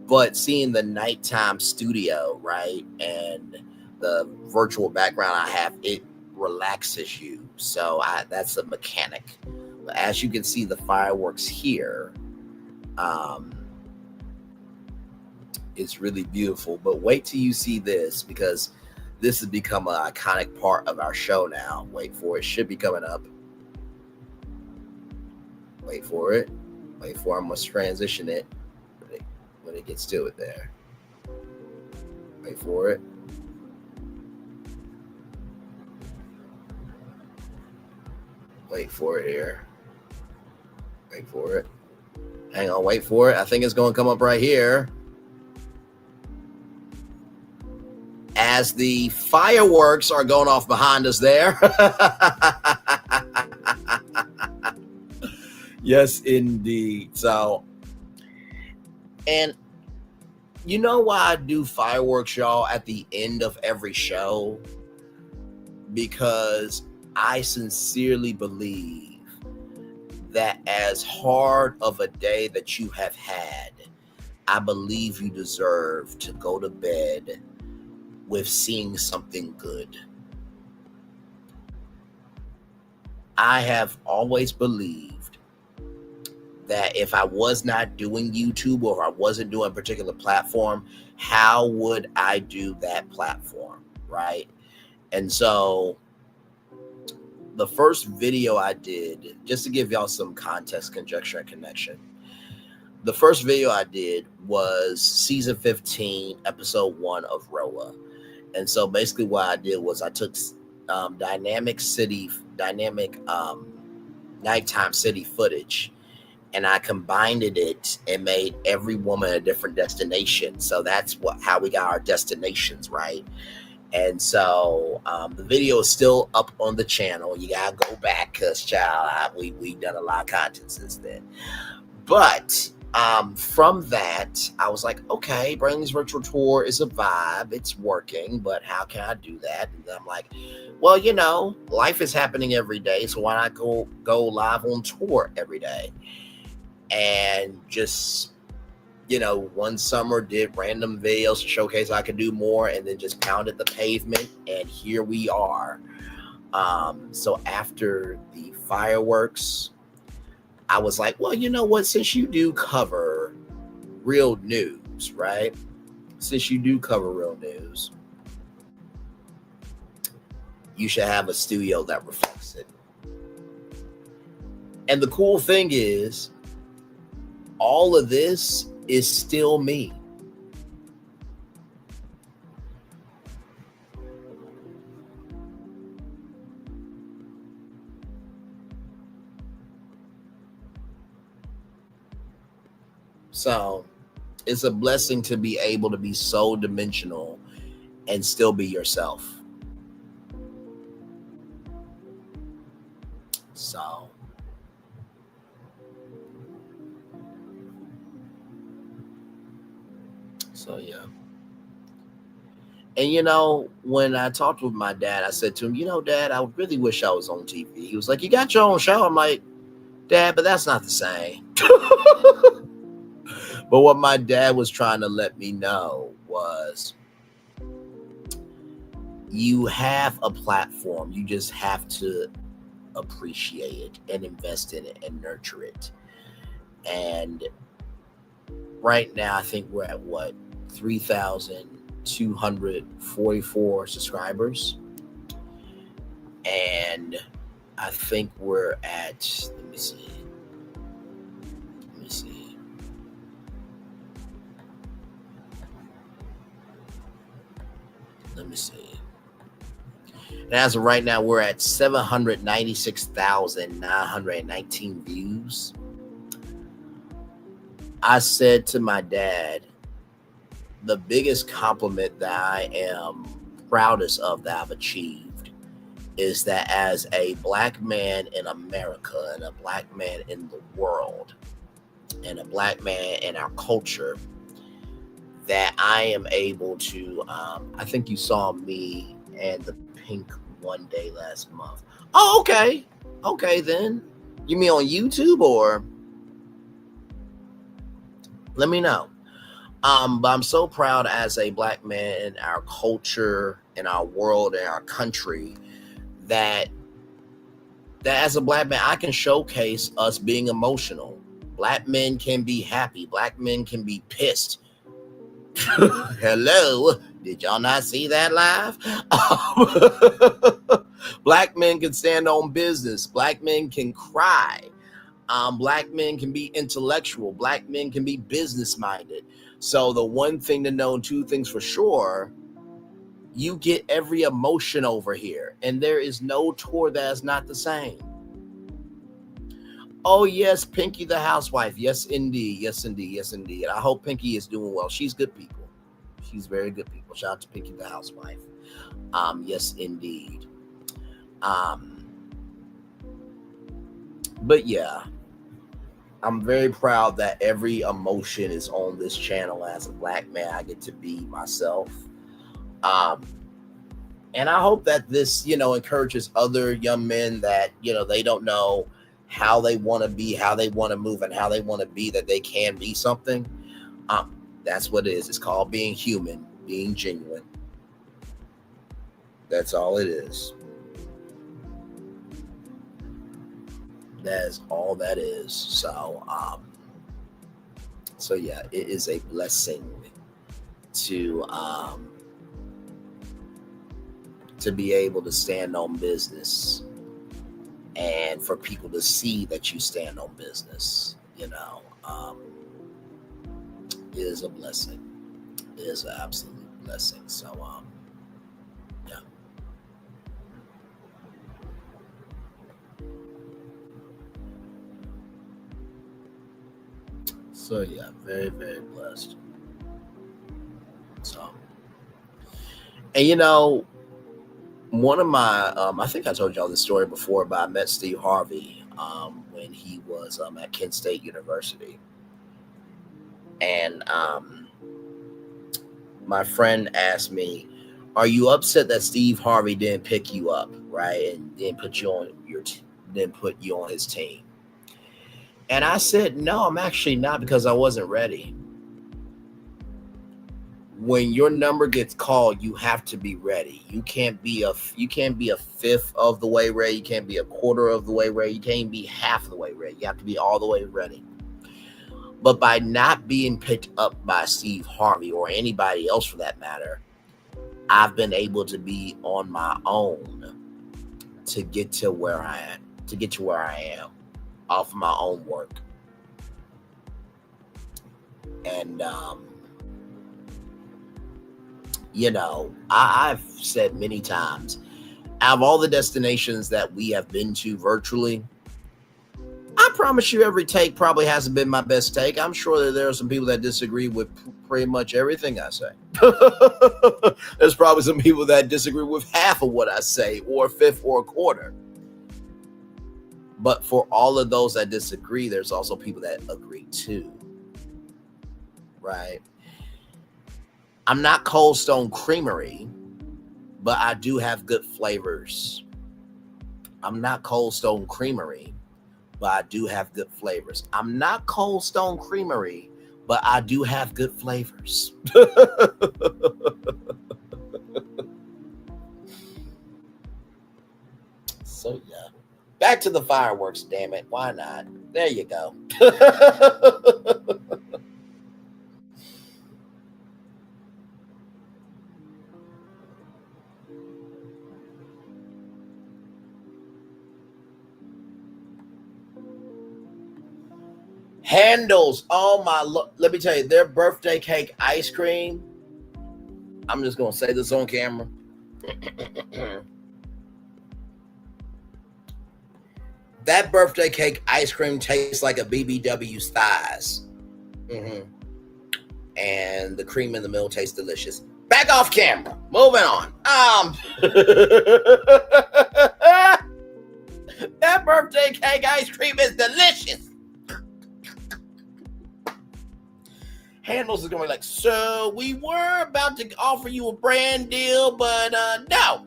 J: But seeing the nighttime studio, right, and the virtual background I have, it relaxes you. So that's a mechanic. But as you can see, the fireworks here, it's really beautiful. But wait till you see this, because this has become an iconic part of our show now. Wait for it. Should be coming up. Wait for it. Wait for it. I'm going to transition it when it gets to it there. Wait for it. Wait for it here. Wait for it. Hang on, wait for it. I think it's going to come up right here. As the fireworks are going off behind us there. Yes, indeed. So, and you know why I do fireworks, y'all, at the end of every show? Because I sincerely believe that as hard of a day that you have had, I believe you deserve to go to bed with seeing something good. I have always believed that if I was not doing YouTube or I wasn't doing a particular platform, how would I do that platform, right? And so the first video I did, just to give y'all some context, conjecture, and connection, the first video I did was season 15, episode 1 of Rolla. And so basically what I did was I took dynamic nighttime city footage, and I combined it and made every woman a different destination. So that's how we got our destinations, right? And so the video is still up on the channel. You gotta go back because, child, we've done a lot of content since then. But from that, I was like, okay, Braylon's virtual tour is a vibe. It's working, but how can I do that? And I'm like, well, you know, life is happening every day, so why not go live on tour every day? And just, you know, one summer did random videos to showcase I could do more, and then just pounded the pavement, and here we are. So after the fireworks, I was like, well, you know what? Since you do cover real news, right? Since you do cover real news, you should have a studio that reflects it. And the cool thing is, all of this is still me. So it's a blessing to be able to be so dimensional and still be yourself. So yeah. And you know, when I talked with my dad, I said to him, you know, Dad, I really wish I was on TV. He was like, you got your own show. I'm like, Dad, but that's not the same. But what my dad was trying to let me know was, you have a platform. You just have to appreciate it and invest in it and nurture it. And right now, I think we're at what, 3,244 subscribers. And I think we're at, let me see. And as of right now, we're at 796,919 views. I said to my dad, the biggest compliment that I am proudest of that I've achieved is that as a Black man in America and a Black man in the world and a Black man in our culture, that I am able to, I think you saw me and the Pink one day last month. Oh, okay. Okay, then. You mean on YouTube or? Let me know. But I'm so proud as a Black man in our culture, in our world, in our country, that as a Black man, I can showcase us being emotional. Black men can be happy. Black men can be pissed. Hello, did y'all not see that live? Black men can stand on business. Black men can cry. Black men can be intellectual. Black men can be business minded. So the one thing to know, two things for sure, You get every emotion over here, and there is no tour that is not the same. Oh, yes, Pinky the housewife. Yes, indeed. Yes, indeed. Yes, indeed. I hope Pinky is doing well. She's good people. She's very good people. Shout out to Pinky the housewife. Yes, indeed. But yeah, I'm very proud that every emotion is on this channel. As a black man, I get to be myself. And I hope that this, encourages other young men that, they don't know how they want to be, how they want to move, and how they want to be, that they can be something. That's what it is. It's called being human, being genuine. That's all it is. That is all that is. So yeah, it is a blessing to be able to stand on business and for people to see that you stand on business, it is a blessing. It is an absolute blessing. So, yeah. So, yeah, very, very blessed. So, and one of my, I think I told y'all this story before, but I met Steve Harvey when he was at Kent State University. And my friend asked me, are you upset that Steve Harvey didn't pick you up, right? And didn't put you on his team? And I said, no, I'm actually not, because I wasn't ready. When your number gets called, you have to be ready. You can't be a fifth of the way ready. You can't be a quarter of the way ready. You can't be half the way ready. You have to be all the way ready. But by not being picked up by Steve Harvey or anybody else for that matter, I've been able to be on my own to get to where I am off of my own work. And I've said many times, out of all the destinations that we have been to virtually, I promise you every take probably hasn't been my best take. I'm sure that there are some people that disagree with pretty much everything I say. There's probably some people that disagree with half of what I say, or a fifth or a quarter. But for all of those that disagree, there's also people that agree too. Right? I'm not Cold Stone Creamery, but I do have good flavors. I'm not Cold Stone Creamery, but I do have good flavors. I'm not Cold Stone Creamery, but I do have good flavors. So, yeah. Back to the fireworks, damn it. Why not? There you go. Handles, oh my, let me tell you, their birthday cake ice cream. I'm just going to say this on camera. That birthday cake ice cream tastes like a BBW's thighs. And the cream in the middle tastes delicious. Back off camera. Moving on. That birthday cake ice cream is delicious. Handles is going to be like, so we were about to offer you a brand deal, but no.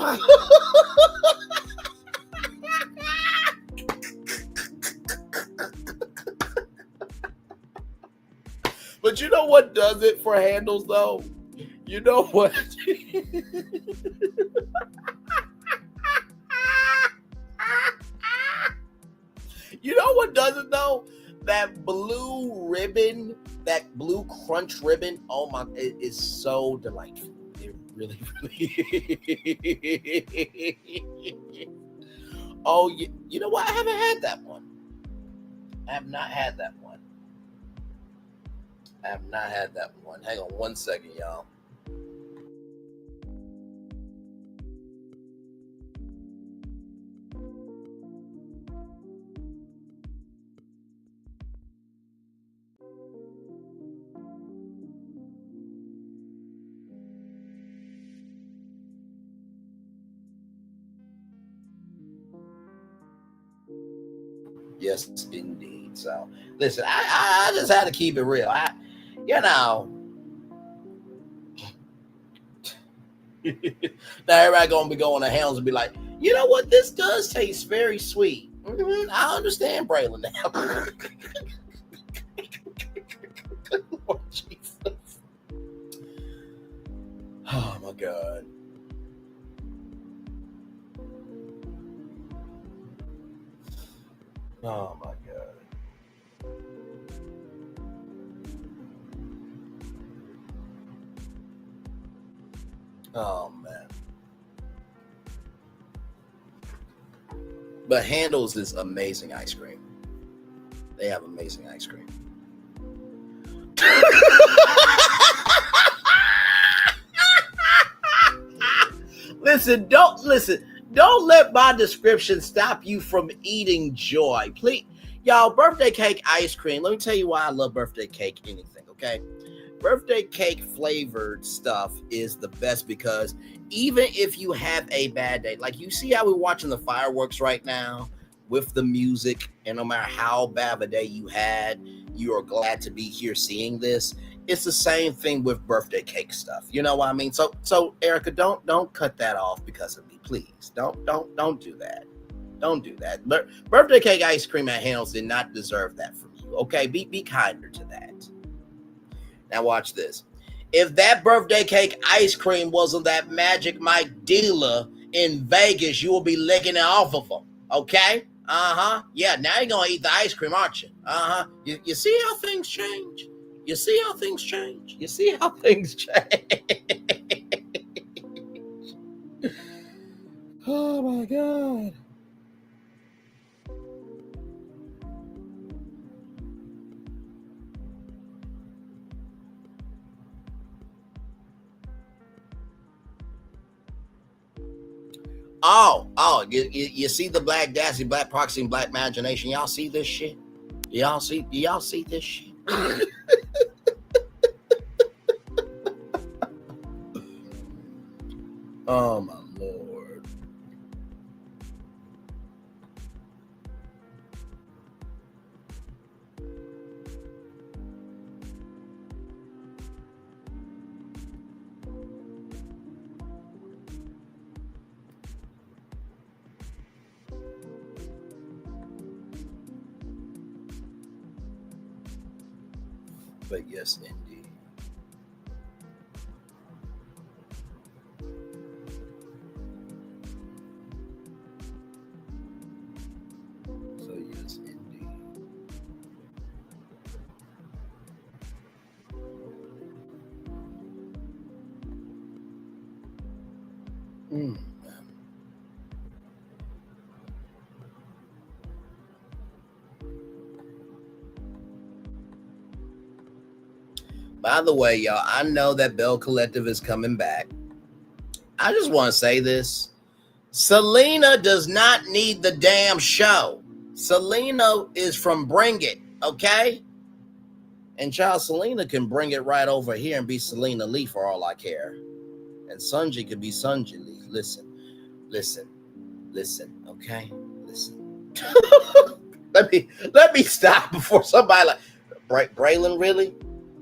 J: But you know what does it for Handles, though? You know what? You know what does it, though? That blue ribbon, that blue crunch ribbon, oh my, it is so delightful. It really, really. Oh, you know what? I haven't had that one. I have not had that one. I have not had that one. Hang on one second, y'all. Yes, indeed. So, listen, I just had to keep it real. Now everybody gonna be going to Helms and be like, you know what? This does taste very sweet. I understand, Braylon. Now, Lord Jesus. Oh my God. Oh my God. Oh man. But Handel's is amazing ice cream. They have amazing ice cream. Don't let my description stop you from eating joy. Please, y'all, birthday cake ice cream. Let me tell you why I love birthday cake anything, okay? Birthday cake flavored stuff is the best because even if you have a bad day, like you see how we're watching the fireworks right now with the music, and no matter how bad of a day you had, you are glad to be here seeing this. It's the same thing with birthday cake stuff. You know what I mean? So Erica, don't cut that off because of me, please. Don't do that. Don't do that. Birthday cake ice cream at Handel's did not deserve that from you. Okay, be kinder to that. Now watch this. If that birthday cake ice cream wasn't that Magic Mike dealer in Vegas, you will be licking it off of them. Okay? Yeah, now you're gonna eat the ice cream, aren't you? You see how things change? You see how things change? You see how things change? Oh my God. Oh, you see the Black Dassy, Black Proxy, and Black Imagination? Y'all see this shit? Y'all see this shit? Oh my Lord. But yes, indeed. So yes, indeed. By the way, y'all, I know that Bell Collective is coming back. I just want to say this. Selena does not need the damn show. Selena is from Bring It, okay? And child, Selena can bring it right over here and be Selena Lee for all I care. And Sunji could be Sunji Lee. Listen, okay? Listen. Let me stop before somebody like, Braylon, really?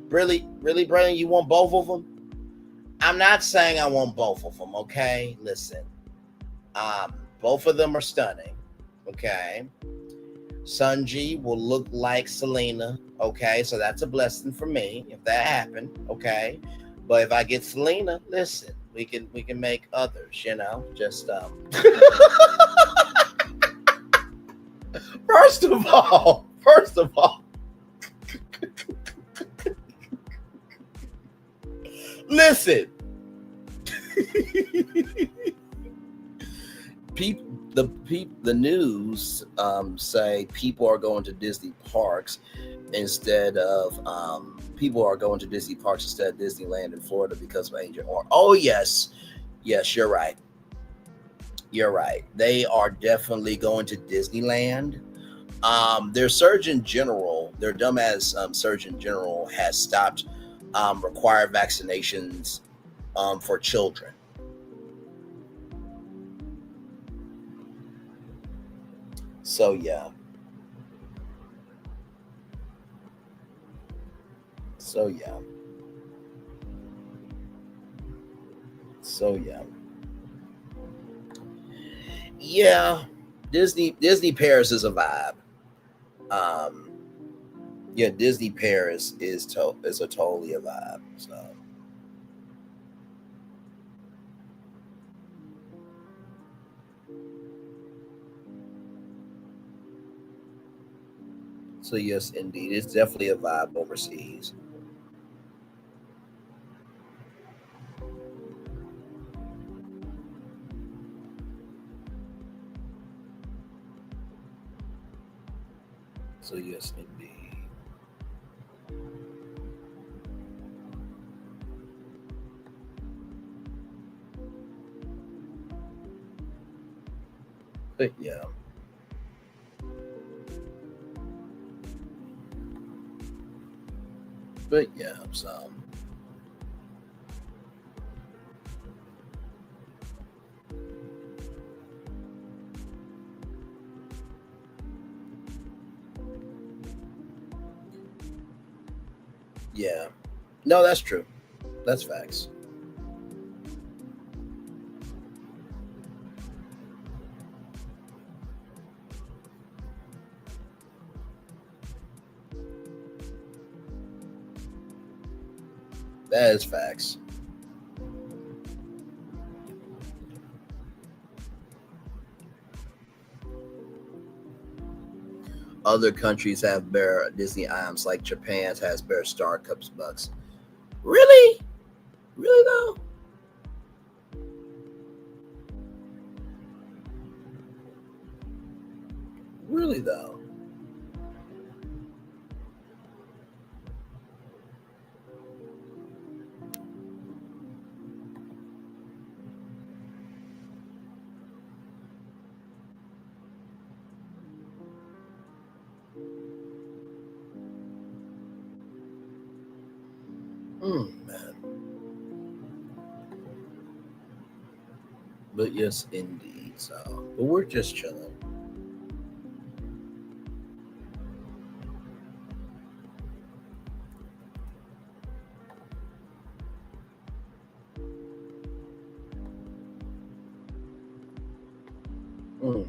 J: Really, Braylon, you want both of them? I'm not saying I want both of them, okay? Listen, both of them are stunning, okay? Sunji will look like Selena, okay? So that's a blessing for me if that happened, okay? But if I get Selena, listen, we can make others, you know? Just First of all. Listen, the news say people are going to Disney parks instead of Disneyland in Florida because of Agent Orange. Oh yes, you're right. They are definitely going to Disneyland. Their Surgeon General, their dumbass Surgeon General has stopped required vaccinations for children. So yeah. So yeah. Yeah, Disney Paris is a vibe. Yeah, Disney Paris is a totally a vibe. So yes, indeed, it's definitely a vibe overseas. So yes, indeed. But yeah. So yeah. No, that's true. That's facts. That is facts. Other countries have better Disney items, like Japan's has better Star Cups bucks. Really? Really though? Really though? Man. But yes, indeed. So, but we're just chilling. Man.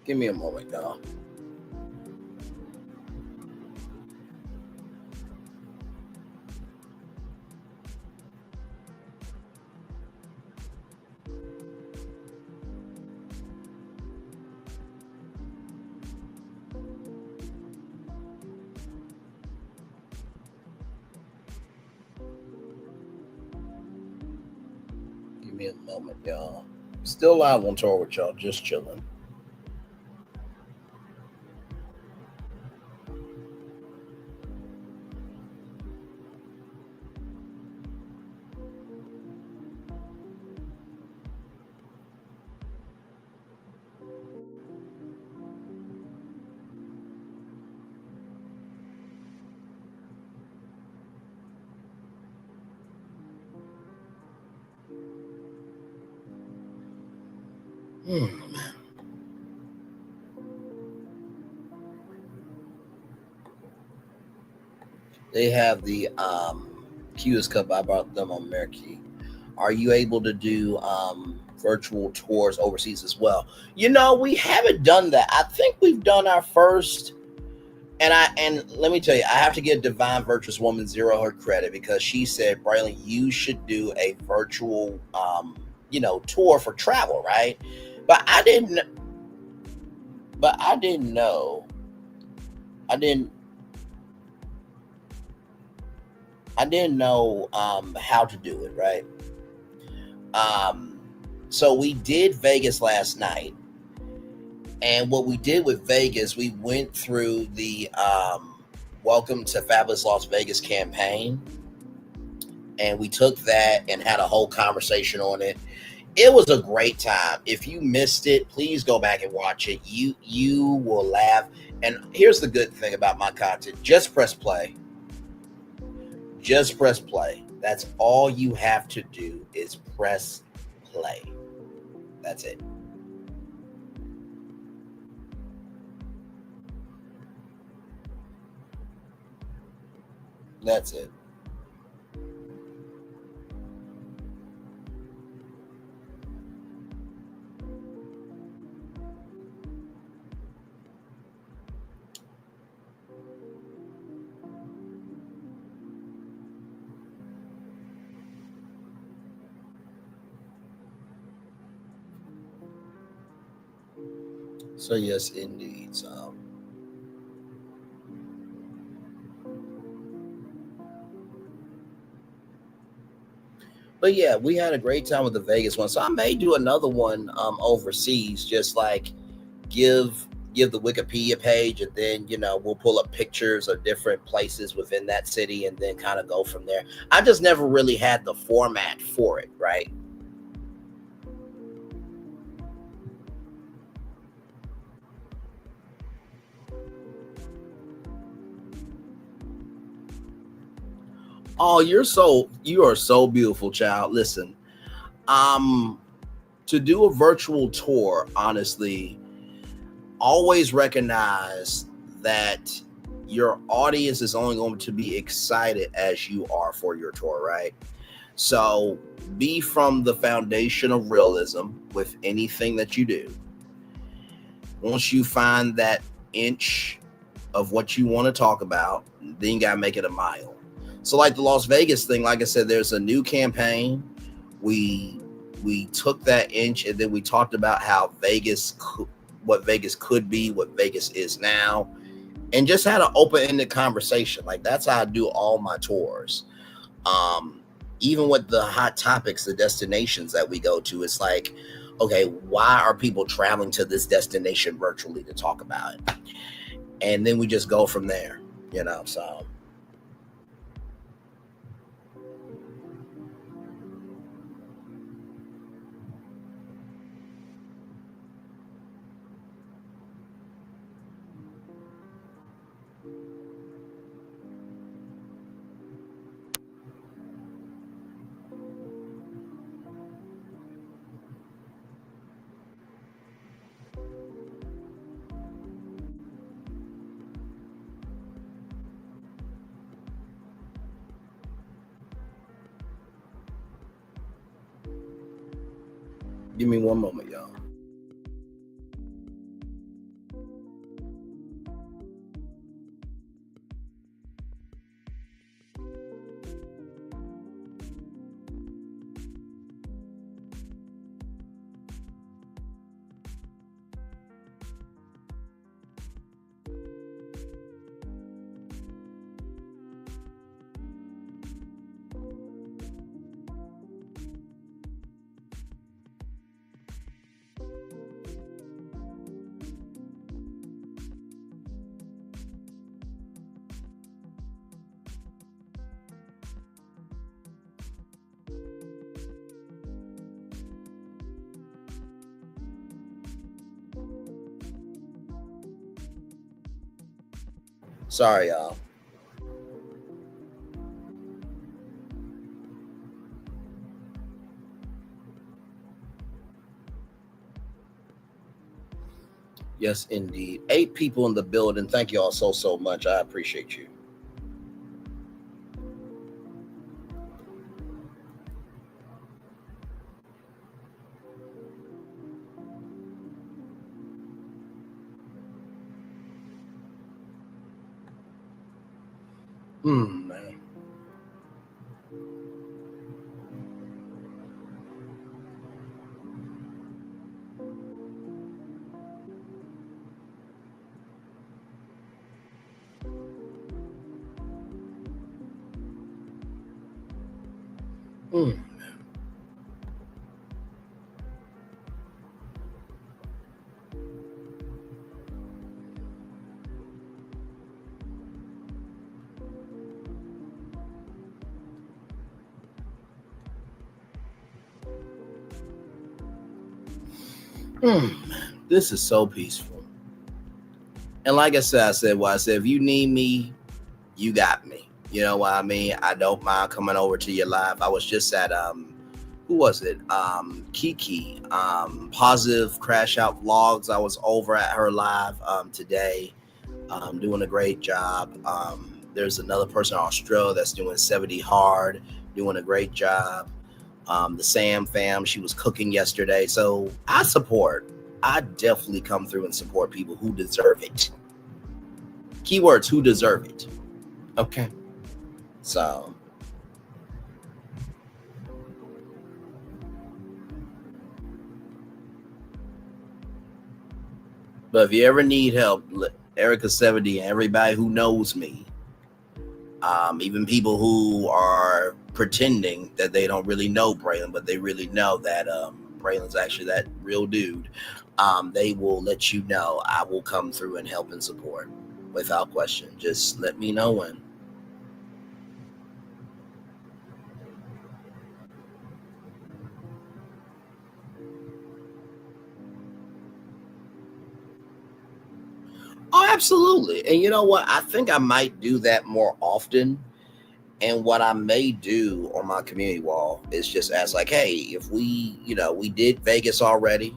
J: Give me a moment, y'all. Give me a moment, y'all. Still live on tour with y'all, just chilling. They have the Q's Cup. I brought them on Mercury. Are you able to do virtual tours overseas as well? You know, we haven't done that. I think we've done our first. And let me tell you, I have to give Divine Virtuous Woman 0 her credit, because she said, Braylon, you should do a virtual tour for travel, right? But I didn't know how to do it, right? So we did Vegas last night. And what we did with Vegas, we went through the Welcome to Fabulous Las Vegas campaign. and we took that and had a whole conversation on it. It was a great time. If you missed it, please go back and watch it. You will laugh. And here's the good thing about my content. Just press play. Just press play. That's all you have to do is press play. That's it. That's it. So yes, indeed. But yeah, we had a great time with the Vegas one. So I may do another one overseas, just like give the Wikipedia page, and then we'll pull up pictures of different places within that city and then kind of go from there. I just never really had the format for it, right? Oh, you are so beautiful, child. Listen, to do a virtual tour, honestly, always recognize that your audience is only going to be excited as you are for your tour, right? So be from the foundation of realism with anything that you do. Once you find that inch of what you want to talk about, then you got to make it a mile. So like the Las Vegas thing, like I said, there's a new campaign. We took that inch and then we talked about how what Vegas could be, what Vegas is now, and just had an open-ended conversation. Like that's how I do all my tours. Even with the hot topics, the destinations that we go to, it's like, okay, why are people traveling to this destination virtually to talk about it? And then we just go from there, so. Give me one moment, y'all. Sorry, y'all. Yes, indeed. 8 people in the building. Thank you all so much. I appreciate you. Man. This is so peaceful. And like I said, if you need me, you got me. You know what I mean? I don't mind coming over to your live. I was just at who was it? Kiki, Positive Crash Out Vlogs. I was over at her live today, doing a great job. There's another person in Australia that's doing 70 Hard, doing a great job. The Sam fam, she was cooking yesterday. So I definitely come through and support people who deserve it. Keywords, who deserve it. Okay. So. But if you ever need help, Erica 70 and everybody who knows me, even people who are pretending that they don't really know Braylon, but they really know that Braylon's actually that real dude, they will let you know. I will come through and help and support without question. Just let me know when. Oh, absolutely. And you know what? I think I might do that more often. And what I may do on my community wall is just ask like, hey, if we did Vegas already,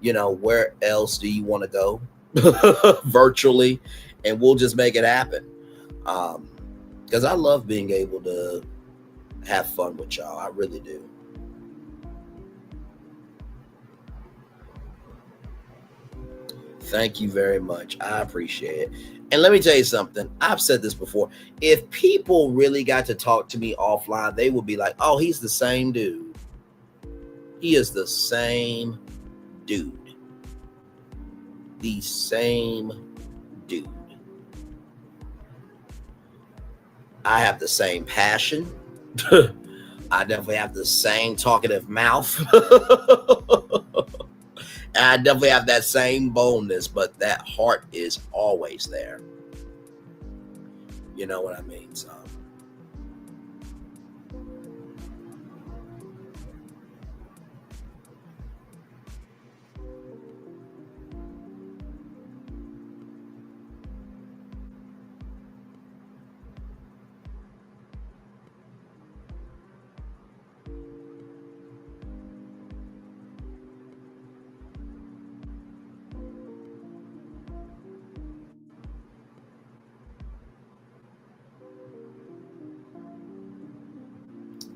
J: where else do you want to go virtually? And we'll just make it happen. Because I love being able to have fun with y'all. I really do. Thank you very much. I appreciate it. And let me tell you something. I've said this before. If people really got to talk to me offline, they would be like, oh, he's the same dude. He is the same dude. The same dude. I have the same passion. I definitely have the same talkative mouth. I definitely have that same boldness, but that heart is always there. You know what I mean? So.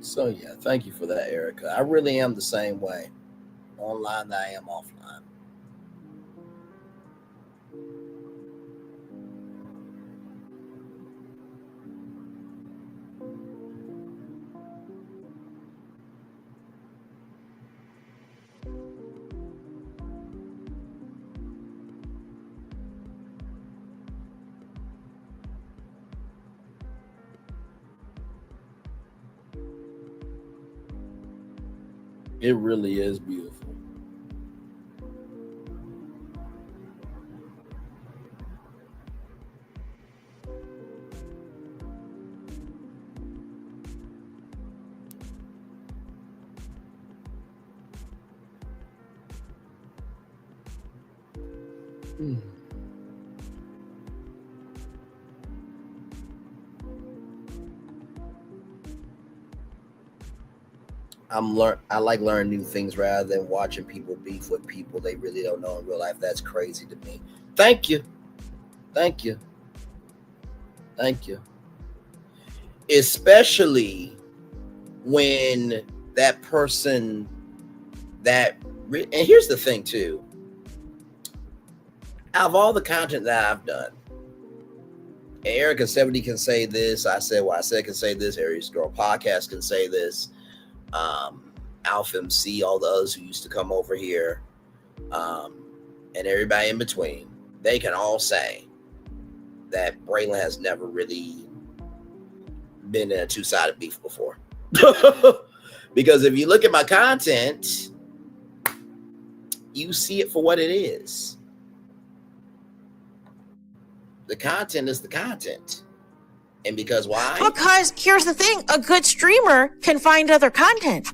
J: So yeah, thank you for that, Erica. I really am the same way online that I am offline. It really is beautiful. I like learning new things rather than watching people beef with people they really don't know in real life. That's crazy to me. Thank you. Thank you. Thank you. Especially when that person and here's the thing too. Out of all the content that I've done, Erica 70 can say this. I said what I said can say this. Aries Girl Podcast can say this. Alpha MC, all the others who used to come over here, and everybody in between, they can all say that Braylon has never really been in a two-sided beef before. Because if you look at my content, you see it for what it is. The content is the content. And because why?
U: Because here's the thing, a good streamer can find other content.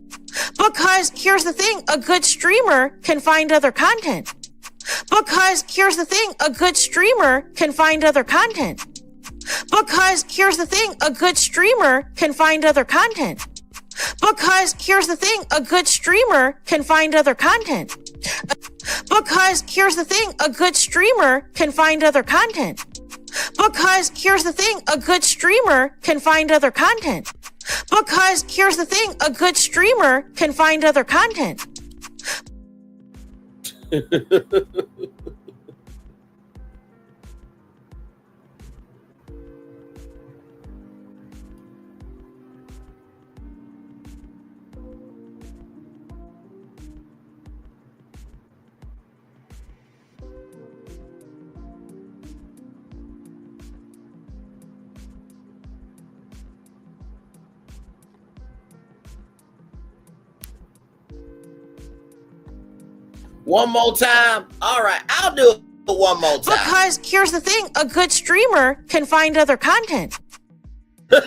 B: Because here's the thing, a good streamer can find other content. Because here's the thing, a good streamer can find other content. Because here's the thing, a good streamer can find other content. Because here's the thing, a good streamer can find other content. Because here's the thing, a good streamer can find other content. Because here's the thing, a good streamer can find other content. Because here's the thing, a good streamer can find other content.
J: One more time. All right, I'll do it one more time.
B: Because here's the thing, a good streamer can find other content.
J: Let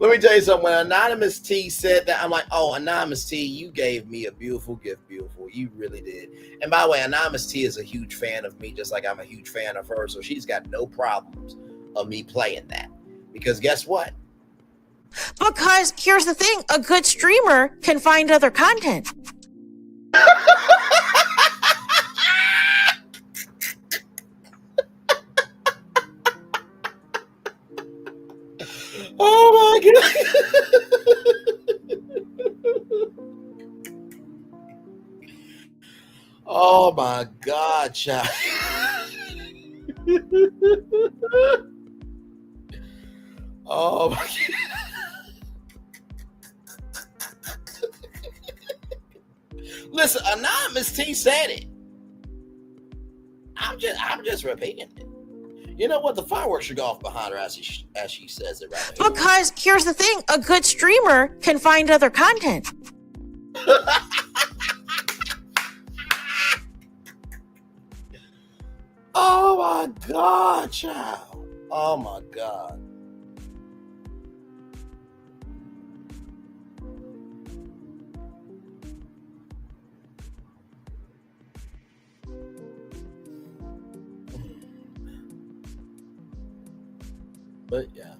J: me tell you something. When Anonymous T said that, I'm like, oh, Anonymous T, you gave me a beautiful gift, beautiful. You really did. And by the way, Anonymous T is a huge fan of me, just like I'm a huge fan of her. So she's got no problems of me playing that. Because guess what?
B: Because here's the thing, a good streamer can find other content.
J: Oh my God. Oh my God, child. Oh my God. Listen, Anonymous T said it. I'm just repeating it. You know what? The fireworks should go off behind her as she says it right now.
B: Because here's the thing, a good streamer can find other content.
J: Oh my God, child. Oh my God. But yeah.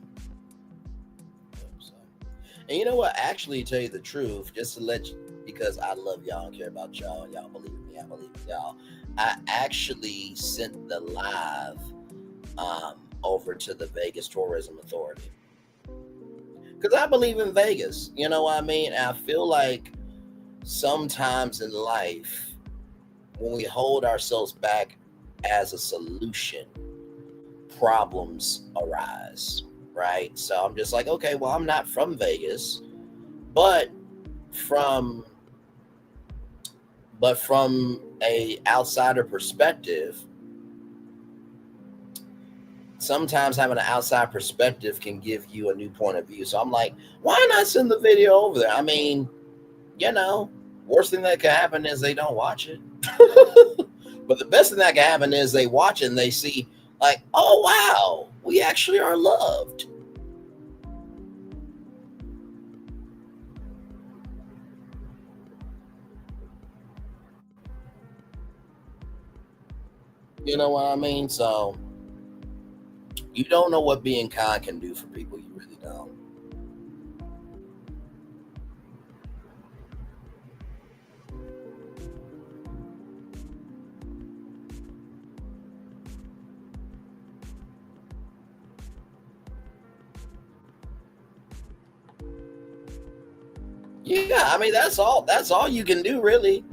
J: And you know what? Actually, to tell you the truth, just to let you, because I love y'all and care about y'all, and y'all believe me, I believe in y'all. I actually sent the live over to the Vegas Tourism Authority. Because I believe in Vegas. You know what I mean? And I feel like sometimes in life, when we hold ourselves back as a solution, problems arise, right? So I'm just like, okay, well, I'm not from Vegas, but from a outsider perspective, sometimes having an outside perspective can give you a new point of view. So I'm like, why not send the video over there? I mean, you know, worst thing that can happen is they don't watch it. But the best thing that can happen is they watch it and they see, like, oh, wow, we actually are loved. You know what I mean? So you don't know what being kind can do for people. You really don't. Yeah, I mean, that's all you can do, really.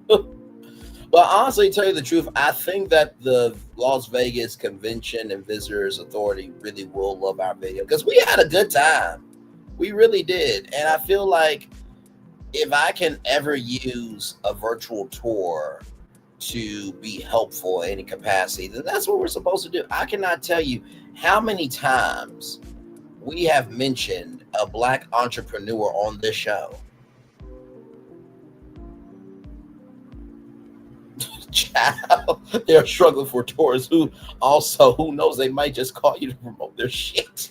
J: But honestly, to tell you the truth, I think that the Las Vegas Convention and Visitors Authority really will love our video because we had a good time. We really did. And I feel like if I can ever use a virtual tour to be helpful in any capacity, then that's what we're supposed to do. I cannot tell you how many times we have mentioned a Black entrepreneur on this show. Child, they're struggling for tourists who knows, they might just call you to promote their shit.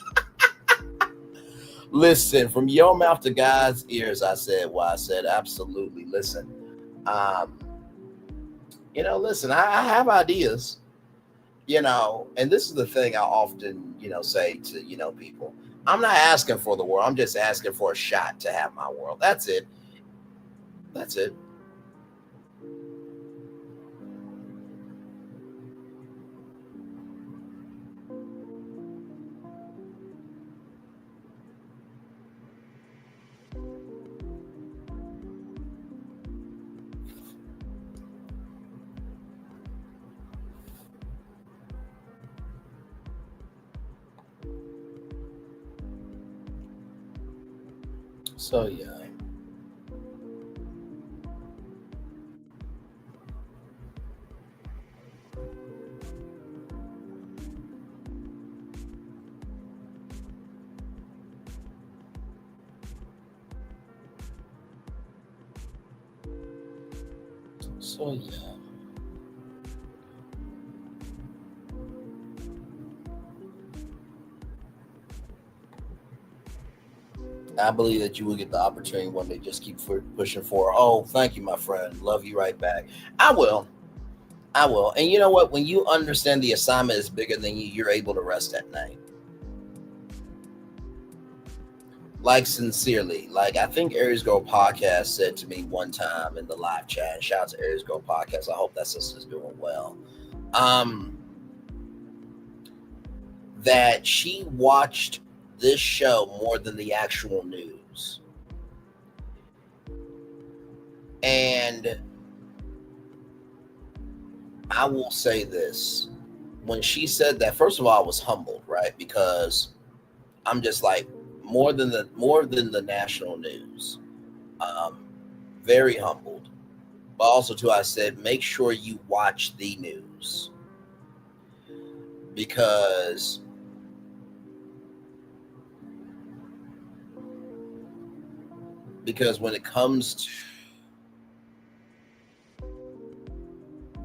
J: Listen, from your mouth to God's ears, I said, well, I said, absolutely. Listen, listen, I have ideas, and this is the thing I often, say to, people. I'm not asking for the world. I'm just asking for a shot to have my world. That's it. That's it. So, yeah. So, yeah. I believe that you will get the opportunity one day. Just keep pushing for. Oh, thank you, my friend. Love you right back. I will. And you know what? When you understand the assignment is bigger than you, you're able to rest at night. Like, sincerely. Like, I think Aries Girl Podcast said to me one time in the live chat, shout out to Aries Girl Podcast. I hope that sister's doing well. That she watched this show more than the actual news. And I will say this. When she said that, first of all, I was humbled, right? Because I'm just like, more than the national news. Very humbled. But also, too, I said, make sure you watch the news. Because when it comes to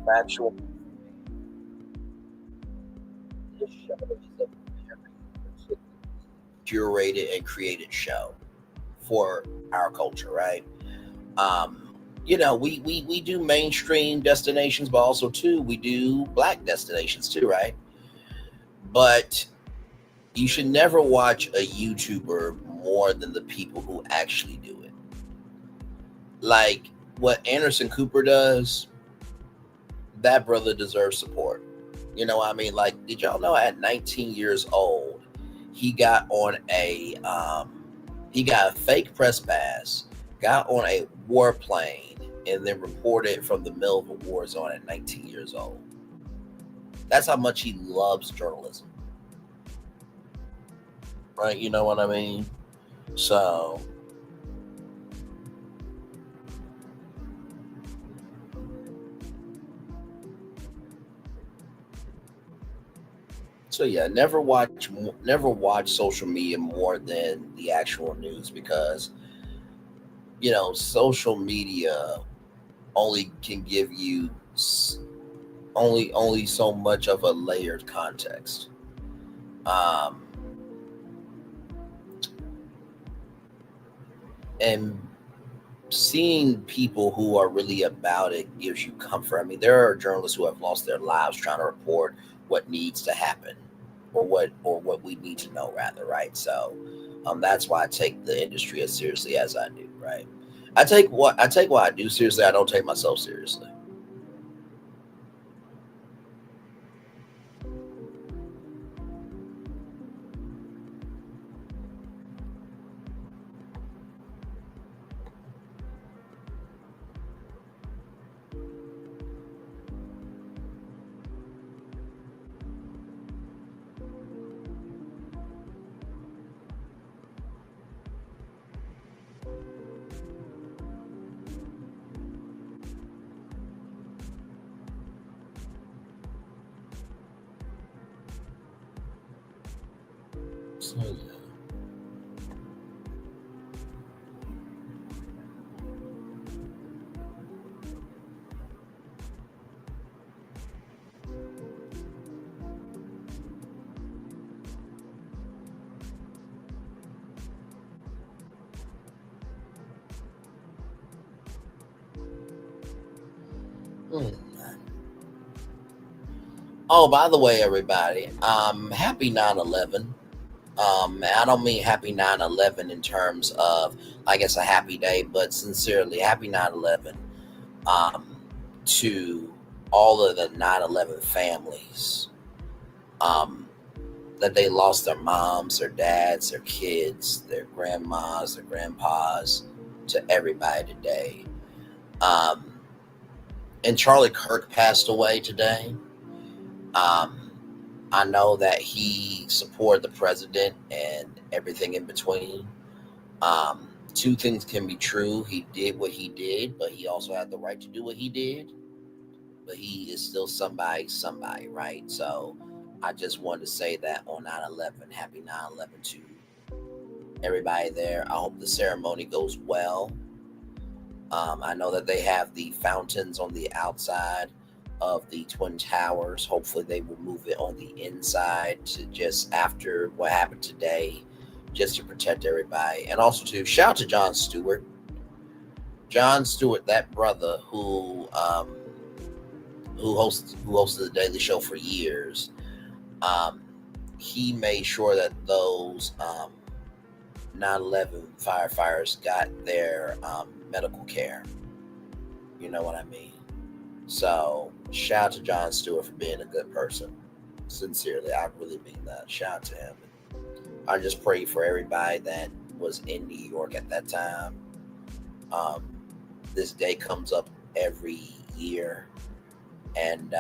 J: factual, this show is a very curated and created show for our culture, right? We do mainstream destinations, but also too we do Black destinations too, right? But you should never watch a YouTuber more than the people who actually do it. Like what Anderson Cooper does, that brother deserves support. You know what I mean? Like, did y'all know at 19 years old, he got on a fake press pass, got on a warplane, and then reported from the middle of a war zone at 19 years old. That's how much he loves journalism. Right? You know what I mean? So yeah, never watch social media more than the actual news, because social media only can give you only so much of a layered context. And seeing people who are really about it gives you comfort. I mean, there are journalists who have lost their lives trying to report what needs to happen, or what we need to know, rather, right? So that's why I take the industry as seriously as I do, right? I take what I do seriously. I don't take myself seriously. So, yeah. Oh, by the way, everybody, happy 9/11. I don't mean happy 9/11 in terms of, I guess, a happy day, but sincerely, happy 9/11 to all of the 9/11 families that they lost their moms, their dads, their kids, their grandmas, their grandpas, to everybody today. And Charlie Kirk passed away today. I know that he supported the president and everything in between. Two things can be true. He did what he did, but he also had the right to do what he did. But he is still somebody, right? So I just wanted to say that on 9/11, happy 9/11 to everybody there. I hope the ceremony goes well. I know that they have the fountains on the outside of the Twin Towers. Hopefully they will move it on the inside to just after what happened today, just to protect everybody. And also to shout out to Jon Stewart. Jon Stewart, that brother who hosted the Daily Show for years, he made sure that those 9/11 firefighters got their medical care. You know what I mean? So shout out to Jon Stewart for being a good person. Sincerely, I really mean that. Shout out to him. I just pray for everybody that was in New York at that time. This day comes up every year, and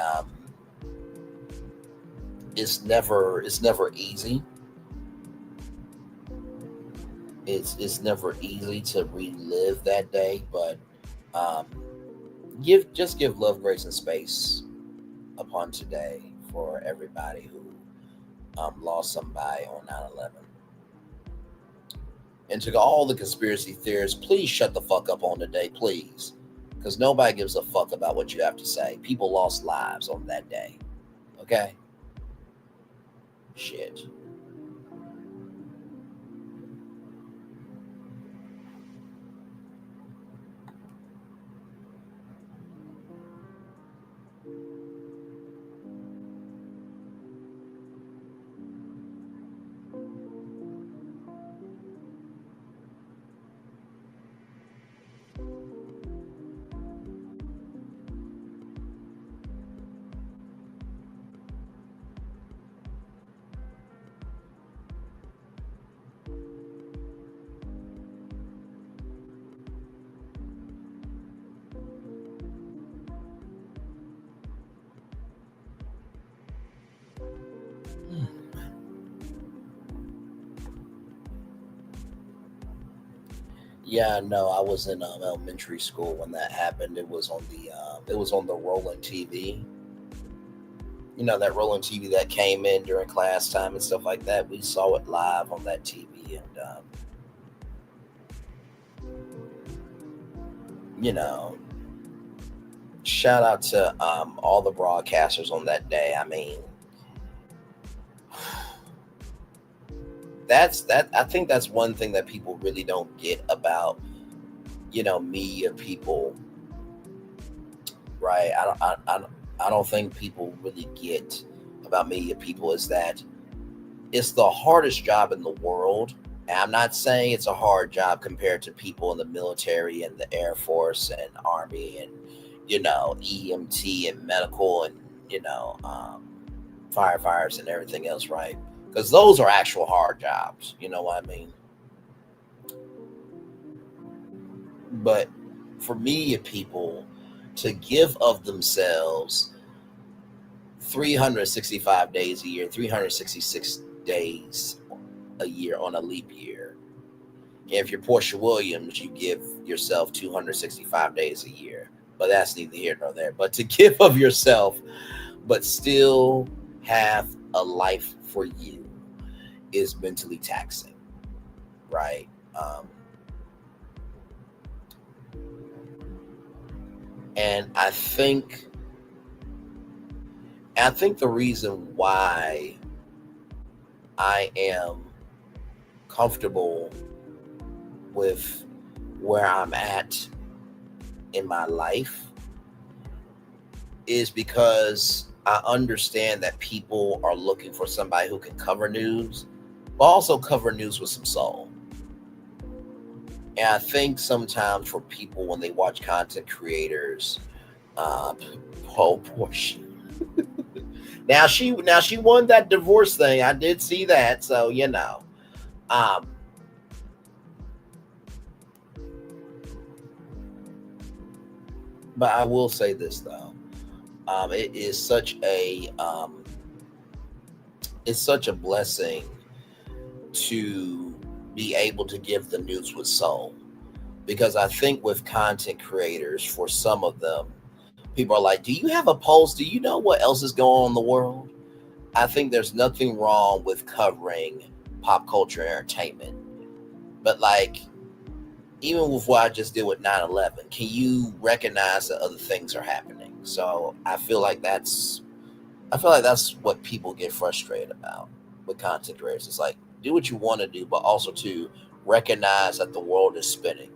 J: it's never easy. It's never easy to relive that day, but give love, grace, and space upon today for everybody who lost somebody on 9/11. And to all the conspiracy theorists, please shut the fuck up on today, please. Because nobody gives a fuck about what you have to say. People lost lives on that day. Okay? Shit. Yeah, no, I was in elementary school when that happened. It was on the Roland TV. You know, that Roland TV that came in during class time and stuff like that. We saw it live on that TV, and you know, shout out to all the broadcasters on that day. I mean, I think that's one thing that people really don't get about, you know, media people, right? I don't think people really get about media people is that it's the hardest job in the world. And I'm not saying it's a hard job compared to people in the military and the Air Force and Army and, you know, EMT and medical and, you know, firefighters and everything else, right? Because those are actual hard jobs. You know what I mean? But for media people to give of themselves 365 days a year, 366 days a year on a leap year. And if you're Portia Williams, you give yourself 265 days a year. But that's neither here nor there. But to give of yourself, but still have a life for you, is mentally taxing, right? And I think the reason why I am comfortable with where I'm at in my life is because I understand that people are looking for somebody who can cover news, but also cover news with some soul. And I think sometimes for people when they watch content creators, now she won that divorce thing. I did see that, so you know. But I will say this though, it is such a it's such a blessing to be able to give the news with soul, because I think with content creators, for some of them, people are like, do you have a pulse? Do you know what else is going on in the world? I think there's nothing wrong with covering pop culture entertainment, but like, even with what I just did with 9/11, can you recognize that other things are happening? So I feel like that's what people get frustrated about with content creators. It's like, do what you want to do, but also to recognize that the world is spinning.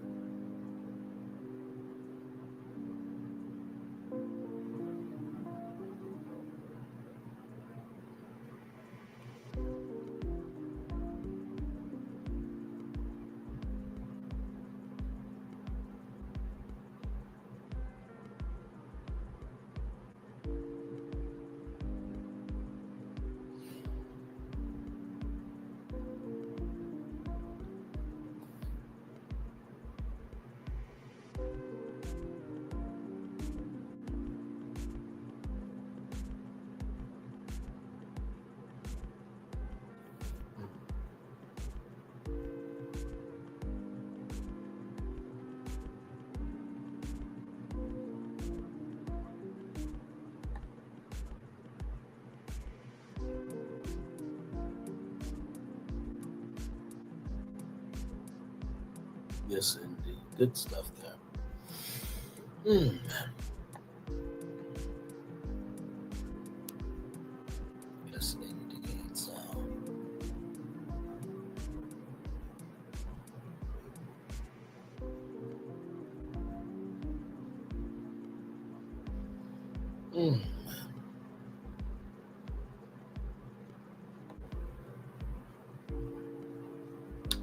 J: Yes, indeed. Good stuff there. Listening to gain sound.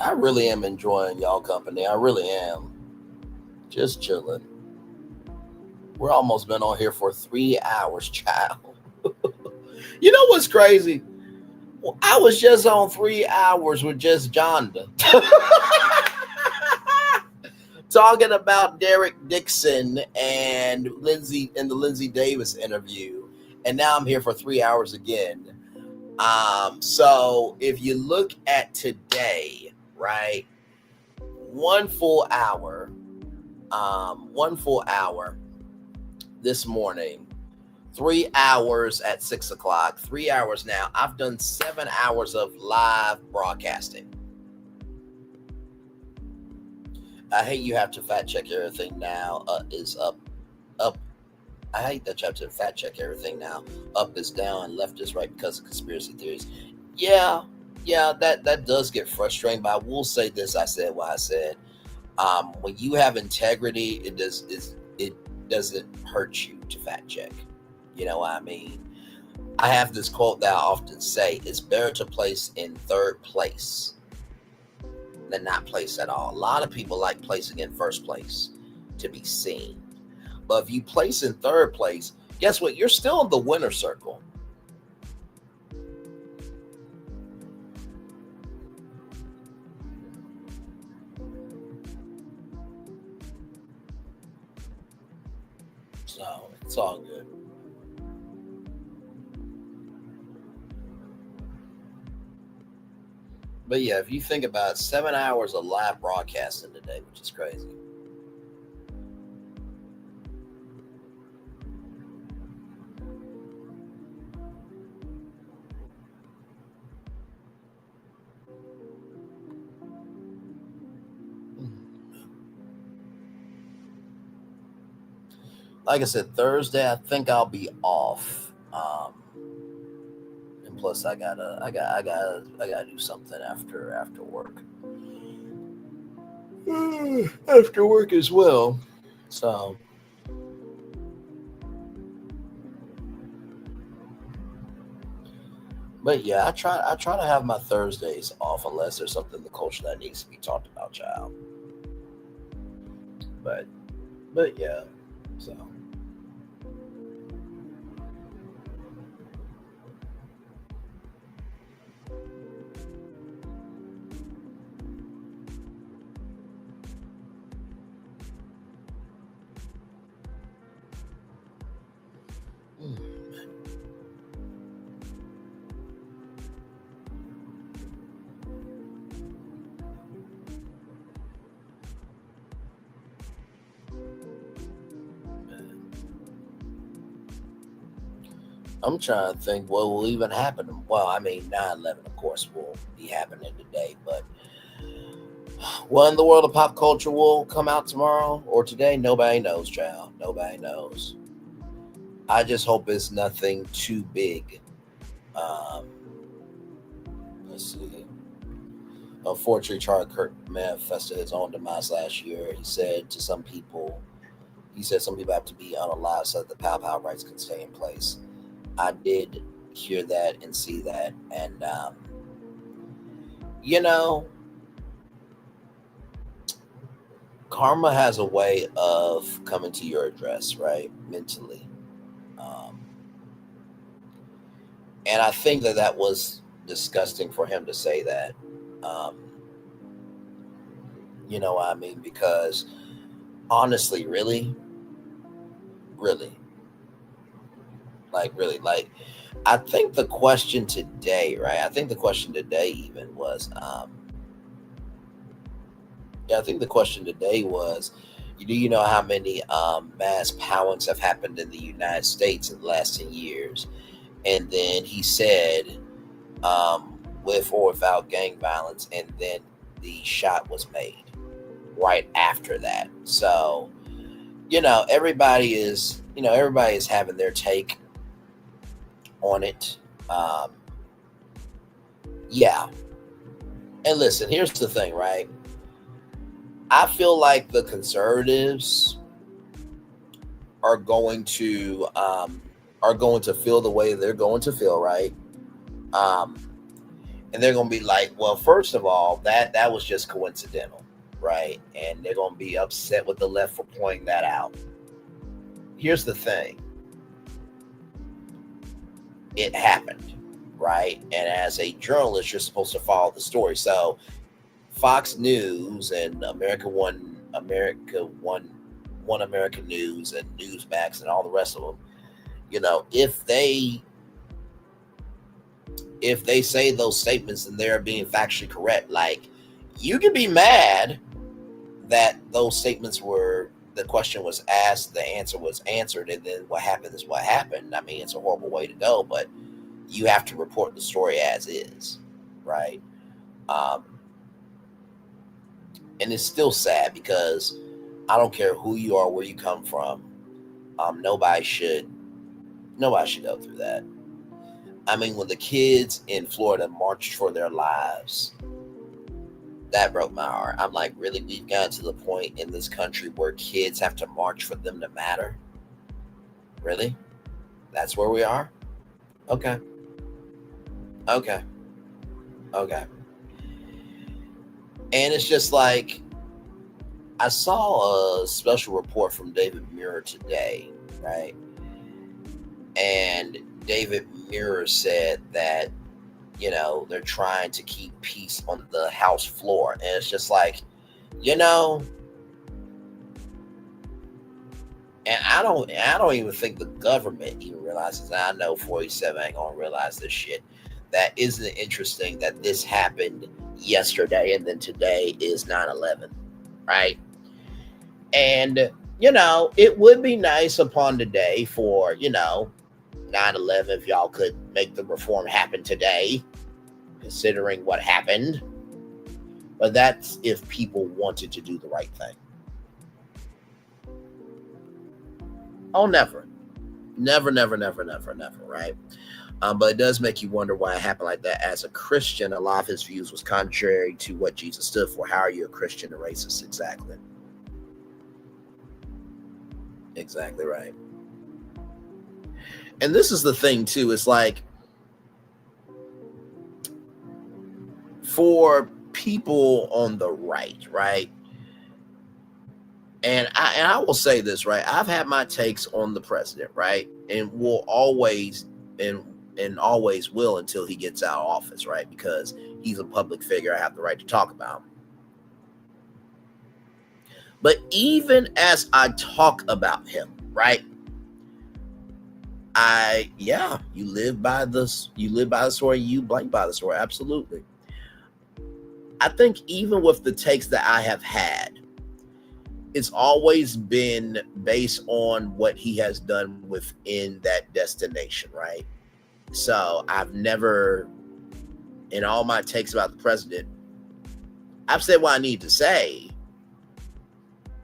J: I really am enjoying y'all company. I really am. Just chilling. We're almost been on here for 3 hours, child. You know what's crazy? Well, I was just on 3 hours with just Jonda. Talking about Derek Dixon and Linsey and the Linsey Davis interview. And now I'm here for 3 hours again. So if you look at today, right, one full hour this morning, 3 hours at 6 o'clock, 3 hours now. I've done 7 hours of live broadcasting. I hate you have to fact check everything now. Is up. I hate that you have to fact check everything now. Up is down and left is right because of conspiracy theories. Yeah, that does get frustrating. But I will say this: I said what I said. When you have integrity, it doesn't hurt you to fact check. You know what I mean? I have this quote that I often say: "It's better to place in third place than not place at all." A lot of people like placing in first place to be seen. But if you place in third place, guess what? You're still in the winner circle. So it's all good. But yeah, if you think about it, 7 hours of live broadcasting today, which is crazy. Like I said, Thursday, I think I'll be off. And plus, I gotta do something after work. After work as well. So But yeah, I try to have my Thursdays off unless there's something in the culture that needs to be talked about, child. But yeah, so. I'm trying to think what will even happen. Well, I mean, 9/11, of course, will be happening today, but what in the world of pop culture will come out tomorrow or today? Nobody knows, child. Nobody knows. I just hope it's nothing too big. Let's see. Unfortunately, Charlie Kirk manifested his own demise last year. He said some people have to be unalive so that the pow rights can stay in place. I did hear that and see that. And, karma has a way of coming to your address, right? Mentally. And I think that was disgusting for him to say that. You know what I mean? Because honestly, really, I think the question today, right? I think the question today even was, do you know how many mass pounds have happened in the United States in the last 10 years? And then he said, with or without gang violence, and then the shot was made right after that. So, everybody is having their take on it. Yeah. And listen, here's the thing, right? I feel like the conservatives are going to feel the way they're going to feel, right? And they're going to be like, well, first of all, that was just coincidental, right? And they're going to be upset with the left for pointing that out. Here's the thing. It happened, right? And as a journalist, you're supposed to follow the story. So Fox News and One American News and Newsmax and all the rest of them, if they say those statements and they're being factually correct, like, you can be mad that those statements the question was asked, the answer was answered, and then what happened is what happened. I mean, it's a horrible way to go, but you have to report the story as is, right? And it's still sad because I don't care who you are, where you come from. Nobody should go through that. I mean, when the kids in Florida marched for their lives, that broke my heart. I'm like, really? We've gotten to the point in this country where kids have to march for them to matter? Really? That's where we are? Okay. And it's just like, I saw a special report from David Muir today, right? And David Muir said that, they're trying to keep peace on the House floor. And it's just like, and I don't even think the government even realizes that. I know 47 ain't gonna realize this shit. That isn't it interesting that this happened yesterday and then today is 9/11, right? And it would be nice upon today for 9/11 if y'all could make the reform happen today, considering what happened. But that's if people wanted to do the right thing. Oh, never, right? But it does make you wonder why it happened like that. As a Christian, a lot of his views was contrary to what Jesus stood for. How are you a Christian and racist? Exactly right. And this is the thing too. It's like, for people on the right? And I will say this, right? I've had my takes on the president, right? And will always and always will until he gets out of office, right? Because he's a public figure. I have the right to talk about him. But even as I talk about him, right? You live by the story, you blank by the story. Absolutely. I think even with the takes that I have had, it's always been based on what he has done within that destination, right? So I've never, in all my takes about the president, I've said what I need to say,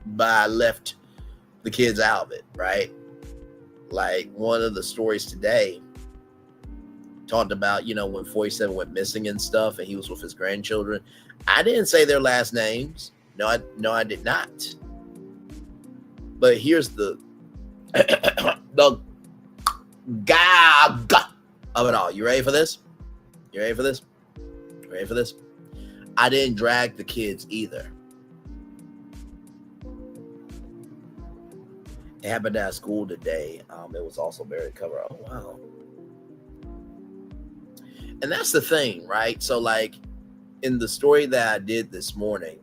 J: but I left the kids out of it, right? Like one of the stories today talked about, when 47 went missing and stuff, and he was with his grandchildren. I didn't say their last names. No, I did not. But here's the gag of it all. You ready for this? I didn't drag the kids either. It happened at school today. It was also buried cover. Oh, wow. And that's the thing, right? So, like, in the story that I did this morning,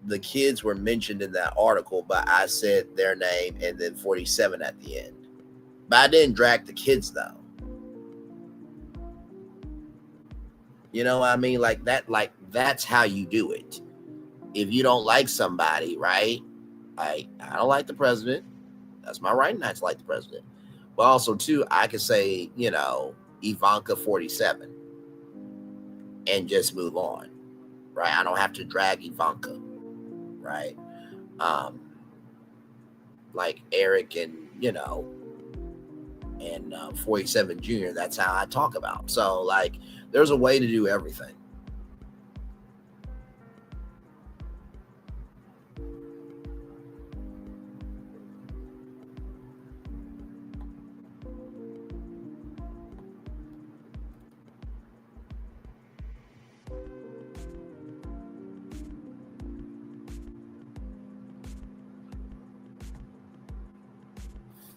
J: the kids were mentioned in that article, but I said their name and then 47 at the end. But I didn't drag the kids, though. You know what I mean? Like that's how you do it. If you don't like somebody, right? I don't like the president. That's my right not to like the president. But also, too, I could say, Ivanka 47 and just move on, right? I don't have to drag Ivanka, right? Like Eric and, and 47 Jr., that's how I talk about. So, like, there's a way to do everything.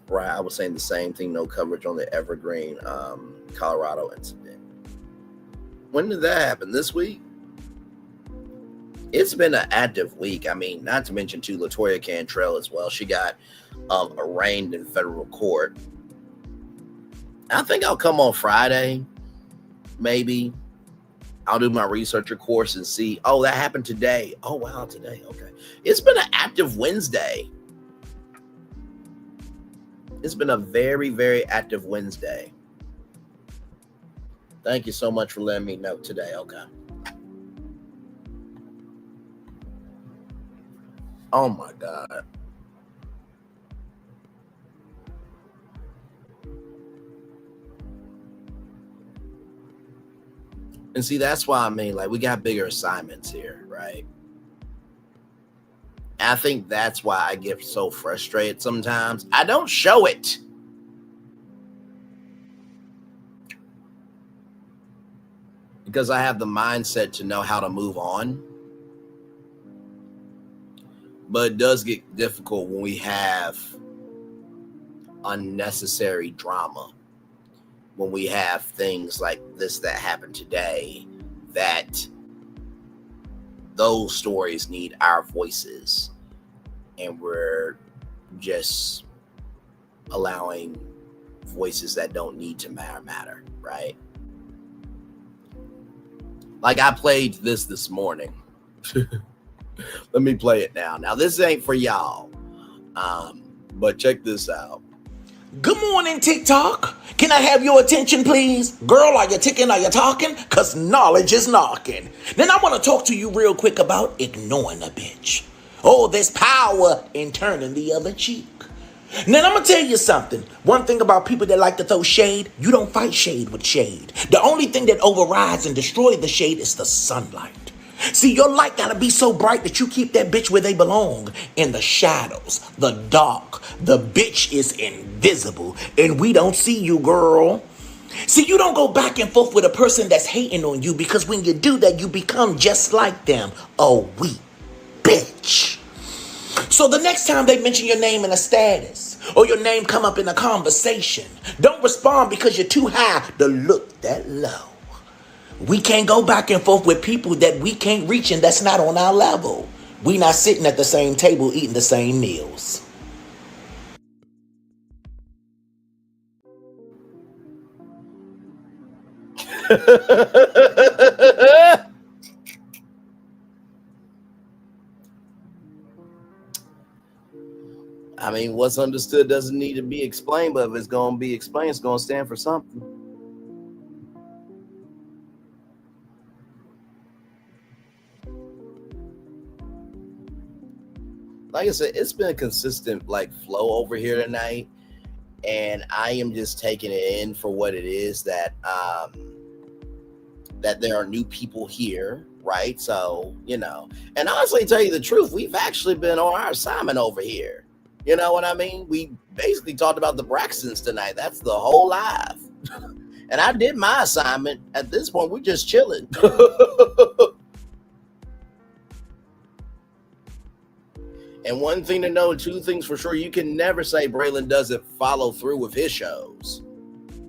J: Right, I was saying the same thing. No coverage on the Evergreen, Colorado incident. When did that happen? This week? It's been an active week. I mean, not to mention too, Latoya Cantrell as well. She got arraigned in federal court. I think I'll come on Friday. Maybe I'll do my researcher course and see. Oh, that happened today. Oh, wow, today. Okay, it's been an active Wednesday. It's been a very, very active Wednesday. Thank you so much for letting me know today. Okay. Oh my God. And see, that's why I mean, like, we got bigger assignments here, right? I think that's why I get so frustrated sometimes. I don't show it. Because I have the mindset to know how to move on. But it does get difficult when we have unnecessary drama. When we have things like this that happened today, that those stories need our voices, and we're just allowing voices that don't need to matter, right? Like I played this morning. Let me play it now. Now this ain't for y'all, but check this out.
U: Good morning, TikTok. Can I have your attention, please? Girl, are you ticking? Are you talking? Because knowledge is knocking. Then I want to talk to you real quick about ignoring a bitch. Oh, there's power in turning the other cheek. Now, I'm going to tell you something. One thing about people that like to throw shade, you don't fight shade with shade. The only thing that overrides and destroys the shade is the sunlight. See, your light gotta be so bright that you keep that bitch where they belong, in the shadows, the dark. The bitch is invisible, and we don't see you, girl. See, you don't go back and forth with a person that's hating on you, because when you do that, you become just like them, a weak bitch. So the next time they mention your name in a status or your name come up in a conversation, don't respond because you're too high to look that low. We can't go back and forth with people that we can't reach and that's not on our level. We not sitting at the same table eating the same meals.
J: I mean, what's understood doesn't need to be explained, but if it's going to be explained, it's going to stand for something. Like I said, it's been a consistent flow over here tonight, and I am just taking it in for what it is that that there are new people here, right? So, and honestly, to tell you the truth, we've actually been on our assignment over here. You know what I mean? We basically talked about the Braxtons tonight. That's the whole live. And I did my assignment. At this point, we're just chilling. And one thing to know, two things for sure, you can never say Braylon doesn't follow through with his shows.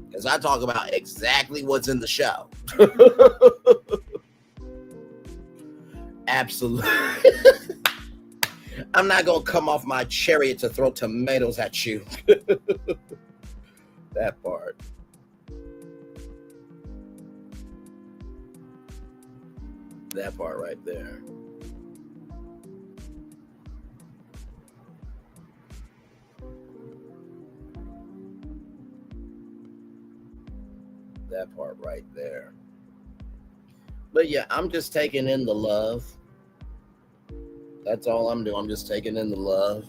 J: Because I talk about exactly what's in the show. Absolutely. I'm not going to come off my chariot to throw tomatoes at you. That part. That part right there. That part right there. But yeah, I'm just taking in the love. That's all I'm doing. I'm just taking in the love.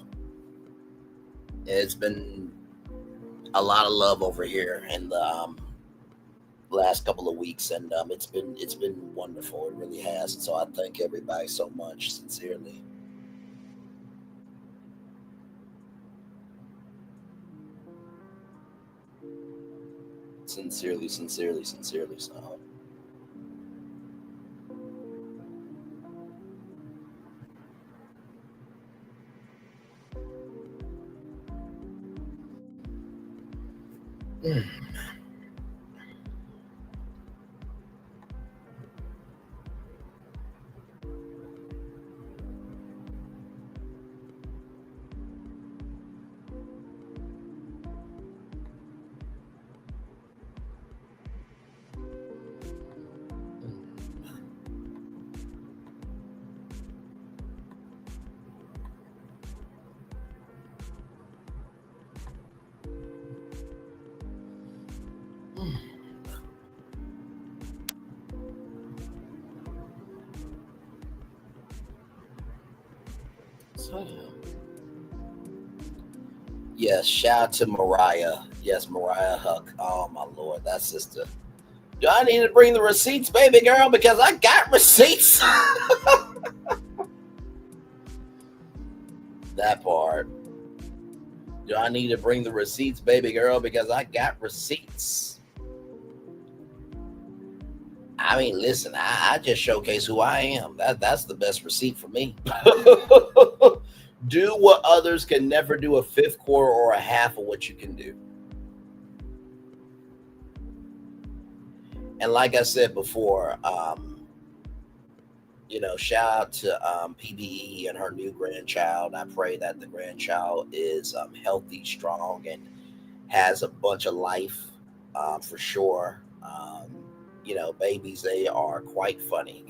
J: It's been a lot of love over here in the last couple of weeks, and it's been wonderful. It really has. And so I thank everybody so much, sincerely. Sincerely so. Yes, shout out to Mariah. Yes, Mariah Huck. Oh my Lord, that sister. Do I need to bring the receipts, baby girl? Because I got receipts. That part. Do I need to bring the receipts, baby girl? Because I got receipts. I mean, listen, I just showcase who I am. That's the best receipt for me. Do what others can never do, a fifth, quarter, or a half of what you can do. And like I said before, shout out to PBE and her new grandchild. I pray that the grandchild is healthy, strong, and has a bunch of life for sure. Babies, they are quite funny.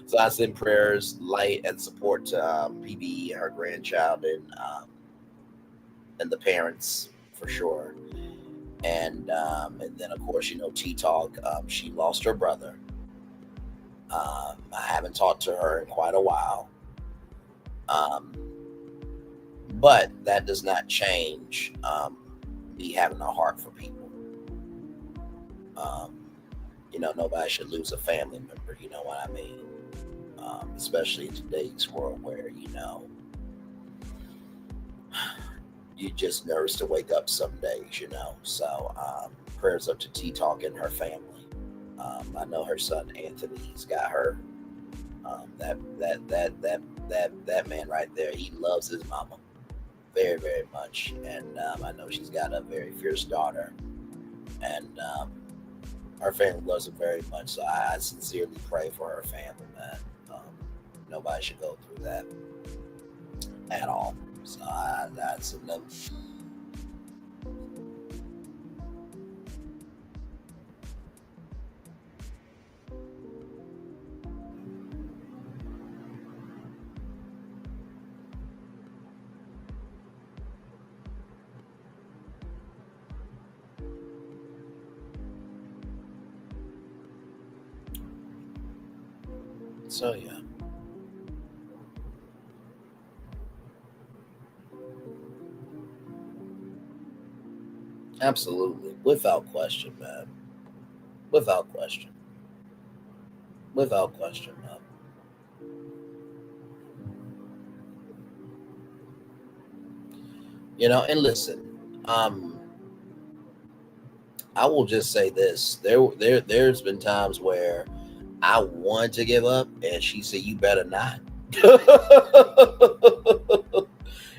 J: So I send prayers, light, and support to PBE and her grandchild, and the parents for sure. And then of course, T-Talk, she lost her brother. I haven't talked to her in quite a while. But that does not change me having a heart for people. Nobody should lose a family member, you know what I mean? Especially in today's world where, you just nervous to wake up some days, you know. So prayers up to T Talk and her family. I know her son Anthony's got her. That man right there, he loves his mama very, very much, and I know she's got a very fierce daughter, and her family loves her very much. So I sincerely pray for her family, man. Nobody should go through that at all. So that's enough. So yeah. Absolutely. Without question, man. Without question. Without question, man. You know, and listen, I will just say this. There's been times where I wanted to give up and she said, "You better not."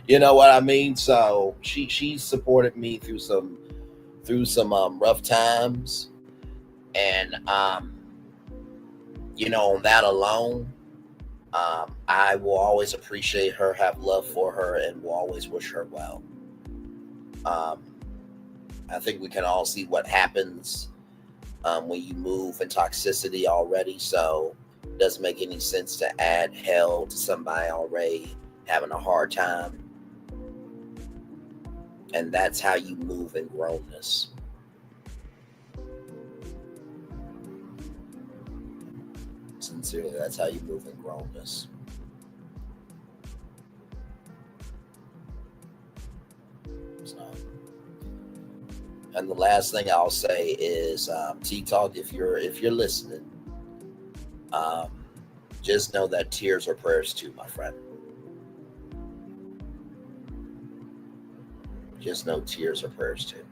J: You know what I mean? So she supported me through some rough times, and you know, on that alone, I will always appreciate her, have love for her, and will always wish her well. I think we can all see what happens when you move in toxicity already, so it doesn't make any sense to add hell to somebody already having a hard time. And that's how you move in grownness. Sincerely, that's how you move in grownness. So, and the last thing I'll say is, T-Talk, if you're listening, just know that tears are prayers too, my friend. Just know tears are prayers too.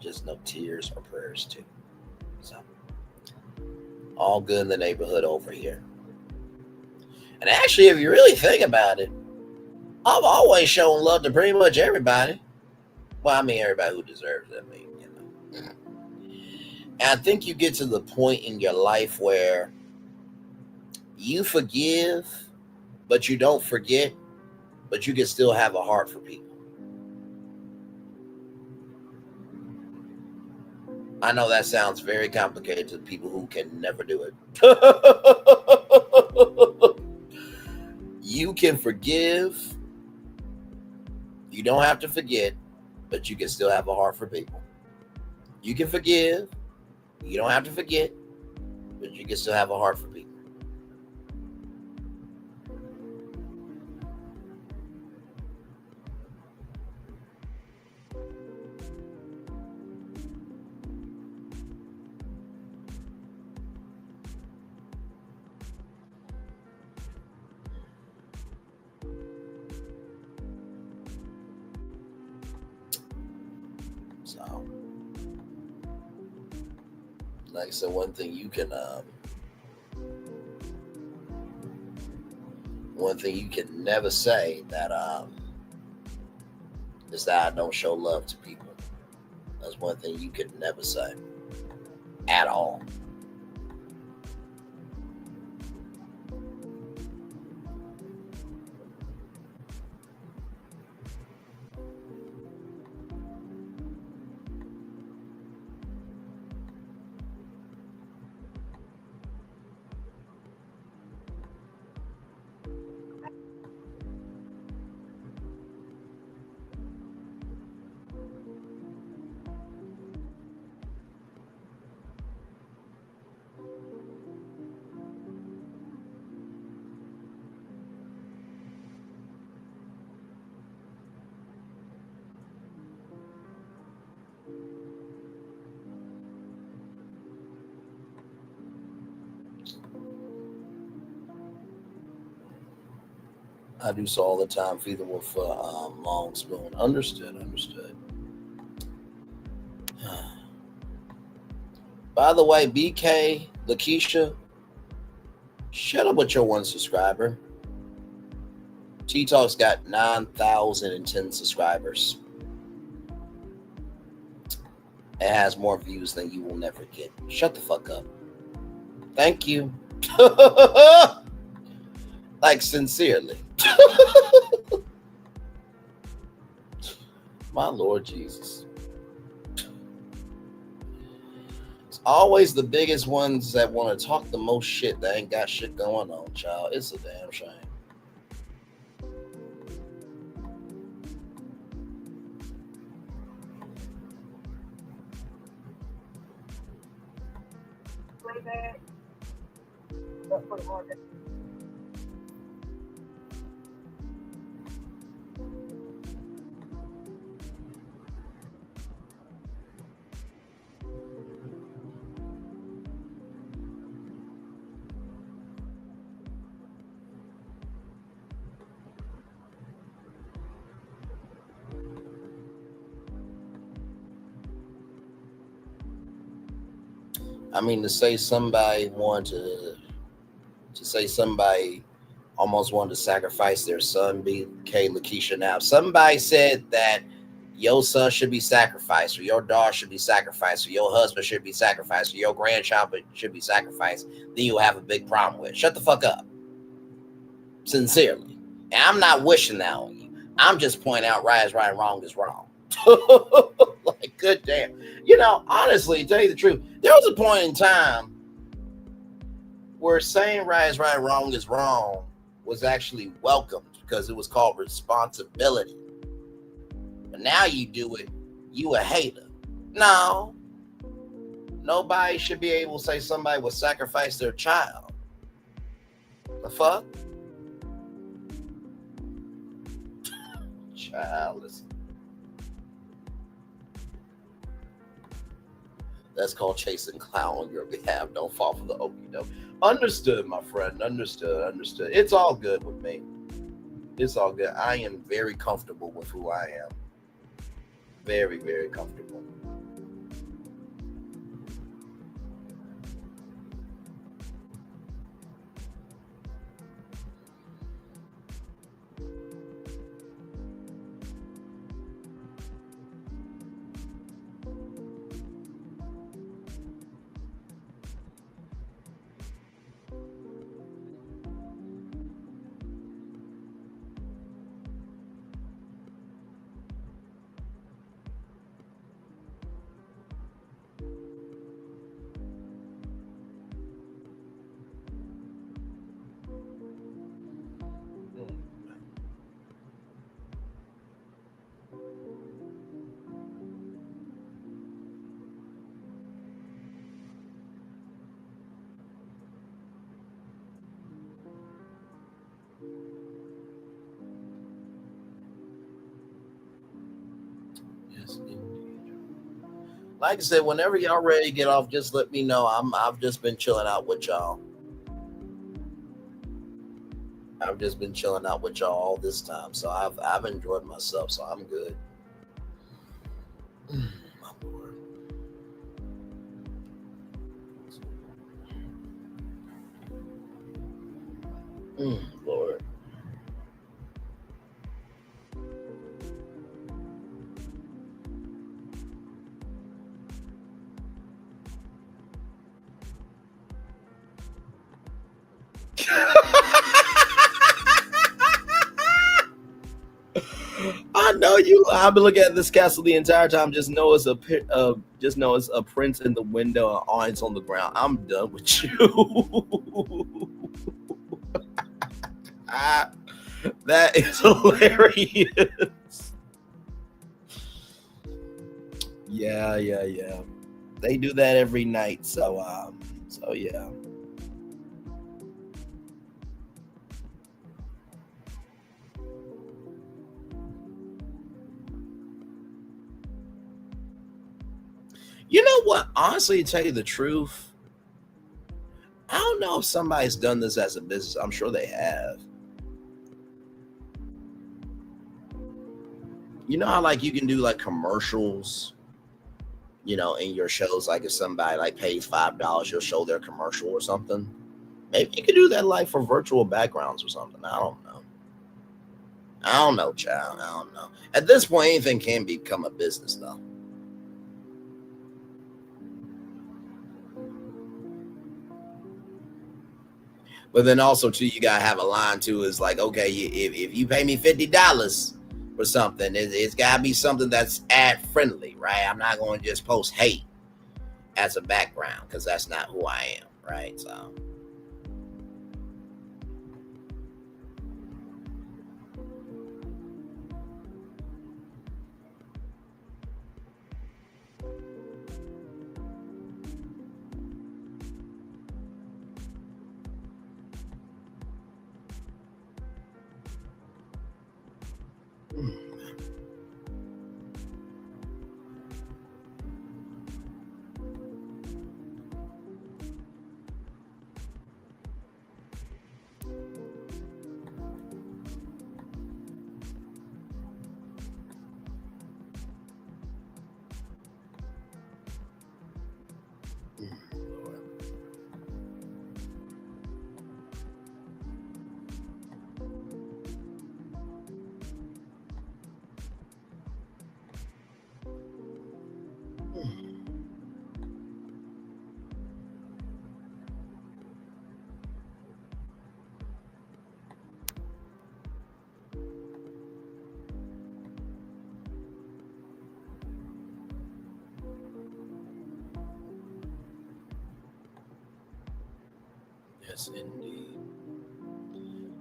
J: Just know tears are prayers too. So, all good in the neighborhood over here. And actually, if you really think about it, I've always shown love to pretty much everybody. Well, I mean, everybody who deserves it. I mean, you know. And I think you get to the point in your life where you forgive, but you don't forget, but you can still have a heart for people. I know that sounds very complicated to people who can never do it. You can forgive. You don't have to forget, but you can still have a heart for people. You can forgive. You don't have to forget, but you can still have a heart for people. So, like I said, one thing you can never say that is that I don't show love to people. That's one thing you can never say at all. I do so all the time. Feed them with long spoon. Understood. By the way, BK, Lakeisha, shut up with your 1 subscriber. T-Talk's got 9,010 subscribers. It has more views than you will never get. Shut the fuck up. Thank you. Like, sincerely. My Lord Jesus. It's always the biggest ones that want to talk the most shit that ain't got shit going on, child. It's a damn shame. I mean, to say somebody wanted to say somebody almost wanted to sacrifice their son, BK Lakeisha. Now, somebody said that your son should be sacrificed, or your daughter should be sacrificed, or your husband should be sacrificed, or your grandchild should be sacrificed, then you'll have a big problem with it. Shut the fuck up. Sincerely. And I'm not wishing that on you. I'm just pointing out right is right and wrong is wrong. Like, good damn. You know, honestly, to tell you the truth, there was a point in time where saying right is right and wrong is wrong was actually welcomed because it was called responsibility. But now you do it, you a hater. No. Nobody should be able to say somebody would sacrifice their child. The fuck? Childless. That's called chasing clown on your behalf. Don't fall for the okey doke. Understood, my friend. Understood. It's all good with me. It's all good. I am very comfortable with who I am. Very, very comfortable. Like I said, whenever y'all ready to get off, just let me know. I've just been chilling out with y'all. I've just been chilling out with y'all all this time, so I've enjoyed myself, so I'm good. My Lord. Lord. I know you. I've been looking at this castle the entire time. Just know it's a prince in the window and audience on the ground. I'm done with you. That is hilarious. Yeah. They do that every night. So yeah. You know what? Honestly, to tell you the truth, I don't know if somebody's done this as a business. I'm sure they have. You know how like you can do like commercials, you know, in your shows. Like if somebody like pays $5, you'll show their commercial or something. Maybe you could do that like for virtual backgrounds or something. I don't know, child. I don't know. At this point, anything can become a business, though. But then also, too, you gotta have a line too. Is like, okay, if you pay me $50 for something, it's gotta be something that's ad friendly, right? I'm not going to just post hate as a background because that's not who I am, right? So. Yes, indeed.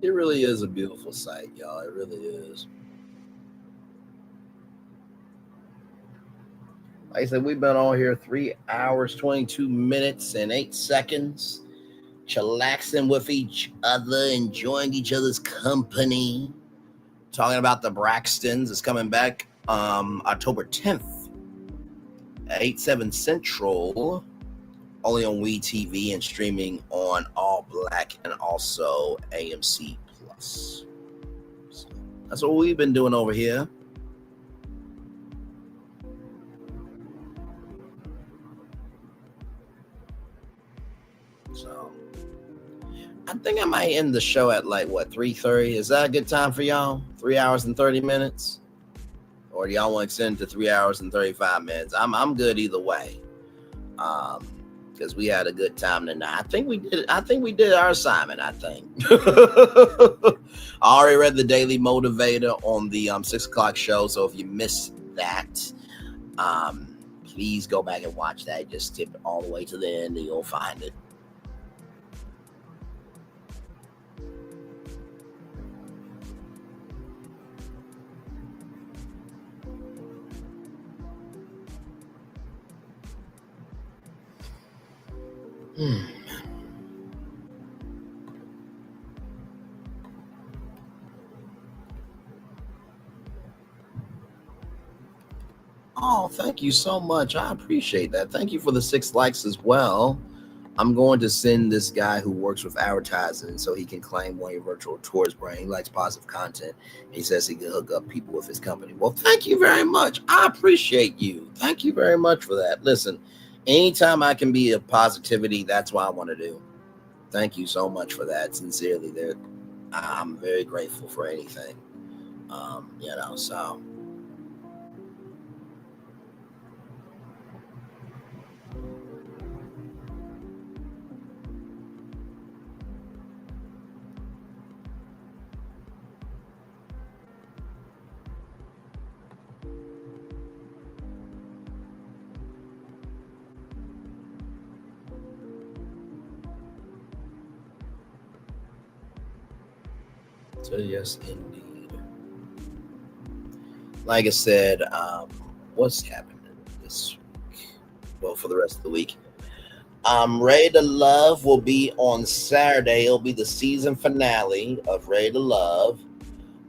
J: It really is a beautiful sight, y'all. It really is. Like I said, we've been on here 3 hours, 22 minutes, and 8 seconds, chillaxing with each other, enjoying each other's company, talking about the Braxtons. It's coming back October 10th at 8/7 Central. Only on WeTV and streaming on All Black and also AMC Plus. So that's what we've been doing over here. So I think I might end the show at like what, 3:30? Is that a good time for y'all? 3 hours and 30 minutes? Or do y'all want to extend to 3 hours and 35 minutes? I'm good either way. Because we had a good time tonight. I think we did our assignment, I think. I already read the Daily Motivator on the 6 o'clock show. So if you missed that, please go back and watch that. Just skip it all the way to the end and you'll find it. Oh, thank you so much. I appreciate that. Thank you for the 6 likes as well. I'm going to send this guy who works with advertising so he can claim one of your virtual tours, Brian. He likes positive content. He says he can hook up people with his company. Well, thank you very much. I appreciate you. Thank you very much for that. Listen, anytime I can be a positivity, that's what I want to do. Thank you so much for that. Sincerely, I'm very grateful for anything. So. So yes, indeed. Like I said, what's happening this week? Well, for the rest of the week. Ready to Love will be on Saturday. It'll be the season finale of Ready to Love.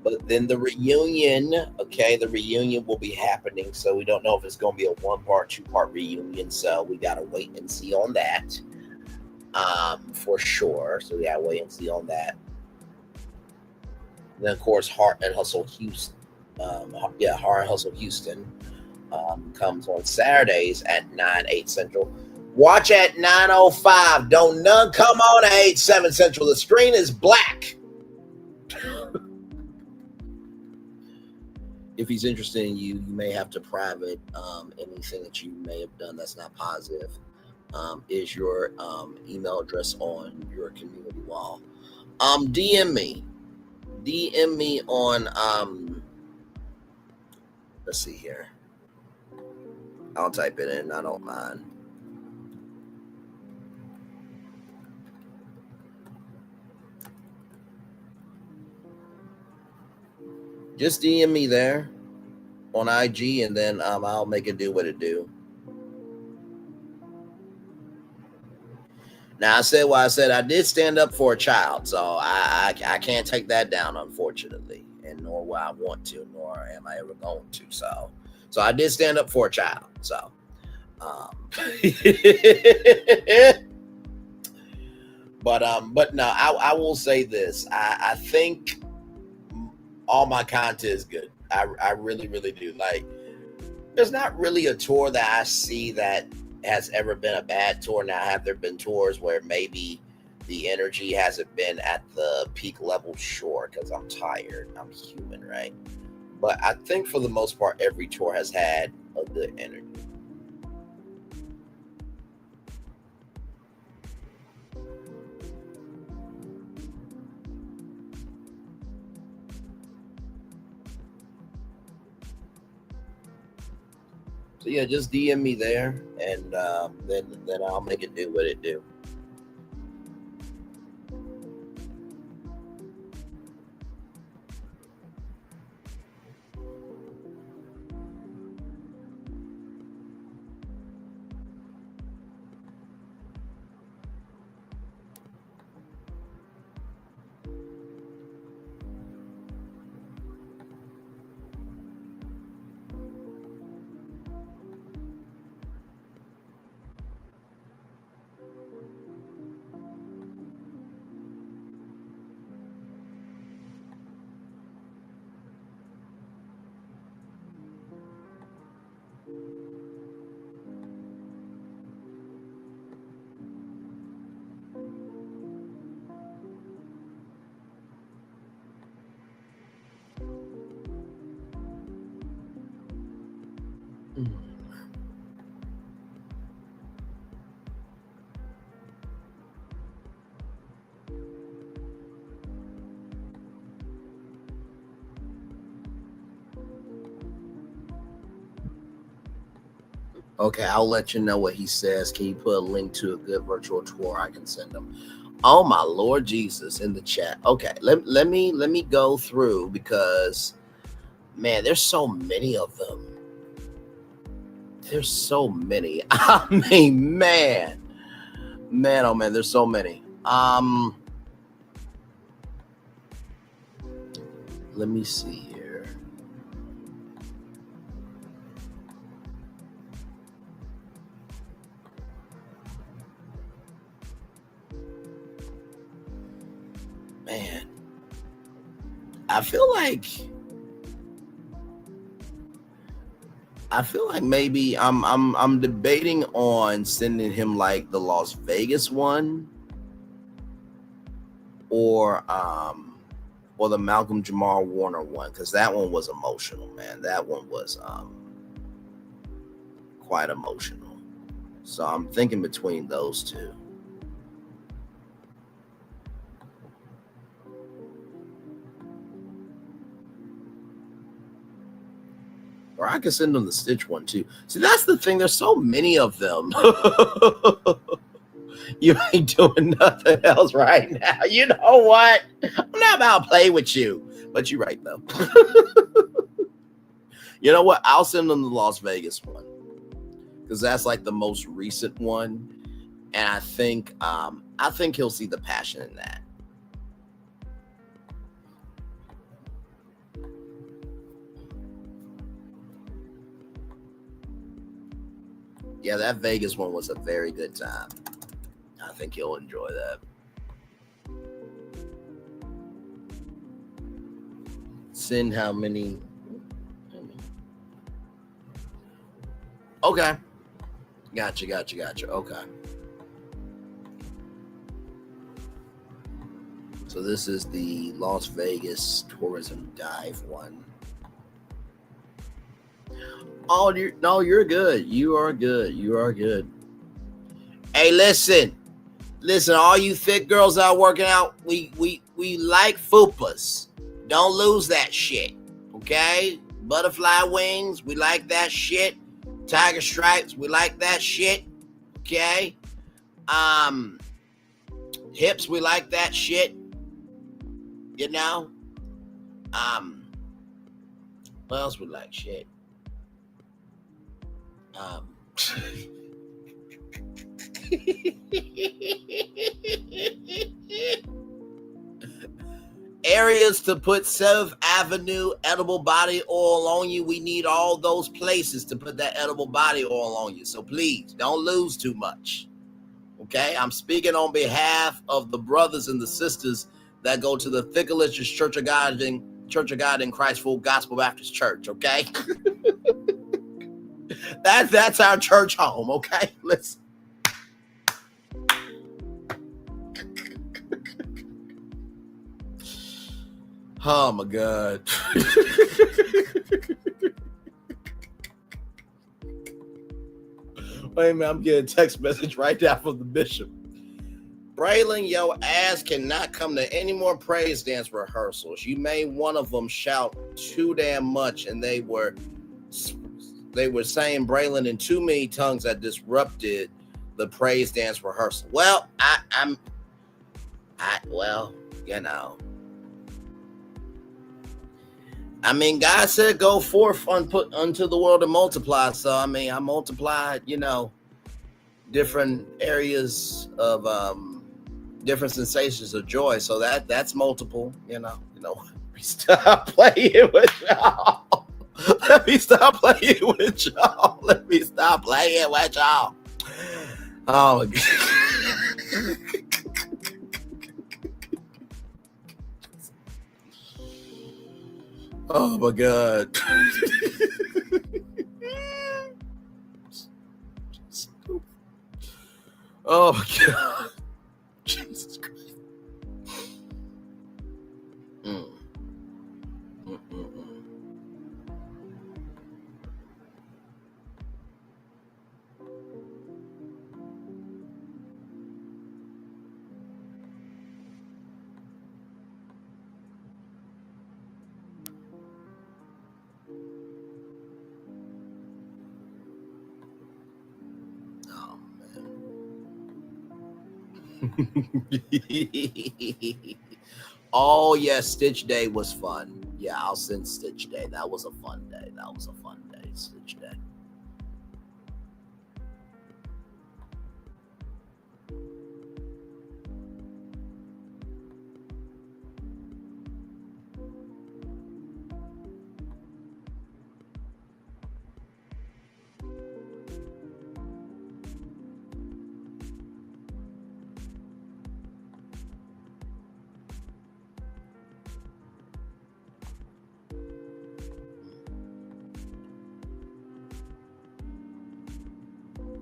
J: But then the reunion, the reunion will be happening. So we don't know if it's going to be a 1-part, 2-part reunion. So we got to wait and see on that for sure. So we got to wait and see on that. And then, of course, Heart and Hustle Houston. Horror Hustle Houston comes on Saturdays at 9/8 Central. Watch at 9:05. Don't none come on at 8/7 Central. The screen is black. If he's interested in you, you may have to private anything that you may have done that's not positive. Is your email address on your community wall? DM me on let's see here. I'll type it in. I don't mind. Just DM me there on IG, and then I'll make it do what it do. Now, I said what I said. I did stand up for a child, so I can't take that down, unfortunately, and nor will I want to, nor am I ever going to. So I did stand up for a child. So, but no, I will say this. I think all my content is good. I really, really do. Like, there's not really a tour that I see that has ever been a bad tour. Now, have there been tours where maybe the energy hasn't been at the peak level? Sure, because I'm tired. I'm human, right? But I think for the most part, every tour has had a good energy. So yeah, just DM me there, and then I'll make it do what it do. Okay, I'll let you know what he says. Can you put a link to a good virtual tour I can send him? Oh my Lord Jesus, in the chat. Okay, let me go through, because man, there's so many of them. There's so many. I mean, man, oh man, there's so many. Let me see here. Man, I feel like maybe I'm debating on sending him like the Las Vegas one, or the Malcolm Jamal Warner one, because that one was emotional, man. That one was quite emotional. So I'm thinking between those two. Or I could send them the Stitch one too. See, that's the thing. There's so many of them. You ain't doing nothing else right now. You know what? I'm not about to play with you. But you're right, though. You know what? I'll send them the Las Vegas one, because that's like the most recent one. And I think he'll see the passion in that. Yeah, that Vegas one was a very good time. I think you'll enjoy that. Send how many? Okay. Gotcha. Okay. So this is the Las Vegas tourism dive one. Oh, you're good. You are good. Hey, listen, all you thick girls out working out, we like fupas. Don't lose that shit, okay? Butterfly wings, we like that shit. Tiger stripes, we like that shit, okay? Hips, we like that shit, you know? What else we like shit? Areas to put 7th Avenue edible body oil on you. We need all those places to put that edible body oil on you. So please don't lose too much. Okay, I'm speaking on behalf of the brothers and the sisters that go to the Thickalicious Church of God in Christ Full Gospel Baptist Church. Okay, that's our church home. Okay, listen. Oh my God. Wait a minute, I'm getting a text message right now from the bishop. Braylon, your ass cannot come to any more praise dance rehearsals. You made one of them shout too damn much, and they were saying Braylon in too many tongues that disrupted the praise dance rehearsal. Well, you know. I mean, God said, go forth unto the world and multiply. So, I mean, I multiplied, you know, different areas of different sensations of joy. So that's multiple, you know. Stop playing with y'all. Let me stop playing with y'all. Oh, my God. Oh my God. Oh my God. Jesus Christ. Oh yes, Stitch Day was fun. Yeah, I'll send Stitch Day. That was a fun day. Stitch Day.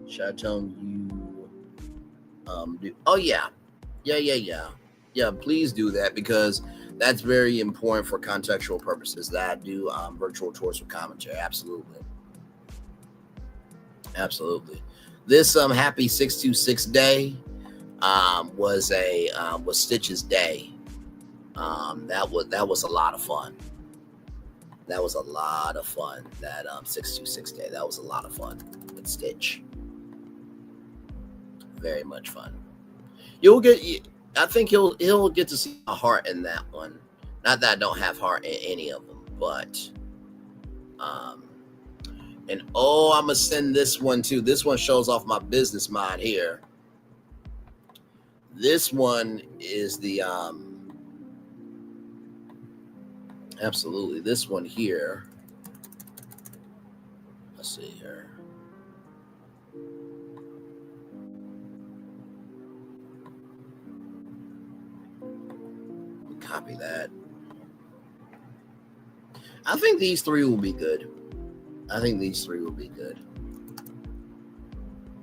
J: Should I tell you do? Oh yeah. Please do that, because that's very important for contextual purposes. That I do virtual tours with commentary. Absolutely. This happy 626 day was Stitch's day. That was a lot of fun. That 626 day. That was a lot of fun with Stitch. Very much fun. I think he'll get to see a heart in that one. Not that I don't have heart in any of them, but I'm gonna send this one too. This one shows off my business mind here. This one is the absolutely, this one here. Let's see here. Copy that. I think these three will be good.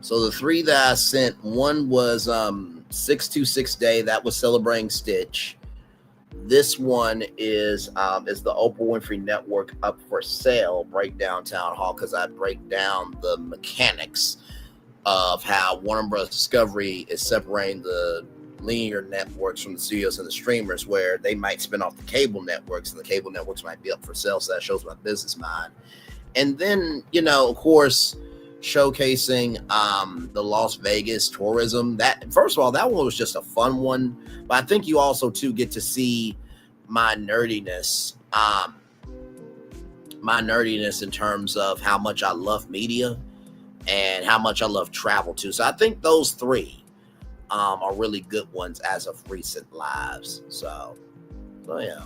J: So the 3 that I sent, one was 626 Day. That was celebrating Stitch. This one is the Oprah Winfrey Network Up for Sale breakdown Townhall, because I break down the mechanics of how Warner Bros. Discovery is separating the linear networks from the studios and the streamers, where they might spin off the cable networks, and the cable networks might be up for sale. So that shows my business mind. And then, of course, showcasing the Las Vegas tourism. That, first of all, that one was just a fun one, but I think you also too get to see my nerdiness in terms of how much I love media and how much I love travel too. So I think those 3 are really good ones as of recent lives. So yeah.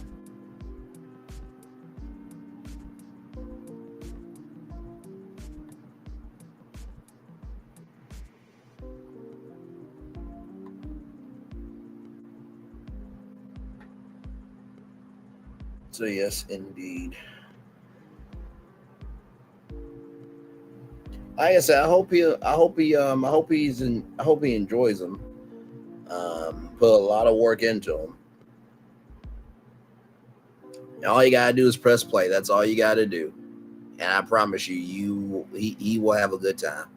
J: So yes, indeed. Like I said, I hope he enjoys them. Put a lot of work into them. And all you gotta do is press play. That's all you gotta do, and I promise you, he will have a good time.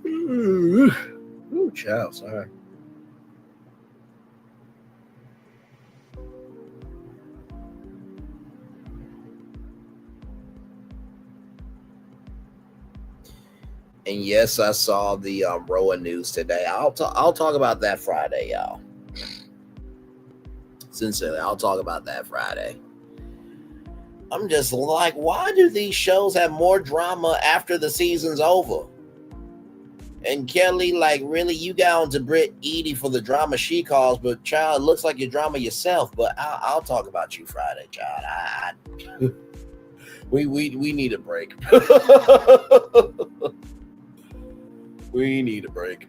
J: Ooh, child, sorry. And yes, I saw the Roa news today. I'll talk about that Friday, y'all. Sincerely, I'll talk about that Friday. I'm just like, why do these shows have more drama after the season's over? And Kelly, like, really, you got on to Britt Edie for the drama she caused, but child, it looks like you drama yourself. But I'll talk about you Friday, child. We need a break. We need a break.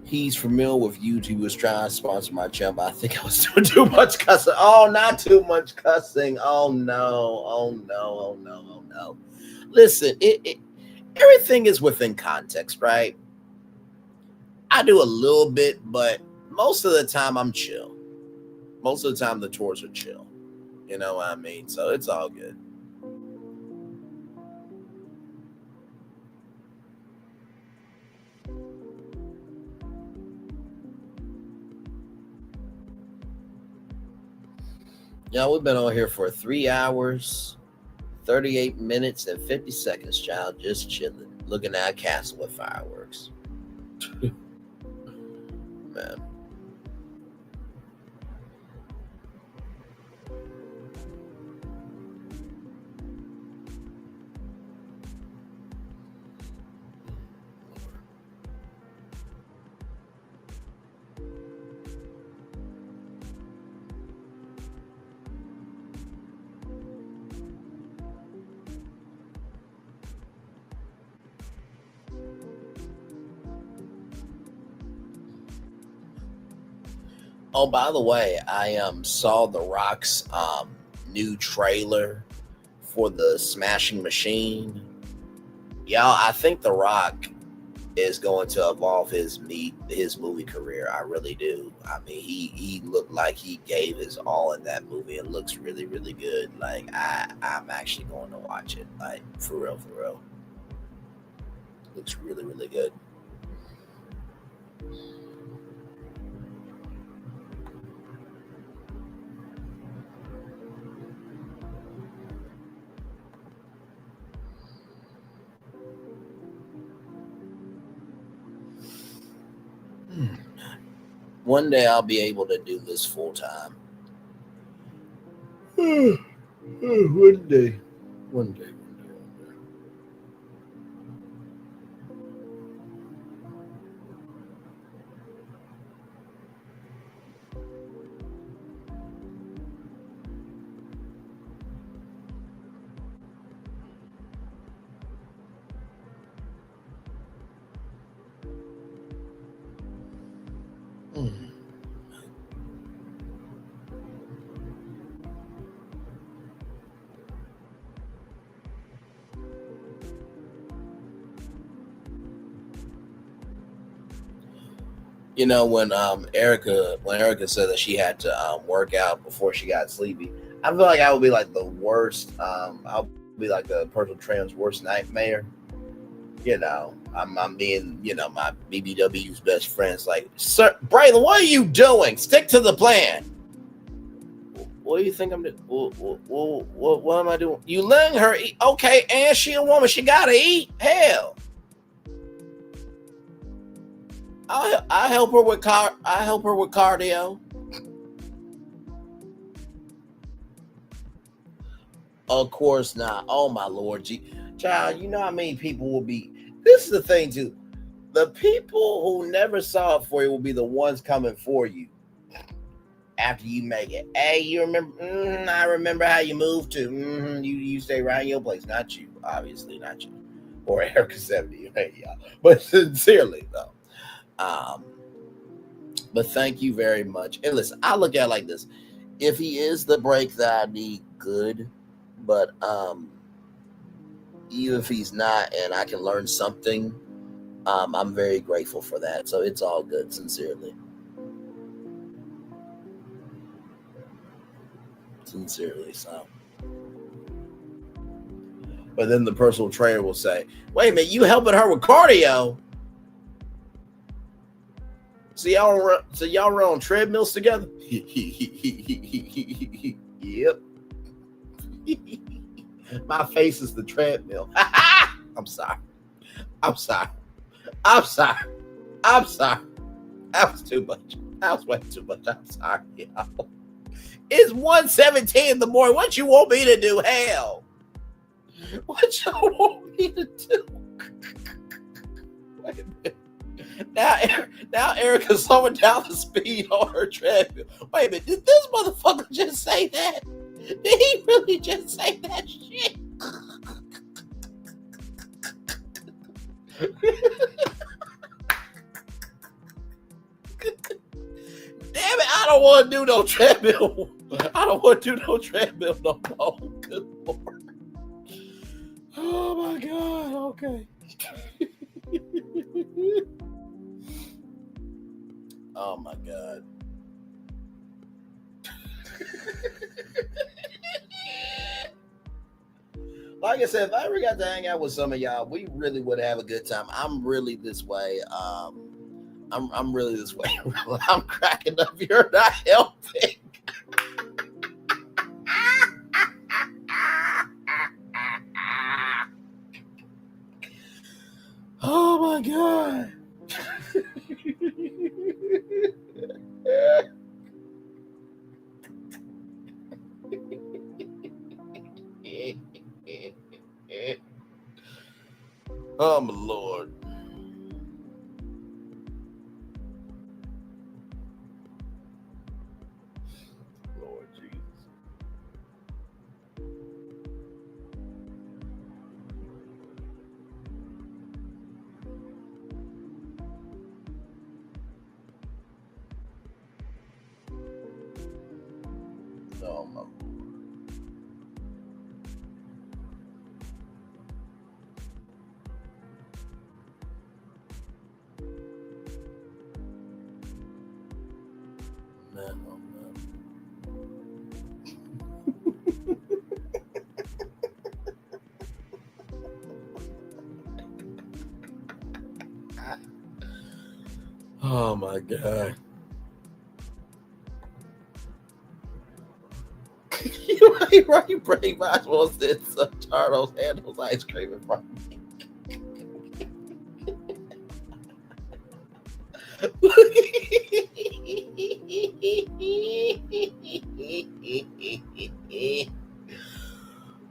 J: He's familiar with YouTube. He was trying to sponsor my channel, but I think I was doing too much cussing. Oh, not too much cussing. Oh no. Oh no. Oh no. Oh no. Listen, everything is within context, right? I do a little bit, but most of the time I'm chill. Most of the time the tours are chill. You know what I mean? So it's all good. Y'all, we've been on here for 3 hours, 38 minutes, and 50 seconds, child. Just chilling, looking at a castle with fireworks. Man. Oh, by the way, I saw The Rock's new trailer for the Smashing Machine. Y'all, I think The Rock is going to evolve his movie career. I really do. I mean, he looked like he gave his all in that movie. It looks really, really good. Like, I'm actually going to watch it. Like, for real, for real. Looks really, really good. One day I'll be able to do this full time. One day. You know, when Erica said that she had to work out before she got sleepy, I feel like I would be like the worst. I'll be like the personal trainer's worst nightmare. You know, I'm being, you know, my BBW's best friend's like, Sir Braylon, what are you doing? Stick to the plan. What do you think I'm doing? What am I doing? You letting her eat? Okay, and she a woman, she gotta eat. Hell. I help her with cardio. Of course not. Oh my Lord, child, you know how many people will be. This is the thing too. The people who never saw it for you will be the ones coming for you after you make it. Hey, you remember? I remember how you moved to. You stay around your place. Not you, obviously, not you, or Erica 70. Hey, y'all. But sincerely though. But thank you very much. And listen, I look at it like this. If he is the break that I need, good. But even if he's not and I can learn something, I'm very grateful for that. So it's all good, sincerely. Sincerely, so. But then the personal trainer will say, wait a minute, you helping her with cardio? So y'all run on treadmills together? Yep. My face is the treadmill. I'm sorry. That was too much. That was way too much. I'm sorry, y'all. It's 1:17 in the morning. What you want me to do? Hell. What you want me to do? Wait a minute. Now Erica's slowing down the speed on her treadmill. Wait a minute, did this motherfucker just say that? Did he really just say that shit? Damn it, I don't want to do no treadmill. I don't want to do no treadmill no more. Good Lord. Oh my God, okay. Oh my God. Like I said, if I ever got to hang out with some of y'all, we really would have a good time. I'm really this way. I'm really this way. I'm cracking up. You're not helping. Oh my God. Oh my Lord. Lord Jesus. Oh my Lord. Oh my God. You pretty much will sit some Charles Handles ice cream in front of me.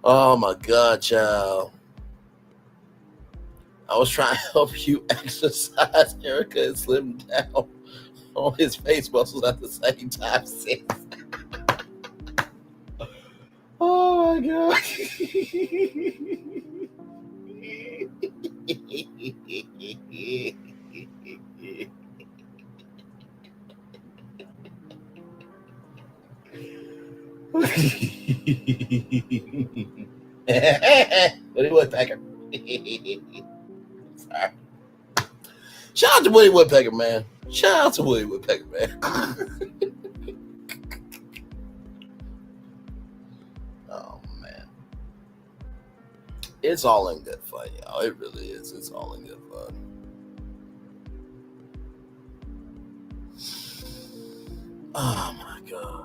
J: Oh my God, child. I was trying to help you exercise, Erica, and slim down on his face muscles at the same time. Sis. Oh my God. Woody Woodpecker. Sorry. Shout out to Woody Woodpecker, man. Shout out to Woody Woodpecker, man. Oh man. It's all in good fun, y'all. It really is. It's all in good fun. Oh my God.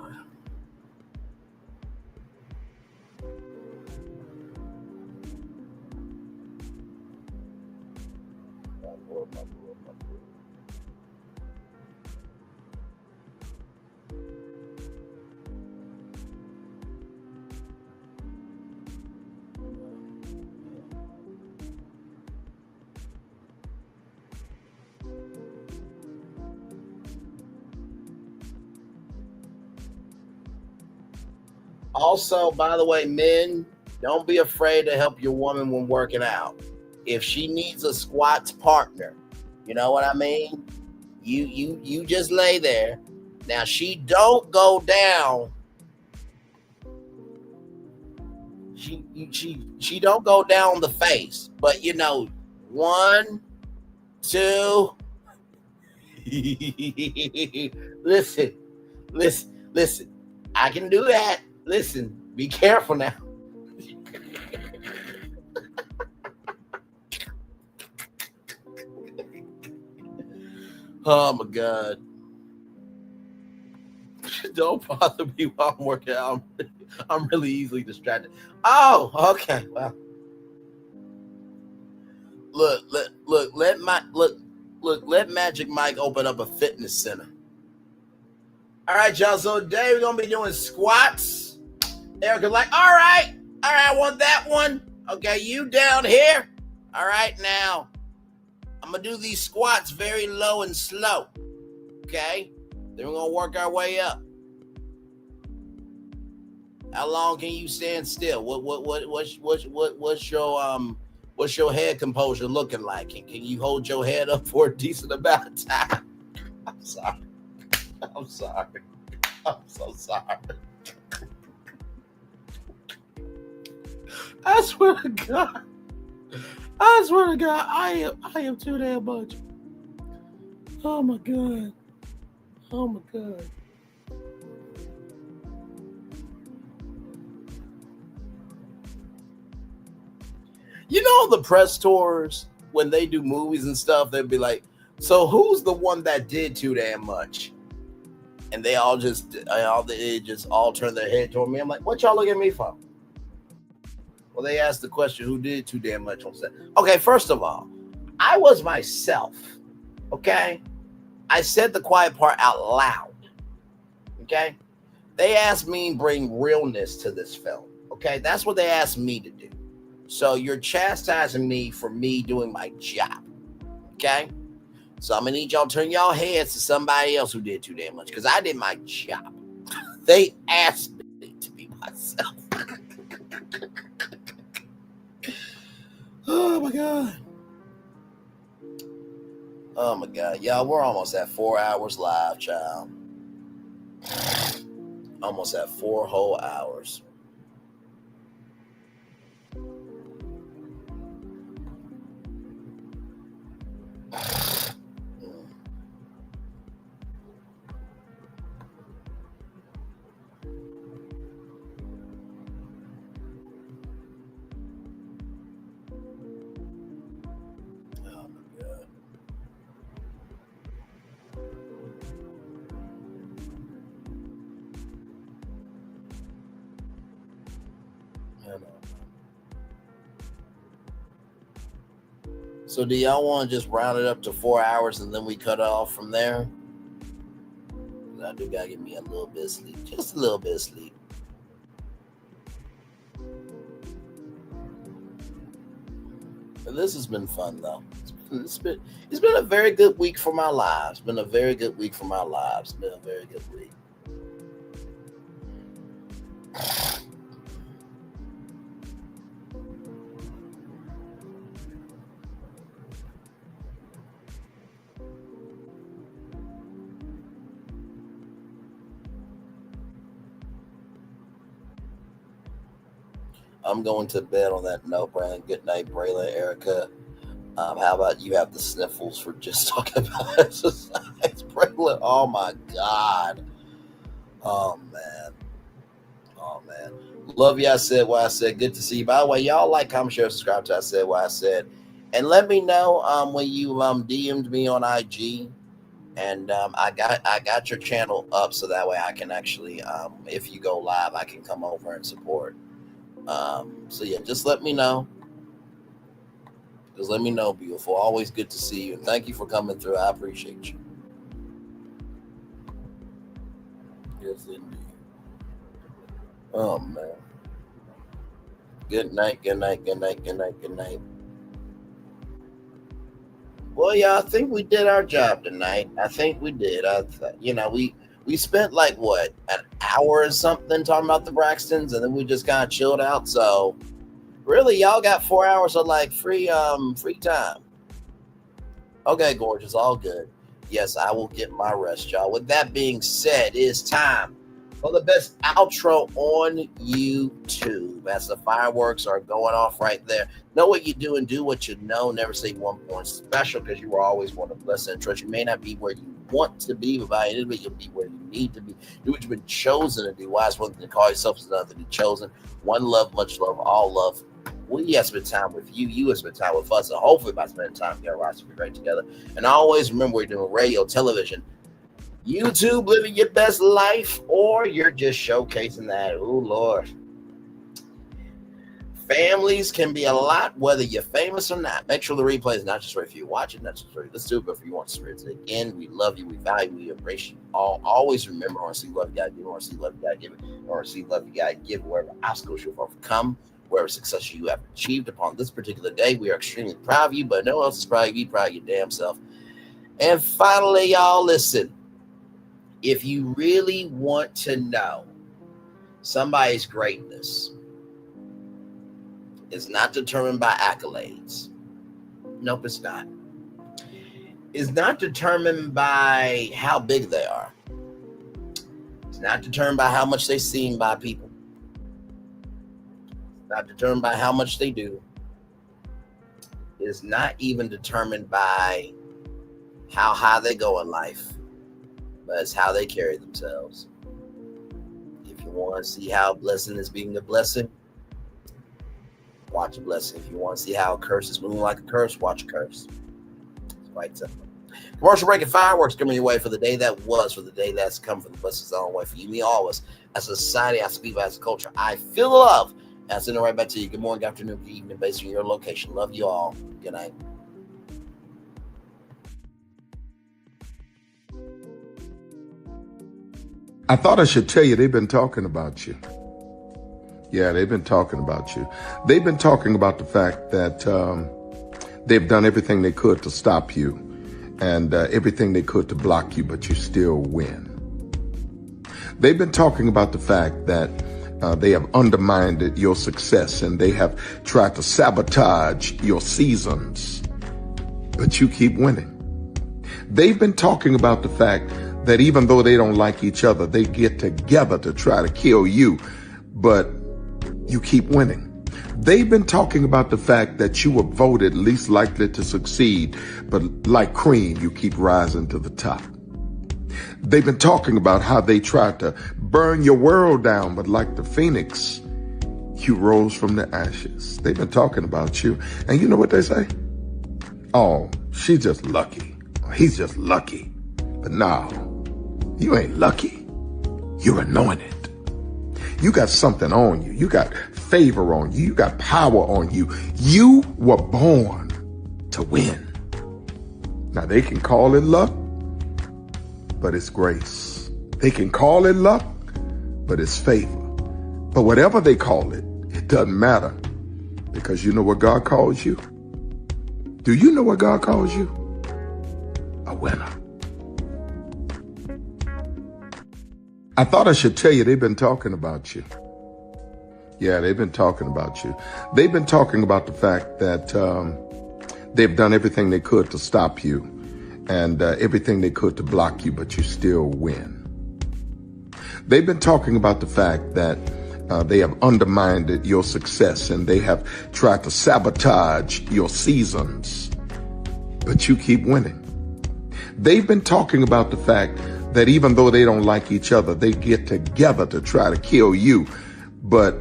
J: Also, by the way, men, don't be afraid to help your woman when working out. If she needs a squats partner, you know what I mean? You just lay there. Now she don't go down. She don't go down the face, but you know, 1, 2. Listen. I can do that. Listen, be careful now. Oh my God. Don't bother me while I'm working out. I'm really easily distracted. Oh, okay. Well. Look, let Magic Mike open up a fitness center. All right, y'all. So today we're gonna be doing squats. Erica's like, all right, I want that one. Okay, you down here. All right, now I'm gonna do these squats very low and slow. Okay, then we're gonna work our way up. How long can you stand still? What's your head composure looking like? Can you hold your head up for a decent amount of time? I'm sorry. I'm so sorry. I swear to God, I am too damn much. Oh my God. You know the press tours, when they do movies and stuff, they'd be like, so who's the one that did too damn much? And they all just turn their head toward me. I'm like, what y'all looking at me for? Well, they asked the question, who did too damn much on set? Okay, first of all, I was myself, okay? I said the quiet part out loud, okay? They asked me to bring realness to this film, okay? That's what they asked me to do. So you're chastising me for me doing my job, okay? So I'm going to need y'all to turn y'all heads to somebody else who did too damn much, because I did my job. They asked me to be myself. Oh my God. Oh my God. Y'all, we're almost at 4 hours live, child. Almost at 4 whole hours. So do y'all want to just round it up to 4 hours and then we cut off from there? I do gotta get me a little bit of sleep. Just a little bit of sleep. But this has been fun though. It's been a very good week for my lives. Been a very good week for my lives. Been a very good week. I'm going to bed on that note, Brandon. Good night, Braylon, Erica. How about you have the sniffles for just talking about exercise, Braylon? Oh my God. Oh man. Love you. I said what I said. Good to see you. By the way, y'all like, comment, share, subscribe to I Said What I Said. And let me know when you DM'd me on IG. And I got your channel up so that way I can actually, if you go live, I can come over and support. So yeah, just let me know. Just let me know, beautiful. Always good to see you. And thank you for coming through. I appreciate you. Yes, indeed. Oh, man. Good night. Well, yeah, I think we did our job tonight. I think we did. We spent like what, an hour or something talking about the Braxtons, and then we just kind of chilled out. So really, y'all got 4 hours of like free time. Okay, gorgeous, all good. Yes, I will get my rest, y'all. With that being said, it's time for the best outro on YouTube. As the fireworks are going off right there. Know what you do and do what you know. Never say 1 point special, because you will always want to bless and trust. You may not be where you want to be, but by any way, you'll be where you need to be. Do what you've been chosen to do. Why is one thing to call yourself is another to be chosen. One love, much love, all love. We have spent time with you. You have spent time with us. And hopefully by spending time together, we'll be great together. And always remember, we're doing radio, television, YouTube, living your best life, or you're just showcasing that. Oh, Lord. Families can be a lot, whether you're famous or not. Make sure the replay is not just right for you watching, not just for you listen to, but for you want to experience it again. We love you, we value you, we embrace you all. Always remember, or see love you gotta give, or see love you gotta give it, or see love you gotta give wherever obstacles you've overcome, wherever success you have achieved upon this particular day. We are extremely proud of you, but no one else is proud of you. Be proud of your damn self. And finally, y'all, listen. If you really want to know somebody's greatness, it's not determined by accolades. Nope, it's not. It's not determined by how big they are. It's not determined by how much they're seen by people. It's not determined by how much they do. It's not even determined by how high they go in life, but it's how they carry themselves. If you want to see how a blessing is being a blessing, watch a blessing. If you want to see how a curse is moving like a curse, watch a curse. It's quite simple. Commercial break and fireworks coming your way for the day that was, for the day that's come, for the blessings on the way for you, me, all of us. As a society, as a people, as a culture, I feel the love. And I send it right back to you. Good morning, good afternoon, good evening, based on your location. Love you all. Good night.
G: I thought I should tell you, they've been talking about you. Yeah, they've been talking about you. They've been talking about the fact that they've done everything they could to stop you and everything they could to block you, but you still win. They've been talking about the fact that they have undermined your success and they have tried to sabotage your seasons, but you keep winning. They've been talking about the fact that even though they don't like each other, they get together to try to kill you, but you keep winning. They've been talking about the fact that you were voted least likely to succeed, but like cream, you keep rising to the top. They've been talking about how they tried to burn your world down, but like the phoenix, you rose from the ashes. They've been talking about you. And you know what they say? Oh, she's just lucky. He's just lucky. But no, you ain't lucky. You're anointed. You got something on you. You got favor on you. You got power on you. You were born to win. Now they can call it luck, but it's grace. They can call it luck, but it's favor. But whatever they call it, it doesn't matter, because you know what God calls you? Do you know what God calls you? A winner. I thought I should tell you they've been talking about you. Yeah, they've been talking about you. They've been talking about the fact that they've done everything they could to stop you and everything they could to block you, but you still win. They've been talking about the fact that they have undermined your success and they have tried to sabotage your seasons, but you keep winning. They've been talking about the fact that even though they don't like each other, they get together to try to kill you, but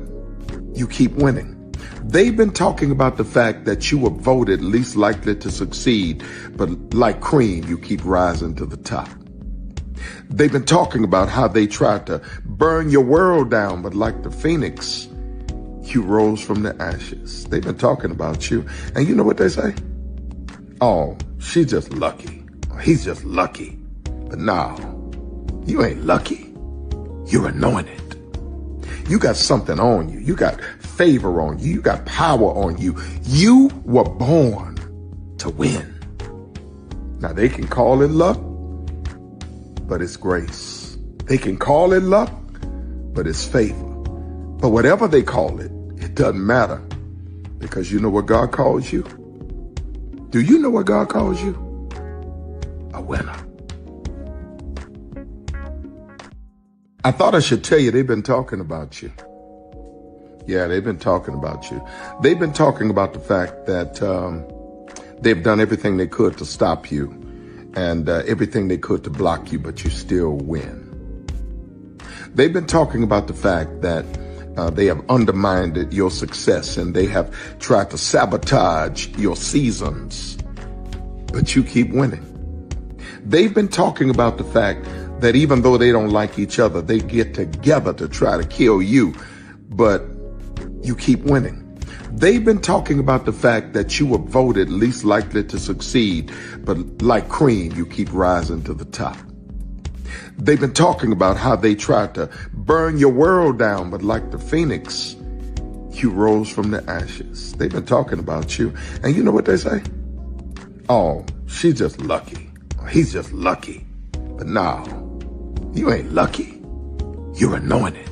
G: you keep winning. They've been talking about the fact that you were voted least likely to succeed, but like cream, you keep rising to the top. They've been talking about how they tried to burn your world down, but like the phoenix, you rose from the ashes. They've been talking about you, and you know what they say? Oh, she's just lucky. He's just lucky. But no, you ain't lucky. You're anointed. You got something on you. You got favor on you. You got power on you. You were born to win. Now they can call it luck, but it's grace. They can call it luck, but it's favor. But whatever they call it, it doesn't matter, because you know what God calls you? Do you know what God calls you? A winner. I thought I should tell you they've been talking about you. Yeah, they've been talking about you. They've been talking about the fact that they've done everything they could to stop you and everything they could to block you, but you still win. They've been talking about the fact that they have undermined your success and they have tried to sabotage your seasons, but you keep winning. They've been talking about the fact that even though they don't like each other, they get together to try to kill you, but you keep winning. They've been talking about the fact that you were voted least likely to succeed, but like cream, you keep rising to the top. They've been talking about how they tried to burn your world down, but like the phoenix, you rose from the ashes. They've been talking about you, and you know what they say? Oh, she's just lucky. He's just lucky. But no, you ain't lucky. You're anointed.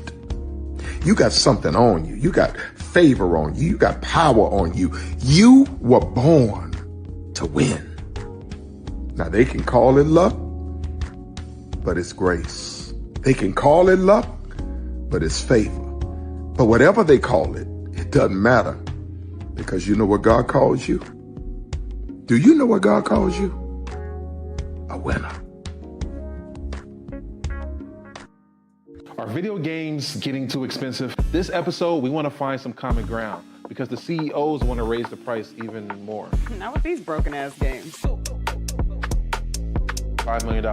G: You got something on you. You got favor on you. You got power on you. You were born to win. Now they can call it luck, but it's grace. They can call it luck, but it's favor. But whatever they call it, it doesn't matter, because you know what God calls you? Do you know what God calls you? A winner.
I: Are video games getting too expensive? This episode, we want to find some common ground because the CEOs want to raise the price even more.
V: Not with these broken ass games.
I: $5 million.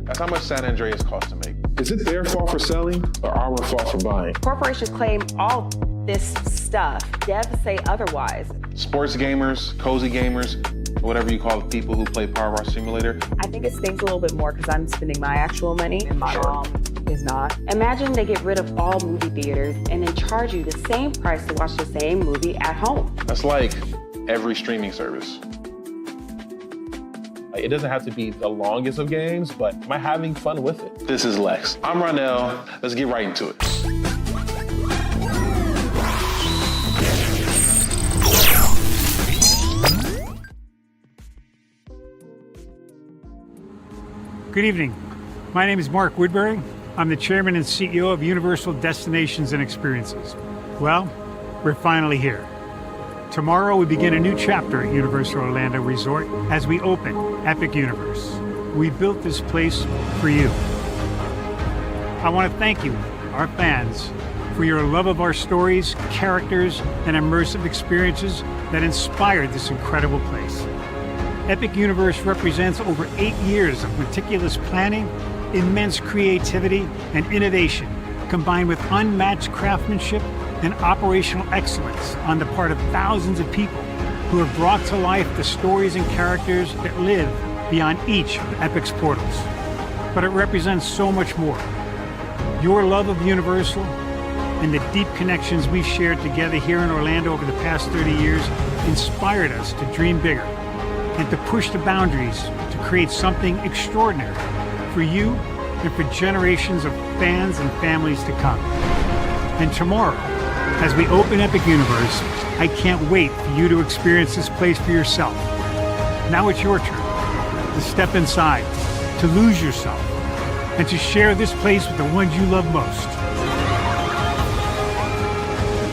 I: That's how much San Andreas costs to make.
W: Is it their fault for selling or our fault for buying?
V: Corporations claim all this stuff. Devs say otherwise.
I: Sports gamers, cozy gamers, whatever you call the people who play Power Wash Simulator.
V: I think it stings a little bit more because I'm spending my actual money and my mom is not. Imagine they get rid of all movie theaters and then charge you the same price to watch the same movie at home.
I: That's like every streaming service. It doesn't have to be the longest of games, but am I having fun with it? This is Lex. I'm Ronell. Let's get right into it.
X: Good evening. My name is Mark Woodbury. I'm the chairman and CEO of Universal Destinations and Experiences. Well, we're finally here. Tomorrow we begin a new chapter at Universal Orlando Resort as we open Epic Universe. We built this place for you. I want to thank you, our fans, for your love of our stories, characters, and immersive experiences that inspired this incredible place. Epic Universe represents over 8 years of meticulous planning, immense creativity, and innovation, combined with unmatched craftsmanship and operational excellence on the part of thousands of people who have brought to life the stories and characters that live beyond each of Epic's portals. but it represents so much more. Your love of Universal and the deep connections we've shared together here in Orlando over the past 30 years inspired us to dream bigger and to push the boundaries to create something extraordinary for you and for generations of fans and families to come. And tomorrow, as we open Epic Universe, I can't wait for you to experience this place for yourself. Now it's your turn to step inside, to lose yourself, and to share this place with the ones you love most.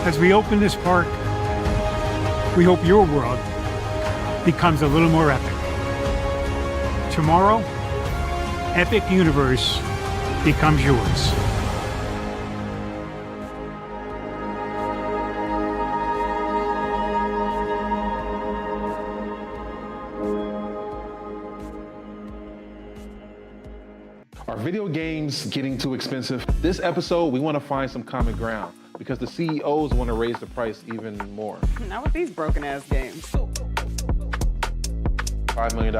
X: As we open this park, we hope your world becomes a little more epic. Tomorrow, Epic Universe becomes yours.
I: Are video games getting too expensive? This episode, we want to find some common ground because the CEOs want to raise the price even more.
V: Not with these broken ass games.
I: $5 million.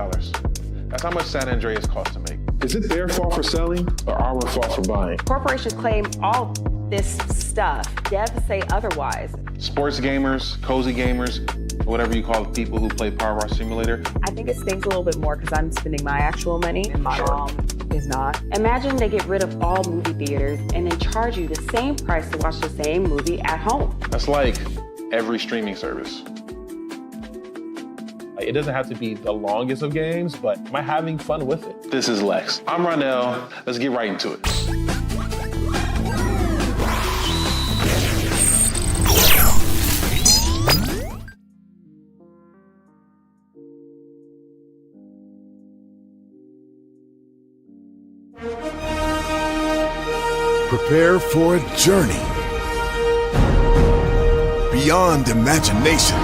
I: That's how much San Andreas costs to make.
W: Is it their fault for selling or our fault for buying?
V: Corporations claim all this stuff. Devs say otherwise.
I: Sports gamers, cozy gamers, whatever you call people who play Power Wash Simulator.
V: I think it stings a little bit more because I'm spending my actual money and my mom is not. Imagine they get rid of all movie theaters and then charge you the same price to watch the same movie at home.
I: That's like every streaming service. It doesn't have to be the longest of games, but am I having fun with it? This is Lex. I'm Ronell. Let's get right into it.
A: Prepare for a journey beyond imagination,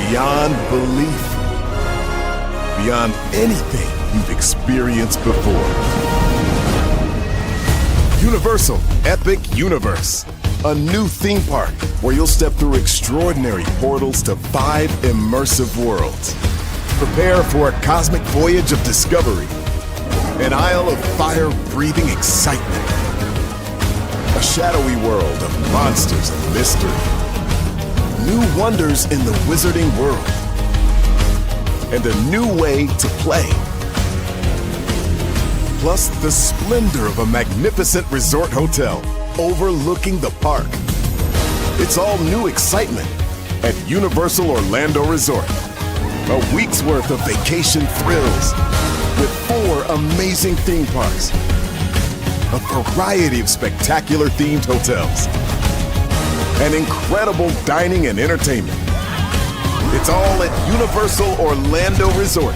A: beyond belief, beyond anything you've experienced before. Universal Epic Universe, a new theme park where you'll step through extraordinary portals to 5 immersive worlds. Prepare for a cosmic voyage of discovery, an isle of fire-breathing excitement, a shadowy world of monsters and mystery, new wonders in the wizarding world, and a new way to play. Plus the splendor of a magnificent resort hotel overlooking the park. It's all new excitement at Universal Orlando Resort. A week's worth of vacation thrills with 4 amazing theme parks, a variety of spectacular themed hotels, and incredible dining and entertainment. It's all at Universal Orlando Resort,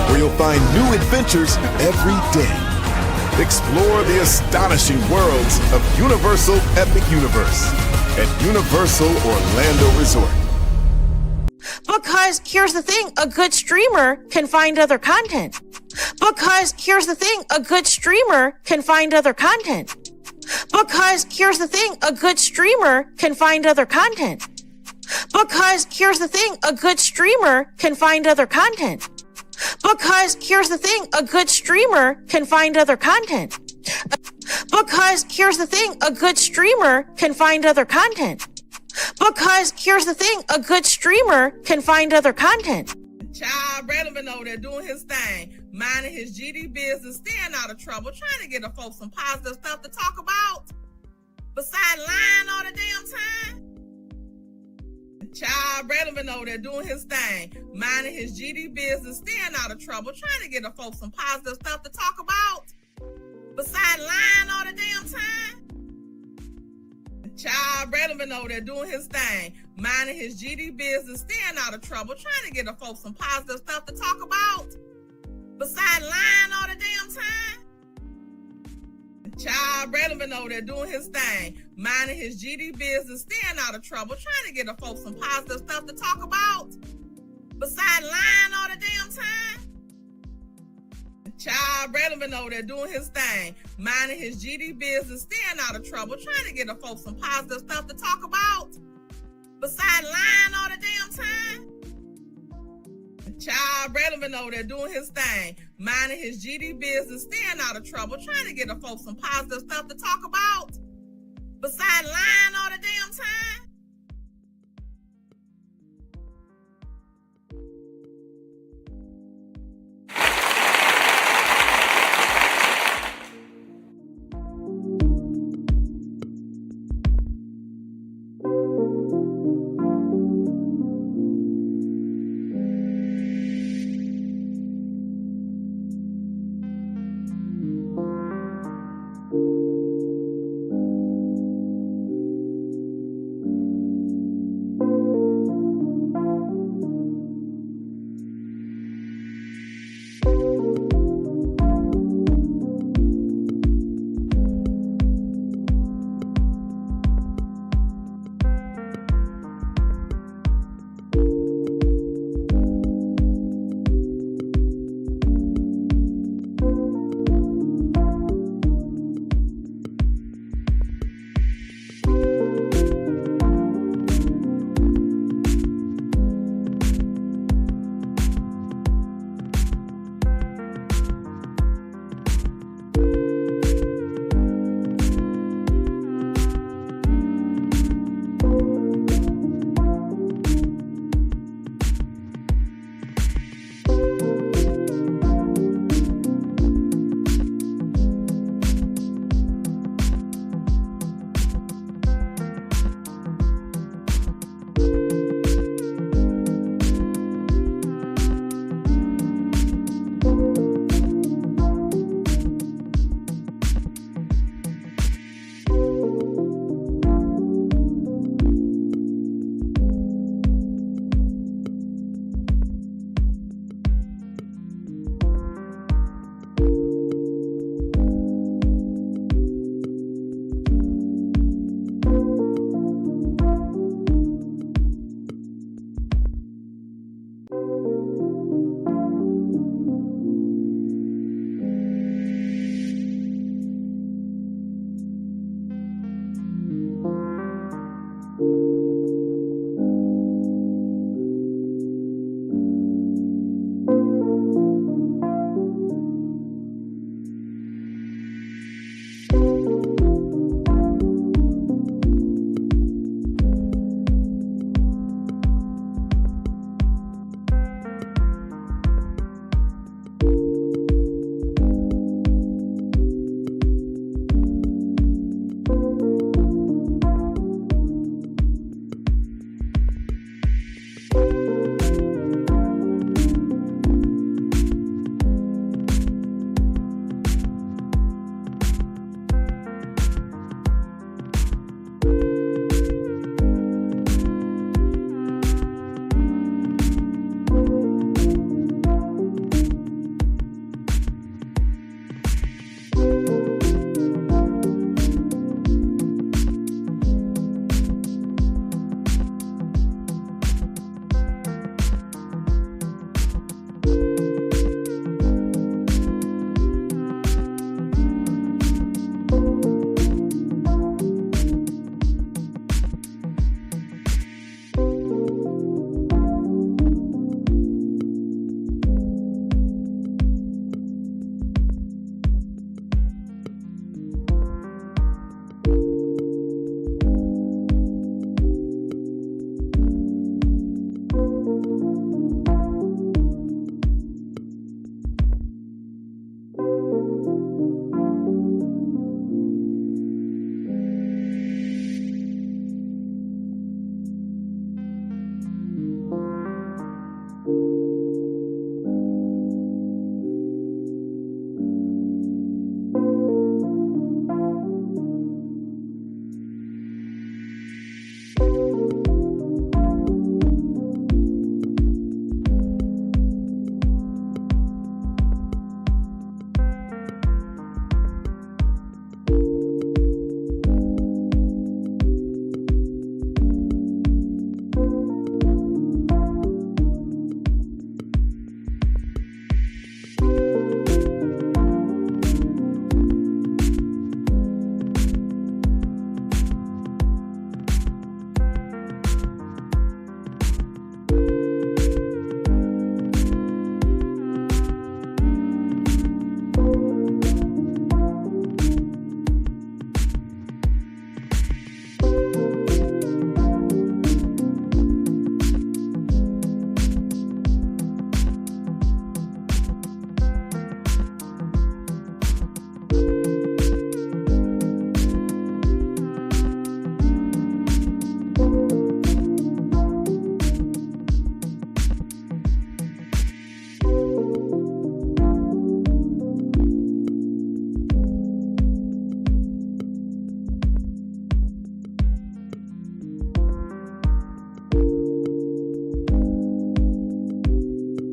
A: where you'll find new adventures every day. Explore the astonishing worlds of Universal Epic Universe at Universal Orlando Resort.
C: Because here's the thing, a good streamer can find other content. Because here's the thing, a good streamer can find other content. Because here's the thing, a good streamer can find other content. Because here's the thing, a good streamer can find other content. Because here's the thing, a good streamer can find other content. Because here's the thing, a good streamer can find other content. Because here's the thing, a good streamer can find other content.
E: Child, Braylon over there doing his thing, minding his GD business, staying out of trouble, trying to get the folks some positive stuff to talk about. Besides lying all the damn time. Child, Braylon over there doing his thing, minding his GD business, staying out of trouble, trying to get the folks some positive stuff to talk about. Besides lying all the damn time. Child, Braylon over there doing his thing, minding his GD business, staying out of trouble, trying to get the folks some positive stuff to talk about. Besides lying all the damn time. Child, Braylon over there doing his thing, minding his GD business, staying out of trouble, trying to get the folks some positive stuff to talk about. Besides lying all the damn time. Child, Braylon over there doing his thing, minding his GD business, staying out of trouble, trying to get the folks some positive stuff to talk about. Besides lying all the damn time. Child, Braylon been over there doing his thing, minding his GD business, staying out of trouble, trying to get the folks some positive stuff to talk about. Besides lying all the damn time.